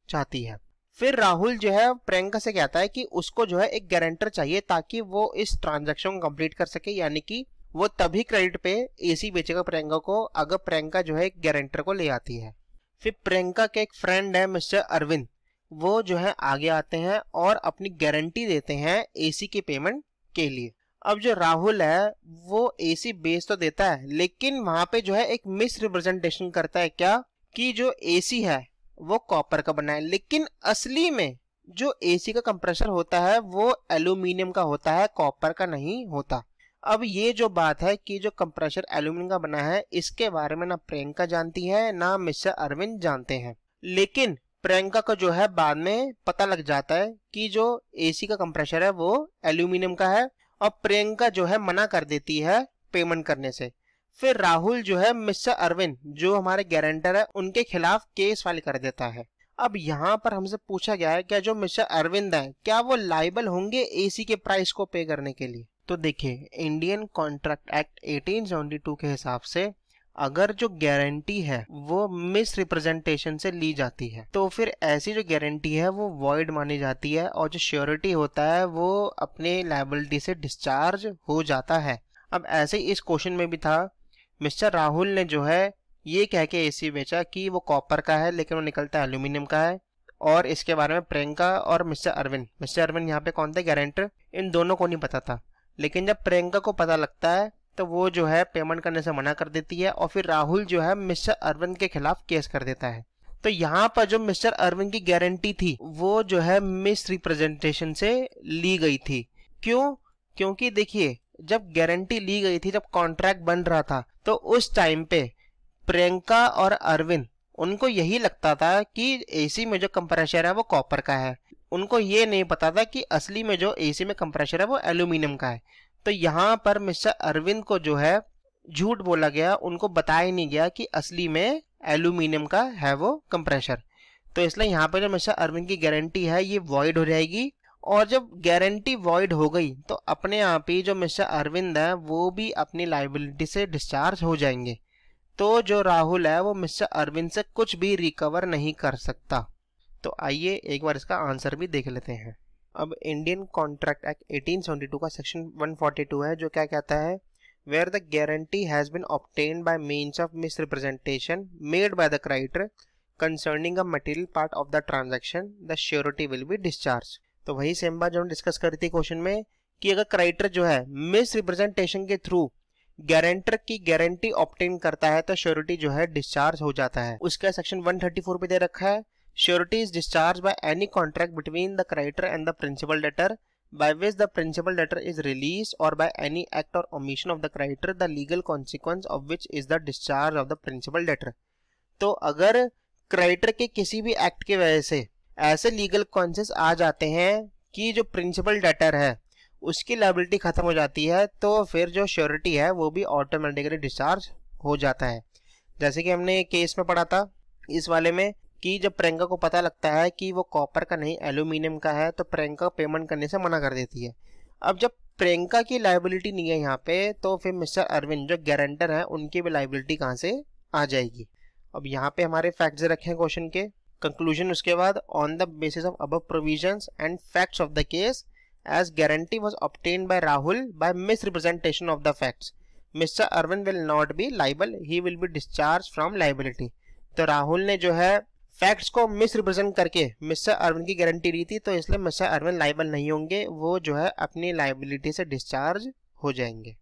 चाहती है। फिर राहुल जो है प्रियंका से कहता है कि उसको जो है एक गारंटर चाहिए ताकि वो इस ट्रांजैक्शन को कंप्लीट कर सके, यानी कि वो तभी क्रेडिट पे एसी बेचेगा प्रियंका को अगर प्रियंका जो है एक गारंटर को ले आती है। फिर प्रियंका के एक फ्रेंड है मिस्टर अरविंद, वो जो है आगे आते हैं और अपनी गारंटी देते हैं एसी की पेमेंट के लिए। अब जो राहुल है वो एसी बेच तो देता है, लेकिन वहां पे जो है एक मिस रिप्रेजेंटेशन करता है, क्या कि जो एसी है वो कॉपर का बना है, लेकिन असली में जो एसी का कंप्रेसर होता है वो एल्यूमिनियम का होता है, कॉपर का नहीं होता। अब ये जो बात है कि जो कंप्रेसर एल्यूमिनियम का बना है, इसके बारे में ना प्रियंका जानती है ना मिस्टर अरविंद जानते हैं, लेकिन प्रियंका को जो है बाद में पता लग जाता है कि जो एसी का कंप्रेसर है वो एल्यूमिनियम का है, और प्रियंका जो है मना कर देती है पेमेंट करने से। फिर राहुल जो है मिस्टर अरविंद जो हमारे गारंटर है उनके खिलाफ केस फाइल कर देता है। अब यहाँ पर हमसे पूछा गया है क्या जो मिस्टर अरविंद है क्या वो लाइबल होंगे एसी के प्राइस को पे करने के लिए। तो देखिए इंडियन कॉन्ट्रैक्ट एक्ट 1872 के हिसाब से अगर जो गारंटी है वो मिस रिप्रेजेंटेशन से ली जाती है तो फिर ऐसी जो गारंटी है वो वॉइड मानी जाती है, और जो श्योरिटी होता है वो अपने लायबिलिटी से डिस्चार्ज हो जाता है। अब ऐसे ही इस क्वेश्चन में भी था, मिस्टर राहुल ने जो है ये कह के एसी बेचा कि वो कॉपर का है लेकिन वो निकलता है एल्यूमिनियम का है, और इसके बारे में प्रियंका और मिस्टर अरविंद यहाँ पे कौन थे गारंटर, इन दोनों को नहीं पता था। लेकिन जब प्रियंका को पता लगता है तो वो जो है पेमेंट करने से मना कर देती है, और फिर राहुल जो है मिस्टर अरविंद के खिलाफ केस कर देता है। तो यहाँ पर जो मिस्टर अरविंद की गारंटी थी वो जो है मिस रिप्रेजेंटेशन से ली गई थी। क्यों? क्योंकि देखिए जब गारंटी ली गई थी, जब कॉन्ट्रैक्ट बन रहा था, तो उस टाइम पे प्रियंका और अरविंद उनको यही लगता था कि एसी में जो कंप्रेसर है वो कॉपर का है, उनको ये नहीं पता था कि असली में जो एसी में कंप्रेसर है वो एल्यूमिनियम का है। तो यहाँ पर मिस्टर अरविंद को जो है झूठ बोला गया, उनको बताया नहीं गया कि असली में एल्यूमिनियम का है वो कंप्रेसर। तो इसलिए यहाँ पर जो मिस्टर अरविंद की गारंटी है ये वॉइड हो जाएगी, और जब गारंटी वॉइड हो गई तो अपने आप ही जो मिस्टर अरविंद है वो भी अपनी लायबिलिटी से डिस्चार्ज हो जाएंगे। तो जो राहुल है वो मिस्टर अरविंद से कुछ भी रिकवर नहीं कर सकता। तो आइए एक बार इसका आंसर भी देख लेते हैं। अब इंडियन कॉन्ट्रैक्ट एक्ट 1872 का सेक्शन 142 है जो क्या कहता है, where the guarantee has been obtained by means of misrepresentation made by the creditor concerning a material part of the transaction the surety will be discharge. तो वही same बात जो हम डिस्कस करी थी क्वेश्चन में कि अगर क्रेडिटर जो है मिस रिप्रेजेंटेशन के थ्रू गारंटर की गारंटी ऑब्टेन करता है तो श्योरिटी जो है डिस्चार्ज हो जाता है। उसका सेक्शन 134 पे दे रखा है, surety is discharge by any contract between the creditor and the principal debtor by which the principal debtor is released or by any act or omission of the creditor the legal consequence of which is the discharge of the principal debtor। तो अगर creditor के किसी भी act की वजह से ऐसे legal कॉन्सेस आ जाते हैं कि जो प्रिंसिपल डेटर है उसकी लायबिलिटी खत्म हो जाती है तो फिर जो श्योरिटी है वो भी ऑटोमेटिकली डिस्चार्ज हो जाता है। जैसे कि हमने केस में पढ़ा था इस वाले में कि जब प्रियंका को पता लगता है कि वो कॉपर का नहीं एल्यूमिनियम का है तो प्रियंका पेमेंट करने से मना कर देती है। अब जब प्रियंका की लायबिलिटी नहीं है यहाँ पे तो फिर मिस्टर अरविंद जो गारंटर है उनकी भी लायबिलिटी कहाँ से आ जाएगी। अब यहाँ पे हमारे फैक्ट्स रखे हैं क्वेश्चन के, कंक्लूजन उसके बाद on the basis of above provisions and facts of the case as guarantee was obtained by Rahul by misrepresentation of the facts, Mr. Arvind will not be liable, he will be discharged from liability। तो राहुल ने जो है facts को misrepresent करके mister Arvind की guarantee ली थी तो इसलिए मिस्टर अरविंद लाइबल नहीं होंगे, वो जो है अपनी लाइबिलिटी से डिस्चार्ज हो जाएंगे।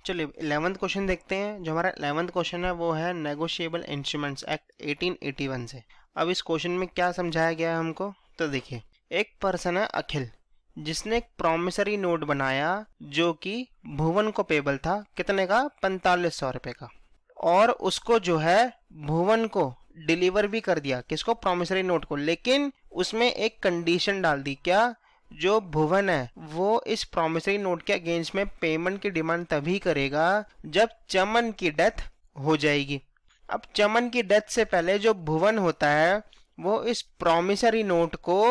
चलिए 11th क्वेश्चन देखते हैं। जो हमारा 11th क्वेश्चन है वो है नेगोशिएबल इंस्ट्रूमेंट्स एक्ट 1881 से। अब इस क्वेश्चन में क्या समझाया गया है हमको, तो देखिए एक पर्सन है अखिल जिसने एक प्रॉमिसरी नोट बनाया जो कि भुवन को पेबल था, कितने का, 4500 रुपए का, और उसको जो है भुवन को डिलीवर भी कर दिया, किसको, प्रॉमिसरी नोट को, लेकिन उसमें एक कंडीशन डाल दी, क्या, जो भुवन है वो इस प्रॉमिसरी नोट के अगेंस्ट में पेमेंट की डिमांड तभी करेगा जब चमन की डेथ हो जाएगी। अब चमन की डेथ से पहले जो भुवन होता है वो इस प्रॉमिसरी नोट को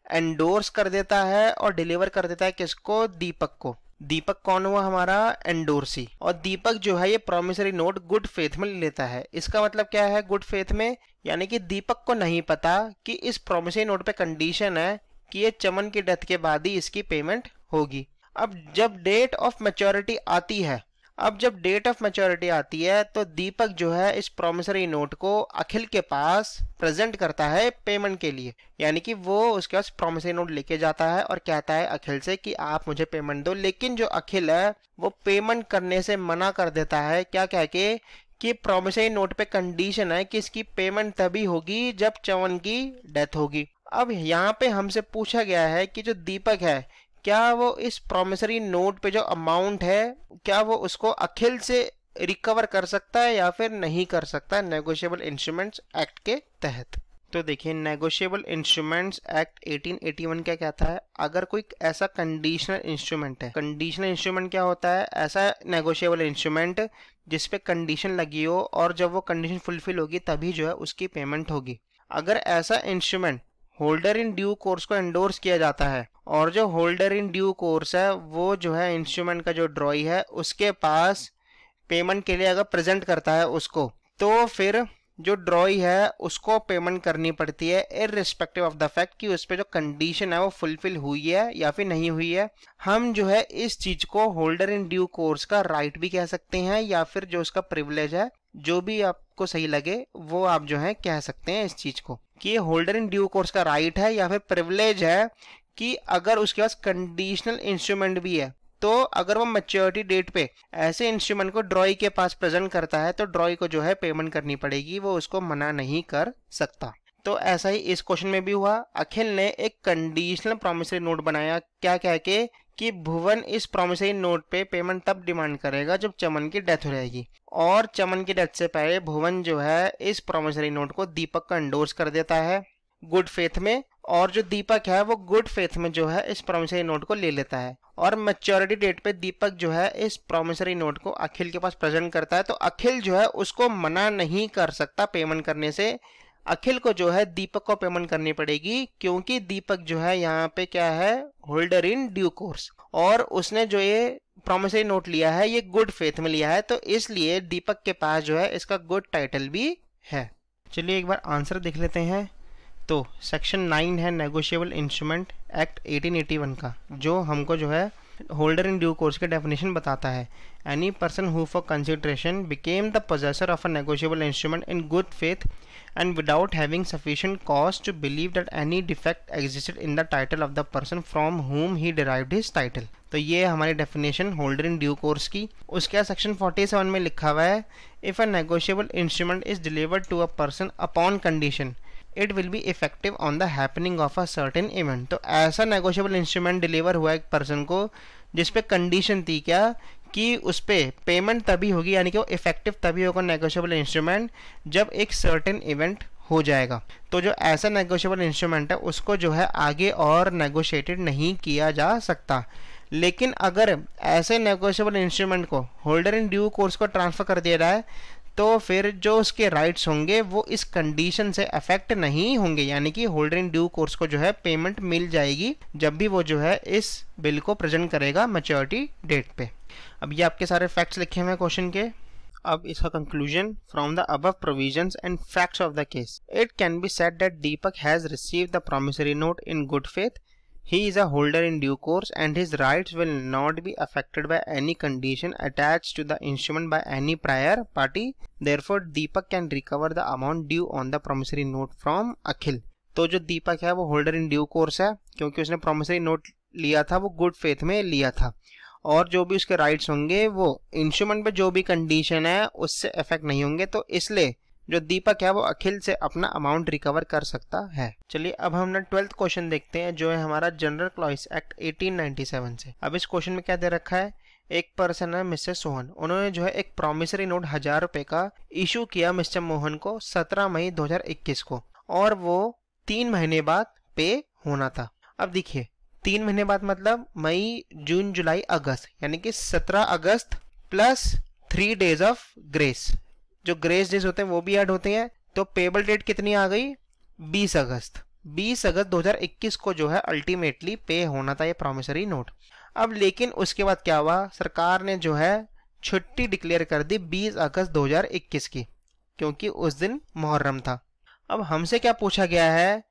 एंडोर्स कर देता है और डिलीवर कर देता है किसको, दीपक को। दीपक कौन हुआ, हमारा एंडोर्सी, और दीपक जो है ये प्रॉमिसरी नोट गुड फेथ में ले लेता है। इसका मतलब क्या है गुड फेथ में, यानी कि दीपक को नहीं पता कि इस प्रॉमिसरी नोट पे कंडीशन है कि ये चमन की डेथ के बाद ही इसकी पेमेंट होगी। अब जब डेट ऑफ मैच्योरिटी आती है, अब जब डेट ऑफ मैच्योरिटी आती है तो दीपक जो है इस प्रॉमिसरी नोट को अखिल के पास प्रेजेंट करता है पेमेंट के लिए, यानी कि वो उसके पास प्रॉमिसरी नोट लेके जाता है और कहता है अखिल से कि आप मुझे पेमेंट दो। लेकिन जो अखिल है वो पेमेंट करने से मना कर देता है, क्या कह के कि प्रॉमिसरी नोट पे कंडीशन है कि इसकी पेमेंट तभी होगी जब चमन की डेथ होगी। अब यहाँ पे हमसे पूछा गया है कि जो दीपक है क्या वो इस प्रॉमिसरी नोट पे जो अमाउंट है क्या वो उसको अखिल से रिकवर कर सकता है या फिर नहीं कर सकता नेगोशिएबल इंस्ट्रूमेंट्स एक्ट के तहत। तो देखिए नेगोशिएबल इंस्ट्रूमेंट्स एक्ट 1881 क्या कहता है, अगर कोई ऐसा कंडीशनल इंस्ट्रूमेंट है, कंडीशनल इंस्ट्रूमेंट क्या होता है, ऐसा नेगोशिएबल इंस्ट्रूमेंट जिसपे कंडीशन लगी हो और जब वो कंडीशन फुलफिल होगी तभी जो है उसकी पेमेंट होगी। अगर ऐसा instrument holder in due course को एंडोर्स किया जाता है और जो होल्डर इन ड्यू कोर्स है वो जो है इंस्ट्रूमेंट का जो ड्रॉई है उसके पास पेमेंट के लिए अगर प्रेजेंट करता है उसको, तो फिर जो ड्रॉई है उसको पेमेंट करनी पड़ती है इररिस्पेक्टिव ऑफ द फैक्ट कि उस पर जो कंडीशन है वो फुलफिल हुई है या फिर नहीं हुई है। हम जो है इस चीज को होल्डर इन ड्यू कोर्स का राइट भी कह सकते हैं या फिर जो उसका प्रिविलेज है, जो भी आपको सही लगे वो आप जो है कह सकते हैं इस चीज को कि ये होल्डर इन ड्यू कोर्स का राइट है या फिर प्रिविलेज है कि अगर उसके पास कंडीशनल इंस्ट्रूमेंट भी है तो अगर वो मैच्योरिटी डेट पे ऐसे इंस्ट्रूमेंट को ड्रॉई के पास प्रेजेंट करता है तो ड्रॉई को जो है पेमेंट करनी पड़ेगी, वो उसको मना नहीं कर सकता। तो ऐसा ही इस क्वेश्चन में भी हुआ। अखिल ने एक कंडीशनल प्रॉमिसरी नोट बनाया, क्या कह के कि भुवन इस प्रॉमिसरी नोट पे पेमेंट तब डिमांड करेगा जब चमन की डेथ हो जाएगी, और चमन की डेथ से पहले भुवन जो है इस प्रॉमिसरी नोट को दीपक को एंडोर्स कर देता है गुड फेथ में, और जो दीपक है वो गुड फेथ में जो है इस प्रॉमिसरी नोट को ले लेता है और मैच्योरिटी डेट पे दीपक जो है इस प्रॉमिसरी नोट को अखिल के पास प्रेजेंट करता है। तो अखिल जो है उसको मना नहीं कर सकता पेमेंट करने से। अखिल को जो है दीपक को पेमेंट करनी पड़ेगी क्योंकि दीपक जो है यहाँ पे क्या है, होल्डर इन ड्यू कोर्स, और उसने जो ये प्रॉमिसरी नोट लिया है ये गुड फेथ में लिया है, तो इसलिए दीपक के पास जो है इसका गुड टाइटल भी है। चलिए एक बार आंसर देख लेते हैं। तो सेक्शन 9 है नेगोशिएबल इंस्ट्रूमेंट एक्ट 1881 का, जो हमको जो है होल्डर इन ड्यू कोर्स के डेफिनेशन बताता है। Any person who for consideration became the possessor of a negotiable instrument in good faith and without having sufficient cause to believe that any defect existed in the title of the person from whom he derived his title। तो ये हमारी definition holder in due course की। उसके section 47 में लिखा हुआ है if a negotiable instrument is delivered to a person upon condition it will be effective on the happening of a certain event. तो ऐसा नेगोशिएबल इंस्ट्रूमेंट डिलीवर हुआ एक पर्सन को जिसपे कंडीशन थी क्या कि उस पर पेमेंट तभी होगी, यानी कि वो इफेक्टिव तभी होगा नेगोशिएबल इंस्ट्रूमेंट जब एक सर्टेन इवेंट हो जाएगा। तो जो ऐसा नेगोशिएबल इंस्ट्रूमेंट है उसको जो है आगे और नेगोशिएटेड नहीं किया जा सकता। लेकिन अगर ऐसे नेगोशिएबल इंस्ट्रूमेंट को होल्डर इन ड्यू कोर्स को ट्रांसफर कर दिया जाए तो फिर जो उसके राइट्स होंगे वो इस कंडीशन से अफेक्ट नहीं होंगे, यानी कि होल्डर इन ड्यू कोर्स को जो है पेमेंट मिल जाएगी जब भी वो जो है इस बिल को प्रेजेंट करेगा मैच्योरिटी डेट पे। अब ये आपके सारे फैक्ट्स लिखे हुए हैं क्वेश्चन के। अब इसका conclusion from the above provisions and facts of the case it can be said that Deepak has received the promissory note in good faith. He is a holder in due course and his rights will not be affected by any condition attached to the instrument by any prior party. Therefore, Deepak can recover the amount due on the promissory note from Akhil. तो जो दीपक है वो holder in due course है क्योंकि उसने promissory note लिया था वो गुड फेथ में लिया था, और जो भी उसके राइट्स होंगे वो इंस्ट्रूमेंट पे जो भी कंडीशन है उससे अफेक्ट नहीं होंगे, तो इसलिए जो दीपक है वो अखिल से अपना अमाउंट रिकवर कर सकता है। चलिए अब हम 12th क्वेश्चन देखते हैं जो है हमारा जनरल क्लॉज एक्ट 1897 से। अब इस क्वेश्चन में क्या दे रखा है, एक पर्सन है मिस्टर सोहन, उन्होंने जो है एक प्रॉमिसरी नोट 1000 रुपए का इशू किया मिस्टर मोहन को 17 मई 2021 को, और वो 3 महीने बाद पे होना था। अब देखिए 3 महीने बाद मतलब मई जून जुलाई अगस्त, यानी कि 17 अगस्त प्लस 3 डेज ऑफ ग्रेस, जो ग्रेस डेज होते हैं वो भी ऐड होते हैं। तो पेबल डेट कितनी आ गई, 20 अगस्त 2021 को जो है अल्टीमेटली पे होना था ये प्रॉमिसरी नोट। अब लेकिन उसके बाद क्या हुआ, सरकार ने जो है छुट्टी डिक्लेयर कर दी 20 अगस्त 2021 की, क्योंकि उस दिन मुहर्रम था। अब हमसे क्या पूछा गया है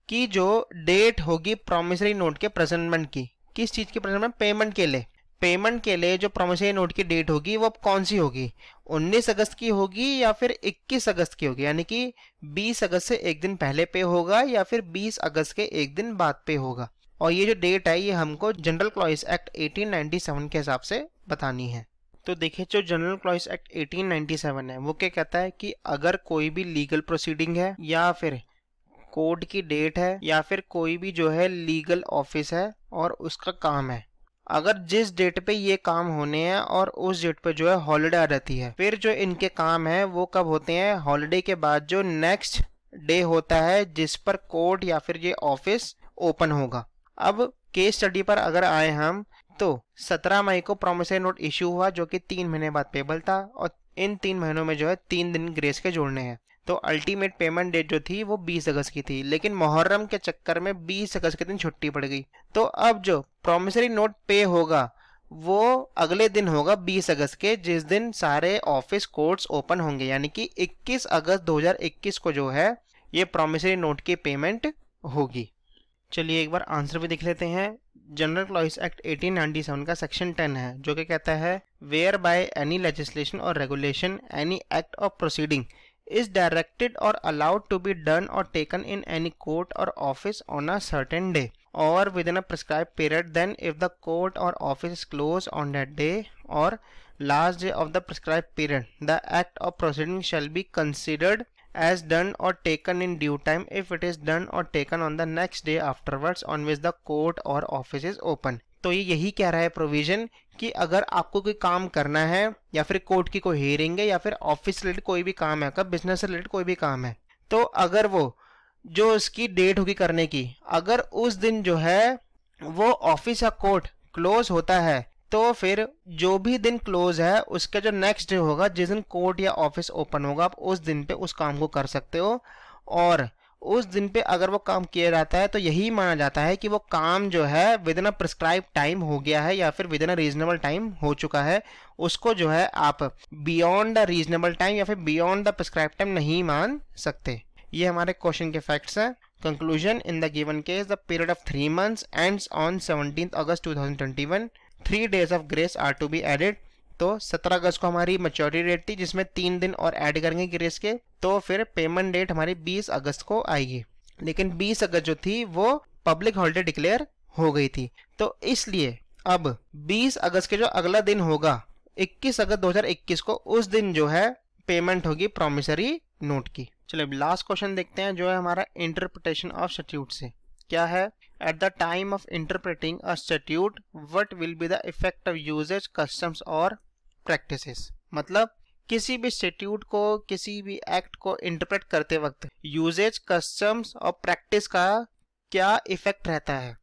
कि जो डेट होगी प्रॉमिसरी नोट के प्रेजेंटमेंट की, किस चीज की प्रेजेंटमेंट, पेमेंट के लिए, पेमेंट के लिए जो प्रॉमिसरी नोट की डेट होगी वो अब कौन सी होगी, 19 अगस्त की होगी या फिर 21 अगस्त की होगी, यानी कि 20 अगस्त से एक दिन पहले पे होगा या फिर 20 अगस्त के एक दिन बाद पे होगा। और ये जो डेट है ये हमको जनरल क्लॉज एक्ट 1897 के हिसाब से बतानी है। तो देखिए जो जनरल क्लॉज एक्ट 1897 है वो क्या कहता है कि अगर कोई भी लीगल प्रोसीडिंग है या फिर कोर्ट की डेट है या फिर कोई भी जो है लीगल ऑफिस है और उसका काम है, अगर जिस डेट पे ये काम होने हैं और उस डेट पे जो है हॉलिडे आ जाती है, फिर जो इनके काम है वो कब होते हैं, हॉलिडे के बाद जो नेक्स्ट डे होता है जिस पर कोर्ट या फिर ये ऑफिस ओपन होगा। अब केस स्टडी पर अगर आए हम तो 17 मई को प्रॉमिसरी नोट इश्यू हुआ जो कि 3 महीने बाद पेबल था और इन 3 महीनों में जो है 3 दिन ग्रेस के जोड़ने हैं। तो अल्टीमेट पेमेंट डेट जो थी वो 20 अगस्त की थी, लेकिन मुहर्रम के चक्कर में 20 अगस्त के दिन छुट्टी पड़ गई। तो अब जो प्रॉमिसरी नोट पे होगा वो अगले दिन होगा 20 अगस्त के, जिस दिन सारे ऑफिस कोर्ट्स ओपन होंगे, यानी कि 21 अगस्त 2021 को जो है ये प्रॉमिसरी नोट की पेमेंट होगी। चलिए एक बार आंसर भी देख लेते हैं। जनरल क्लॉज एक्ट 1897 का सेक्शन 10 है जो कि कहता है वेयर बाय एनी लेजिस्लेशन और रेगुलेशन एनी एक्ट और proceeding is directed or allowed to be done or taken in any court or office on a certain day or within a prescribed period, then if the court or office is closed on that day or last day of the prescribed period, the act or proceeding shall be considered as done or taken in due time if it is done or taken on the next day afterwards on which the court or office is open। तो ये यही कह रहा है provision कि अगर आपको कोई काम करना है या फिर कोर्ट की कोई हियरिंग है या फिर ऑफिस से रिलेटेड कोई भी काम है, आपका बिजनेस से रिलेटेड कोई भी काम है, तो अगर वो जो उसकी डेट होगी करने की, अगर उस दिन जो है वो ऑफिस या कोर्ट क्लोज होता है तो फिर जो भी दिन क्लोज है उसका जो नेक्स्ट डे होगा जिस दिन कोर्ट या ऑफिस ओपन होगा, आप उस दिन पे उस काम को कर सकते हो। और उस दिन पे अगर वो काम किया जाता है तो यही माना जाता है कि वो काम जो है with in a prescribe time हो गया है या फिर with in a reasonable time हो चुका है। उसको जो है आप बियॉन्ड द रीजनेबल टाइम या फिर बियॉन्ड द प्रिस्क्राइब टाइम नहीं मान सकते। ये हमारे क्वेश्चन के फैक्ट्स हैं। Conclusion, in the given case the period of 3 months ends on 17 August 2021। 3 days of grace are to be added. तो 17 अगस्त को हमारी मैच्योरिटी डेट थी जिसमें 3 दिन और ऐड करेंगे ग्रेस के, तो फिर पेमेंट डेट हमारी 20 अगस्त को आएगी। लेकिन 20 अगस्त जो थी वो पब्लिक हॉलिडे डिक्लेयर हो गई थी, तो इसलिए अब 20 अगस्त के जो अगला दिन होगा 21 अगस्त 2021 को, उस दिन जो है पेमेंट होगी प्रॉमिसरी नोट की। चलो लास्ट क्वेश्चन देखते हैं जो है हमारा इंटरप्रिटेशन ऑफ स्टैट्यूट से। क्या है, at the time of interpreting a statute what will be the effect of usage customs और प्रैक्टिसेस। मतलब किसी भी स्टैट्यूट को, किसी भी एक्ट को इंटरप्रेट करते वक्त यूजेज, कस्टम्स और प्रैक्टिस का क्या इफेक्ट रहता है।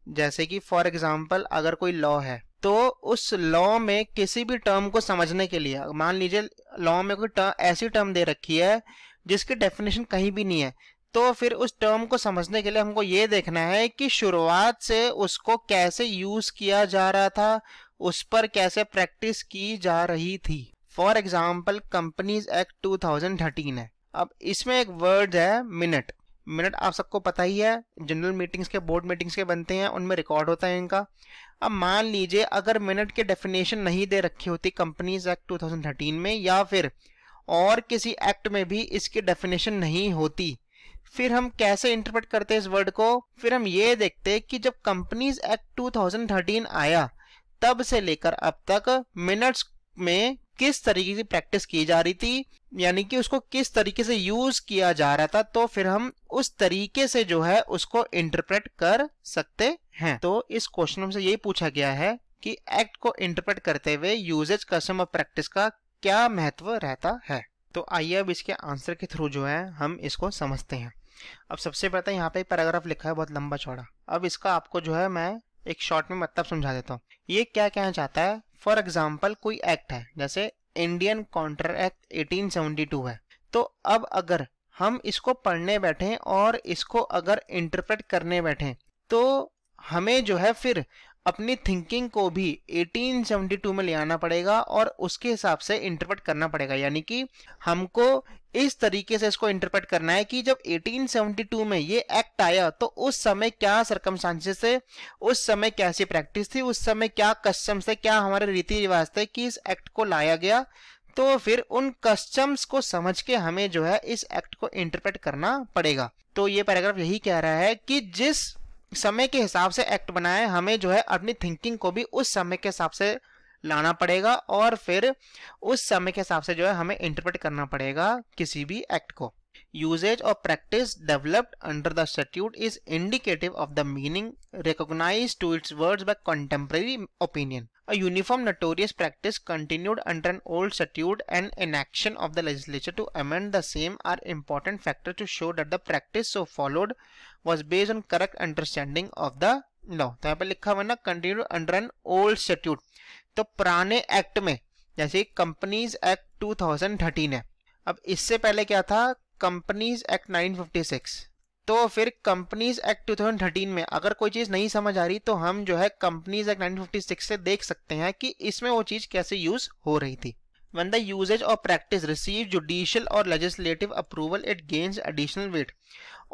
जैसे कि फॉर एग्जांपल अगर कोई लॉ है तो उस लॉ में किसी भी टर्म को समझने के लिए, मान लीजिए लॉ में कोई ऐसी टर्म दे रखी है जिसकी डेफिनेशन कहीं भी नहीं है, तो फिर उस टर्म को समझने के लिए हमको ये देखना है कि शुरुआत से उसको कैसे यूज किया जा रहा था, उस पर कैसे प्रैक्टिस की जा रही थी। फॉर एग्जाम्पल कंपनीज एक्ट 2013 है। अब इसमें एक वर्ड है मिनट। मिनट आप सबको पता ही है, जनरल मीटिंग्स के, बोर्ड मीटिंग्स के बनते हैं, उनमें रिकॉर्ड होता है इनका। अब मान लीजिए अगर मिनट की डेफिनेशन नहीं दे रखी होती कंपनीज एक्ट 2013 में, या फिर और किसी एक्ट में भी इसकी डेफिनेशन नहीं होती, फिर हम कैसे इंटरप्रेट करते हैं इस वर्ड को। फिर हम ये देखते कि जब कंपनीज एक्ट 2013 आया तब से लेकर अब तक मिनट्स में किस तरीके की प्रैक्टिस की जा रही थी, यानी कि उसको किस तरीके से यूज किया जा रहा था, तो फिर हम उस तरीके से जो है उसको इंटरप्रेट कर सकते हैं। तो इस क्वेश्चन में से यही पूछा गया है कि एक्ट को इंटरप्रेट करते हुए यूजेज, कस्टम और प्रैक्टिस का क्या महत्व रहता है। तो आइए अब इसके आंसर के थ्रू जो है हम इसको समझते हैं। अब सबसे पहले यहाँ पे पैराग्राफ लिखा है बहुत लंबा चौड़ा। अब इसका आपको जो है मैं एक शॉर्ट में मतलब समझा देता हूँ। ये क्या कहना चाहता है, फॉर एग्जाम्पल कोई एक्ट है, जैसे इंडियन कॉन्ट्रैक्ट एक्ट 1872 है। तो अब अगर हम इसको पढ़ने बैठे और इसको अगर इंटरप्रेट करने बैठे तो हमें जो है फिर अपनी थिंकिंग को भी 1872 में ले आना पड़ेगा और उसके हिसाब से इंटरप्रेट करना पड़ेगा। यानी कि हमको इस तरीके से इसको इंटरप्रेट करना है कि जब 1872 में ये एक्ट आया तो उस समय क्या सर्कमस्टांसेस थे, उस समय कैसी प्रैक्टिस थी, उस समय क्या कस्टम्स थे, क्या हमारे रीति रिवाज थे कि इस एक्ट को लाया गया। तो फिर उन कस्टम्स को समझ के हमें जो है इस एक्ट को इंटरप्रेट करना पड़ेगा। तो ये पैराग्राफ यही कह रहा है कि जिस समय के हिसाब से एक्ट बना है हमें जो है अपनी थिंकिंग को भी उस समय के हिसाब से लाना पड़ेगा और फिर उस समय के हिसाब से जो है हमें इंटरप्रेट करना पड़ेगा किसी भी एक्ट को। Usage or practice developed under the statute is indicative of the meaning recognized to its words by contemporary opinion. A uniform notorious practice continued under an old statute and inaction of the legislature to amend the same are important factors to show that the practice so followed was based on correct understanding of the law. तो यहाँ पे लिखा हुआ ना continued under an old statute, तो पुराने act में जैसे कंपनीज एक्ट 2013 है, अब इससे पहले क्या था कंपनीज एक्ट 1956। तो फिर कंपनीज एक्ट 2013 में अगर कोई चीज नहीं समझ आ रही तो हम जो है कंपनीज एक्ट 1956 से देख सकते हैं कि इसमें वो चीज कैसे यूज हो रही थी। When the usage or practice receives judicial or legislative approval, it gains additional weight.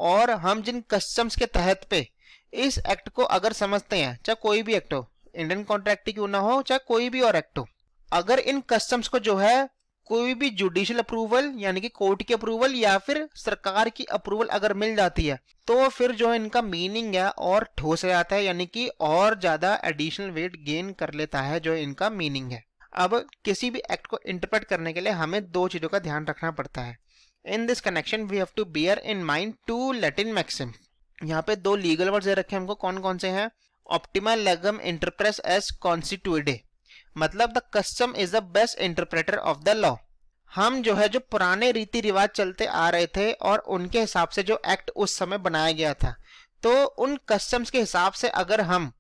और हम जिन कस्टम्स के तहत पे इस एक्ट को अगर समझते हैं, चाहे कोई भी एक्ट हो, इंडियन कॉन्ट्रैक्ट क्यों ना हो, चाहे कोई भी और एक्ट हो, अगर इन कस्टम्स को जो है कोई भी जुडिशियल अप्रूवल यानी कि कोर्ट की अप्रूवल या फिर सरकार की अप्रूवल अगर मिल जाती है तो फिर जो इनका मीनिंग है और ठोस हो जाता है, यानी कि और ज्यादा एडिशनल वेट गेन कर लेता है जो इनका मीनिंग है। अब किसी भी एक्ट को इंटरप्रेट करने के लिए हमें दो चीजों का ध्यान रखना पड़ता है। In this connection we have to bear in mind two Latin maxim. यहाँ पे दो लीगल वर्ड्स दे रखे हैं हमको, कौन कौन से हैं? ऑप्टिमा लेगम इंटरप्रेस एस कॉन्स्टिट्यूएडे, मतलब the custom is the best interpreter of the law. हम जो है जो पुराने रीति रिवाज चलते आ रहे थे और उनके हिसाब से जो एक्ट उस समय बनाया गया था, तो उन कस्टम्स के हिसाब से अगर हम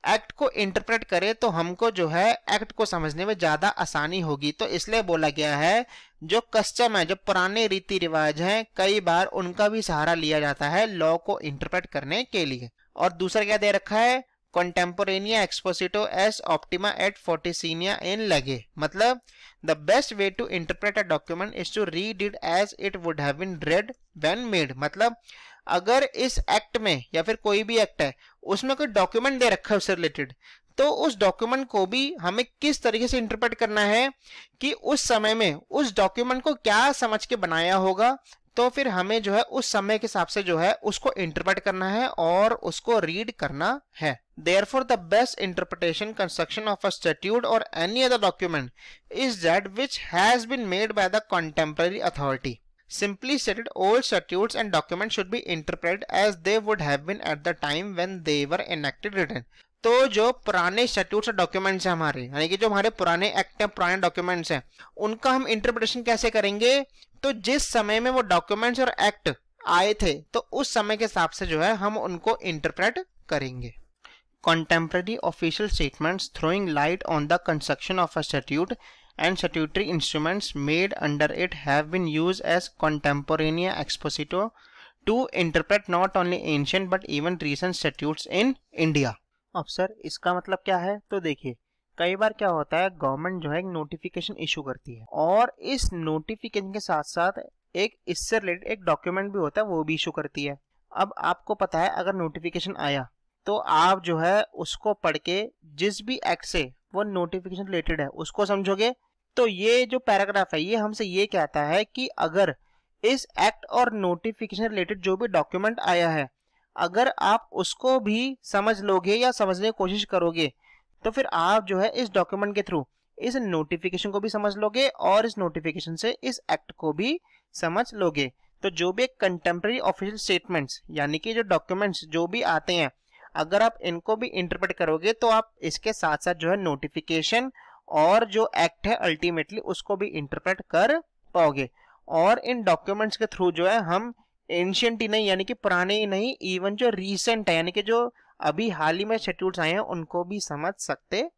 एक्ट को इंटरप्रेट करें तो हमको जो है एक्ट को समझने में ज्यादा आसानी होगी। तो इसलिए बोला गया है जो कस्टम है, जो पुराने रीति रिवाज हैं, कई बार उनका भी सहारा लिया जाता है लॉ को इंटरप्रेट करने के लिए। और दूसरा क्या दे रखा है? Contemporanea exposito as optima et forticinia in lege, मतलब the best way to interpret a document is to read it as it would have been read when made। मतलब अगर इस एक्ट में या फिर कोई भी एक्ट है उसमें कोई डॉक्यूमेंट दे रखा है उससे रिलेटेड, तो उस डॉक्यूमेंट को भी हमें किस तरीके से इंटरप्रेट करना है कि उस समय में उस डॉक्यूमेंट को क्या समझ के बनाया होगा, तो फिर हमें जो है उस समय के हिसाब से जो है उसको इंटरप्रेट करना है और उसको रीड करना है। Therefore, the best interpretation construction of a statute or any other document is that which has been made by the contemporary authority. Simply stated, old statutes and documents should be interpreted as they would have been at the time when they were enacted written. तो जो पुराने statutes और documents हैं हमारे, यानी कि जो हमारे पुराने एक्ट हैं, पुराने डॉक्यूमेंट्स हैं, उनका हम इंटरप्रिटेशन कैसे करेंगे? तो जिस समय में वो डॉक्यूमेंट्स और एक्ट आए थे तो उस समय के हिसाब से जो है हम उनको इंटरप्रेट करेंगे। Contemporary official statements throwing light on the construction of a statute and statutory instruments made under it have been used as contemporaneous exposito to interpret not only ancient but even recent statutes in India. अब sir इसका मतलब क्या है? तो देखिए कई बार क्या होता है, गवर्नमेंट जो है एक नोटिफिकेशन इशू करती है और इस नोटिफिकेशन के साथ साथ एक इससे रिलेटेड एक डॉक्यूमेंट भी होता है, वो भी इशू करती है। अब आपको पता है अगर नोटिफिकेशन आया तो आप जो है उसको पढ़ के जिस भी एक्ट से वो नोटिफिकेशन रिलेटेड है उसको समझोगे। तो ये जो पैराग्राफ है ये हमसे ये कहता है कि अगर इस एक्ट और नोटिफिकेशन रिलेटेड जो भी डॉक्यूमेंट आया है अगर आप उसको भी समझ लोगे या समझने की कोशिश करोगे तो फिर आप जो है इस डॉक्यूमेंट के थ्रू इस नोटिफिकेशन को भी समझ लोगे और इस नोटिफिकेशन से इस एक्ट को भी समझ लोगे। तो जो भी कंटेम्प्रेरी ऑफिशियल स्टेटमेंट्स यानी कि जो डॉक्यूमेंट्स जो भी आते हैं अगर आप इनको भी इंटरप्रेट करोगे तो आप इसके साथ साथ जो है नोटिफिकेशन और जो एक्ट है अल्टीमेटली उसको भी इंटरप्रेट कर पाओगे। और इन डॉक्यूमेंट्स के थ्रू जो है हम एंशिएंट ही नहीं यानी कि पुराने ही नहीं, इवन जो रीसेंट है यानी कि जो अभी हाल ही में शेड्यूल्स आए हैं उनको भी समझ सकते